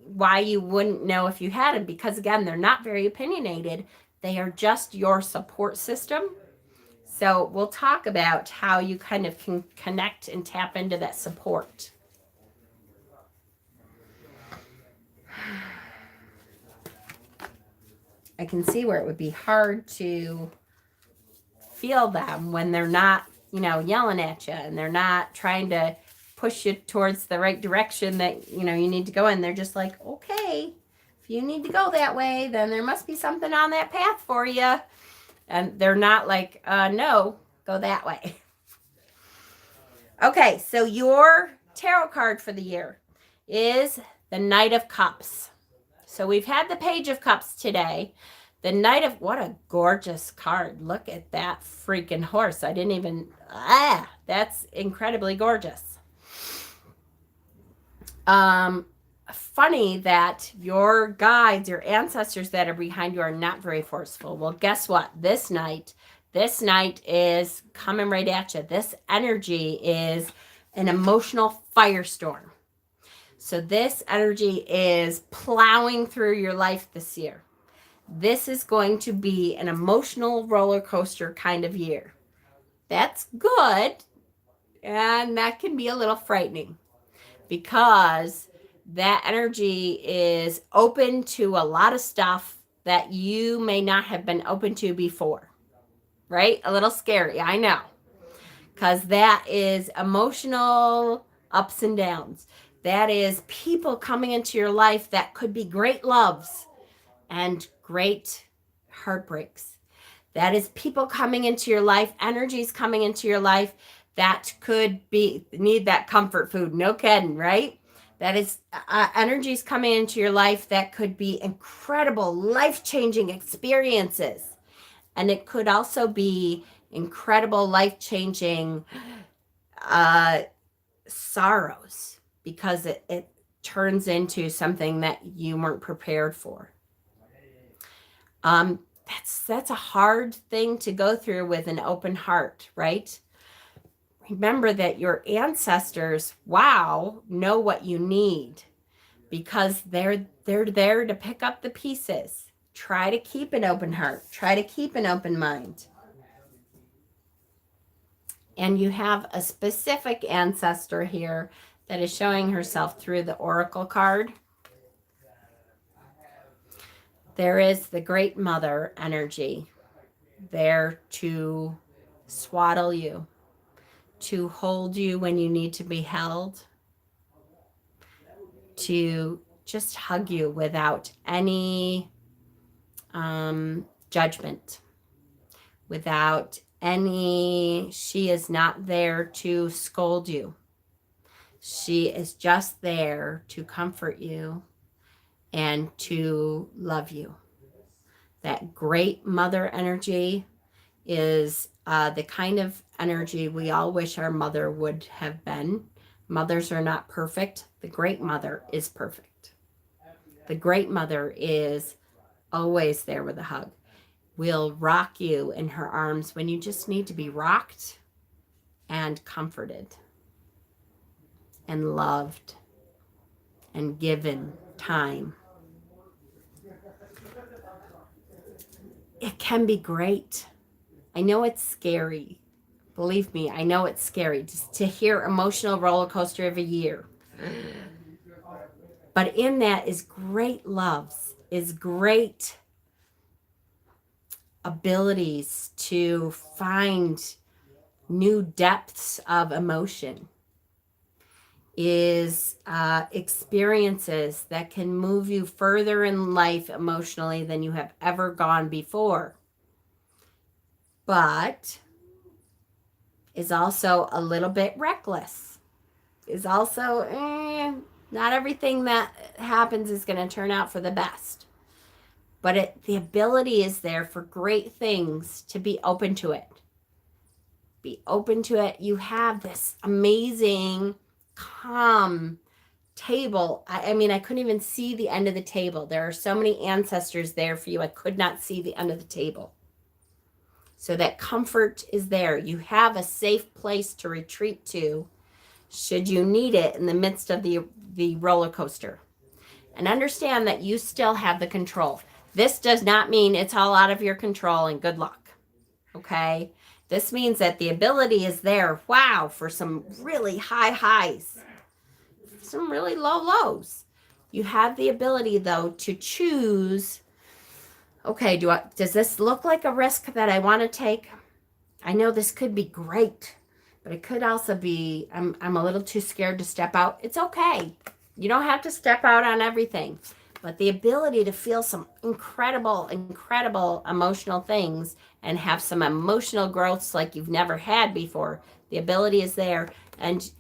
why you wouldn't know if you had them, because again, they're not very opinionated. They are just your support system. So we'll talk about how you kind of can connect and tap into that support. I can see where it would be hard to feel them when they're not, yelling at you, and they're not trying to push you towards the right direction that, you need to go in. They're just like, okay, if you need to go that way, then there must be something on that path for you. And they're not like, no, go that way. Okay, so your tarot card for the year is the Knight of Cups. So we've had the Page of Cups today. The Knight of, what a gorgeous card. Look at that freaking horse. I didn't even, that's incredibly gorgeous. Funny that your guides, your ancestors that are behind you are not very forceful. Well, guess what? This night is coming right at you. This energy is an emotional firestorm. So this energy is plowing through your life this year. This is going to be an emotional roller coaster kind of year. That's good. And that can be a little frightening, because that energy is open to a lot of stuff that you may not have been open to before, right? A little scary, I know, because that is emotional ups and downs. That is people coming into your life that could be great loves and great heartbreaks. That is people coming into your life, energies coming into your life that could need that comfort food. No kidding, right? That is energies coming into your life that could be incredible, life-changing experiences. And it could also be incredible, life-changing sorrows, because it turns into something that you weren't prepared for. That's a hard thing to go through with an open heart, right? Remember that your ancestors, know what you need, because they're there to pick up the pieces. Try to keep an open heart. Try to keep an open mind. And you have a specific ancestor here that is showing herself through the oracle card. There is the Great Mother energy there to swaddle you, to hold you when you need to be held, to just hug you without any judgment, without any, she is not there to scold you. She is just there to comfort you and to love you. That Great Mother energy is the kind of energy we all wish our mother would have been. Mothers are not perfect. The Great Mother is perfect. The Great Mother is always there with a hug. Will rock you in her arms when you just need to be rocked and comforted and loved and given time. it can be great. I know it's scary. Believe me, I know it's scary just to hear emotional roller coaster of a year. But in that is great loves, is great abilities to find new depths of emotion, is experiences that can move you further in life emotionally than you have ever gone before. But is also a little bit reckless. Is also, not everything that happens is going to turn out for the best. But the ability is there for great things to be open to it. Be open to it. You have this amazing, calm table. I mean, I couldn't even see the end of the table. There are so many ancestors there for you. I could not see the end of the table. So that comfort is there. You have a safe place to retreat to should you need it in the midst of the roller coaster. And understand that you still have the control. This does not mean it's all out of your control and good luck. Okay? This means that the ability is there, wow, for some really high highs, some really low lows. You have the ability, though, to choose, okay, does this look like a risk that I want to take? I know this could be great, but it could also be, I'm a little too scared to step out. It's okay. You don't have to step out on everything. But the ability to feel some incredible, incredible emotional things and have some emotional growths like you've never had before, the ability is there. And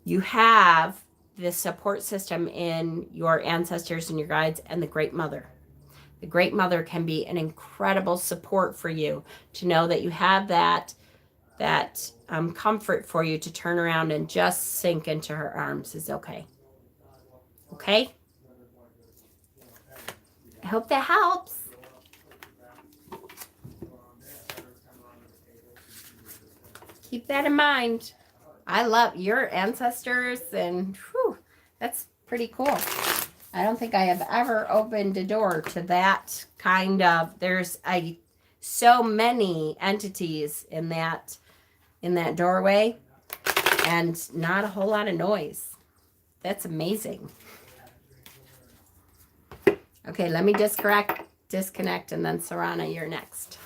you have the support system in your ancestors and your guides and the Great Mother. The Great Mother can be an incredible support for you to know that you have that comfort for you to turn around and just sink into her arms is okay. Okay? I hope that helps. Keep that in mind. I love your ancestors, and whew, that's pretty cool. I don't think I have ever opened a door to that kind of, there's so many entities in that doorway and not a whole lot of noise. That's amazing. Okay, let me disconnect, and then Sarana, you're next.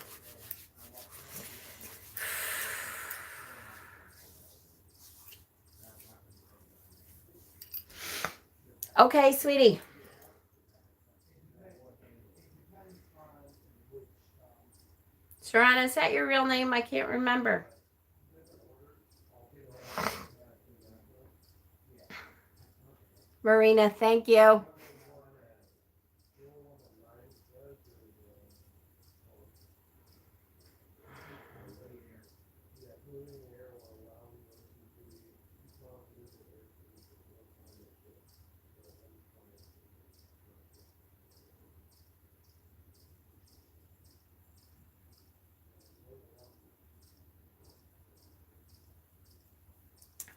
Okay, sweetie. Sarana, is that your real name? I can't remember. Marina, thank you.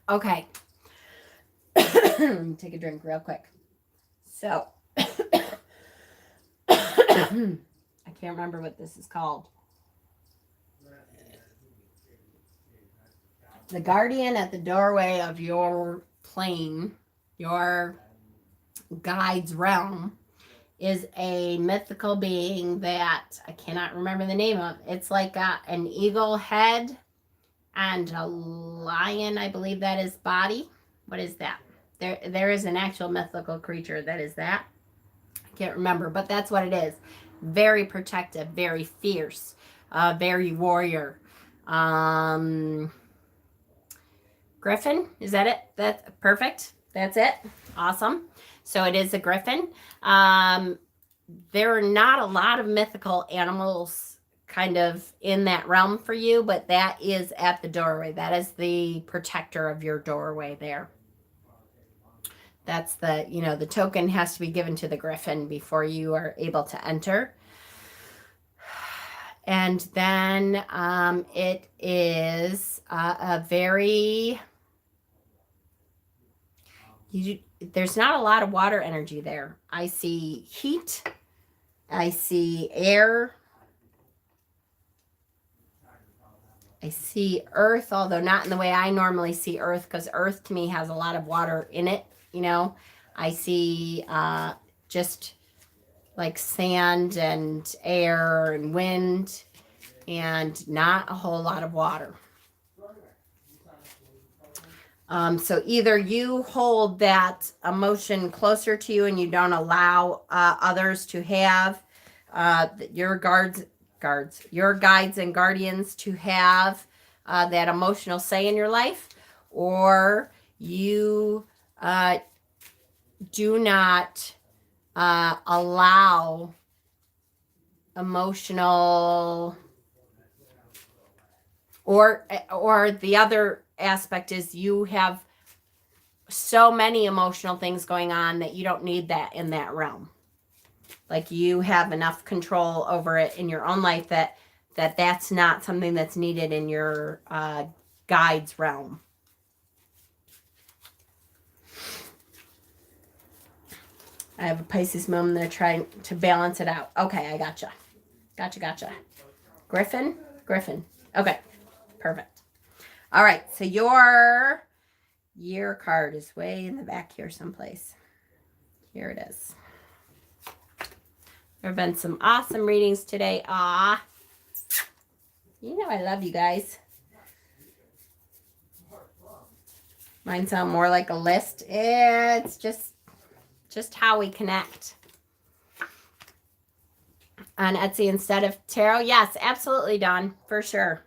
Okay. Let me take a drink real quick. So, I can't remember what this is called. The guardian at the doorway of your plane, your guide's realm, is a mythical being that I cannot remember the name of. It's like an eagle head and a lion, I believe that is body. What is that? There is an actual mythical creature that is that. I can't remember, but that's what it is. Very protective, very fierce, very warrior. Griffin, is that it? That's perfect. That's it. Awesome. So it is a griffin. There are not a lot of mythical animals kind of in that realm for you, but that is at the doorway. That is the protector of your doorway there. That's the token has to be given to the griffin before you are able to enter. And then it is a very, there's not a lot of water energy there. I see heat. I see air. I see earth, although not in the way I normally see earth, because earth to me has a lot of water in it, you know. I see just like sand and air and wind and not a whole lot of water. So either you hold that emotion closer to you and you don't allow others to have your your guides and guardians to have that emotional say in your life, or you do not allow emotional, or the other aspect is you have so many emotional things going on that you don't need that in that realm. Like you have enough control over it in your own life that's not something that's needed in your guide's realm. I have a Pisces moon. They're trying to balance it out. Okay, I gotcha. Gotcha. Griffin. Okay, perfect. All right, so your year card is way in the back here someplace. Here it is. There have been some awesome readings today. You know I love you guys. Mine sound more like a list. It's just how we connect. On Etsy instead of tarot. Yes, absolutely, Dawn. For sure.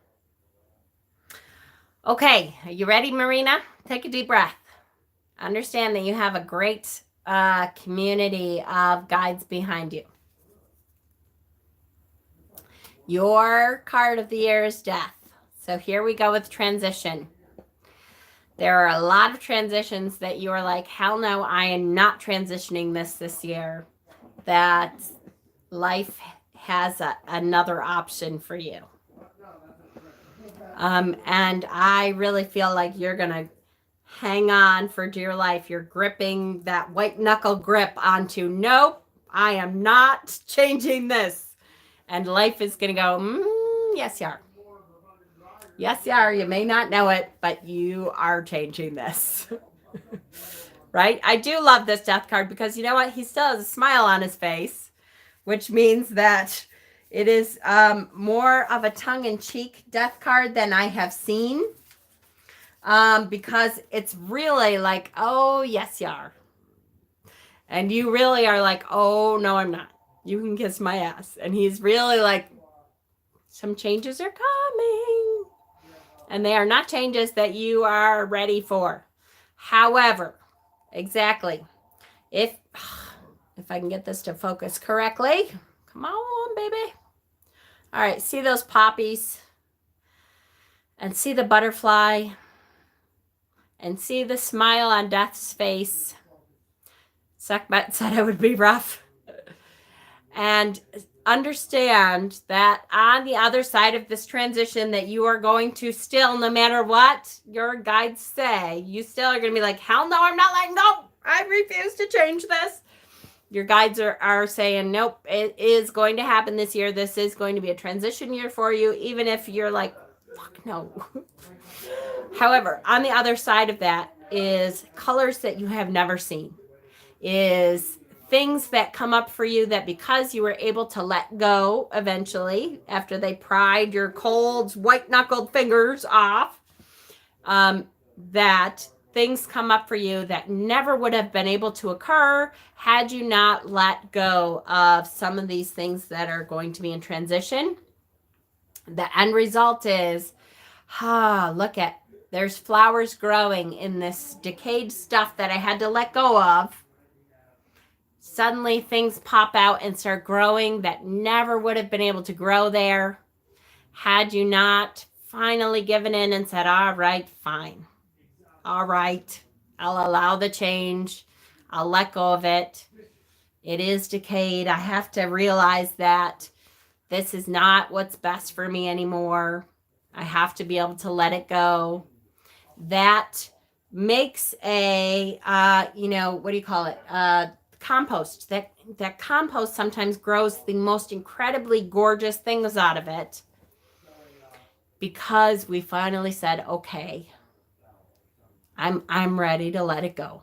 Okay, are you ready, Marina? Take a deep breath. Understand that you have a great community of guides behind you. Your card of the year is death. So here we go with transition. There are a lot of transitions that you are like, hell no, I am not transitioning this year. That life has another option for you. And I really feel like you're going to hang on for dear life. You're gripping that white knuckle grip onto, nope, I am not changing this. And life is going to go, yes, you are. Yes, you are. You may not know it, but you are changing this. Right? I do love this death card because you know what? He still has a smile on his face, which means that it is more of a tongue-in-cheek death card than I have seen. Because it's really like, oh, yes, you are. And you really are like, oh, no, I'm not. You can kiss my ass. And he's really like, some changes are coming. And they are not changes that you are ready for. However, exactly, if I can get this to focus correctly, come on, baby. All right, see those poppies and see the butterfly and see the smile on Death's face. Sekhmet said it would be rough. And understand that on the other side of this transition that you are going to still, no matter what your guides say, you still are going to be like, hell no, I'm not letting go. I refuse to change this. Your guides are saying, nope, it is going to happen this year. This is going to be a transition year for you, even if you're like, fuck no. However, on the other side of that is colors that you have never seen, is things that come up for you that because you were able to let go eventually after they pried your cold, white-knuckled fingers off, that things come up for you that never would have been able to occur had you not let go of some of these things that are going to be in transition. The end result is, look at, there's flowers growing in this decayed stuff that I had to let go of. Suddenly things pop out and start growing that never would have been able to grow there had you not finally given in and said, all right, fine. All right, I'll allow the change. I'll let go of it. It is decayed. I have to realize that this is not what's best for me anymore. I have to be able to let it go. That makes a, what do you call it? Compost. That compost sometimes grows the most incredibly gorgeous things out of it. because we finally said, okay, I'm ready to let it go.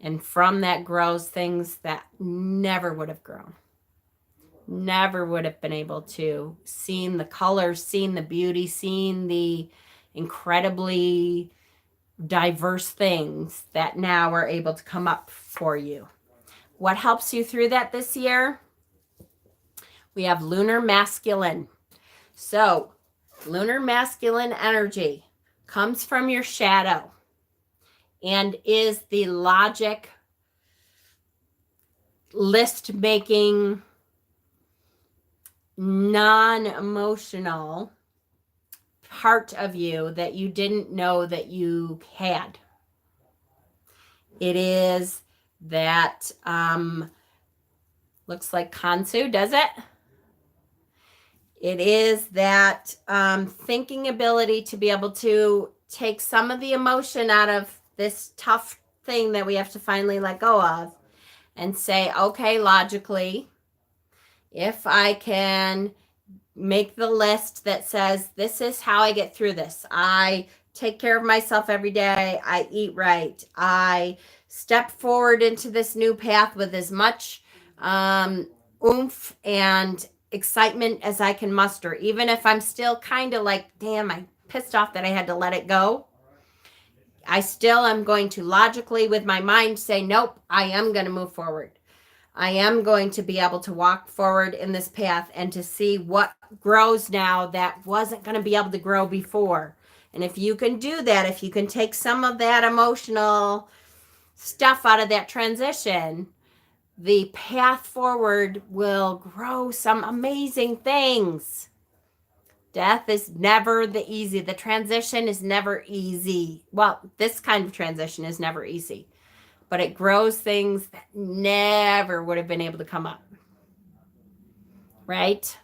And from that grows things that never would have grown. Never would have been able to seen the colors, seen the beauty, seen the incredibly diverse things that now are able to come up for you. What helps you through that this year? We have lunar masculine. So, lunar masculine energy comes from your shadow and is the logic, list making, non-emotional part of you that you didn't know that you had. It is that looks like Kansu, does it? It is that thinking ability to be able to take some of the emotion out of this tough thing that we have to finally let go of and say, okay, logically, if I can make the list that says, this is how I get through this. I take care of myself every day. I eat right. I step forward into this new path with as much oomph and excitement as I can muster, even if I'm still kind of like, damn, I'm pissed off that I had to let it go. I still am going to logically with my mind say, nope, I am going to move forward. I am going to be able to walk forward in this path and to see what grows now that wasn't going to be able to grow before. And if you can do that, if you can take some of that emotional stuff out of that transition, the path forward will grow some amazing things. Death is never the transition is never easy. Well, this kind of transition is never easy, but it grows things that never would have been able to come up. Right?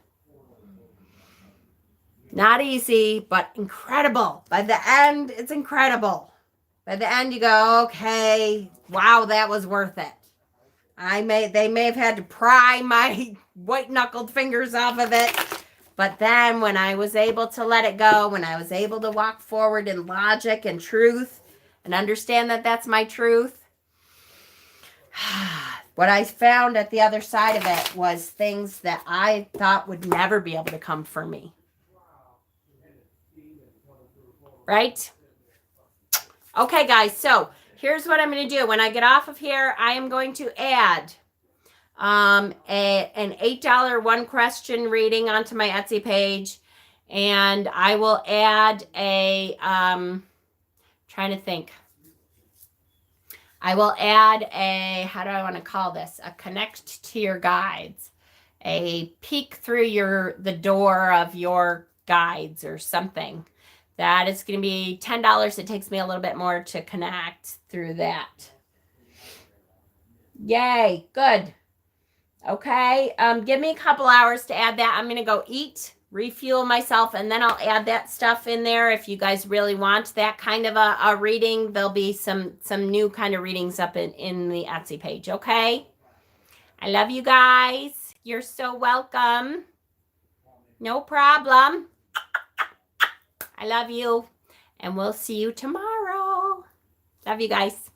Not easy, but incredible. By the end, it's incredible. By the end, you go, okay, wow, that was worth it. They may have had to pry my white-knuckled fingers off of it. But then when I was able to let it go, when I was able to walk forward in logic and truth and understand that that's my truth, what I found at the other side of it was things that I thought would never be able to come for me. Right? Okay, guys, so here's what I'm going to do. When I get off of here, I am going to add an $8 one question reading onto my Etsy page, and I will add trying to think. I will add how do I want to call this? A connect to your guides, a peek through the door of your guides or something. That is going to be $10. It takes me a little bit more to connect through that. Yay, good. Okay, give me a couple hours to add that. I'm going to go eat, refuel myself, and then I'll add that stuff in there. If you guys really want that kind of a reading, there'll be some new kind of readings up in the Etsy page, okay? I love you guys. You're so welcome. No problem. I love you, and we'll see you tomorrow. Love you guys.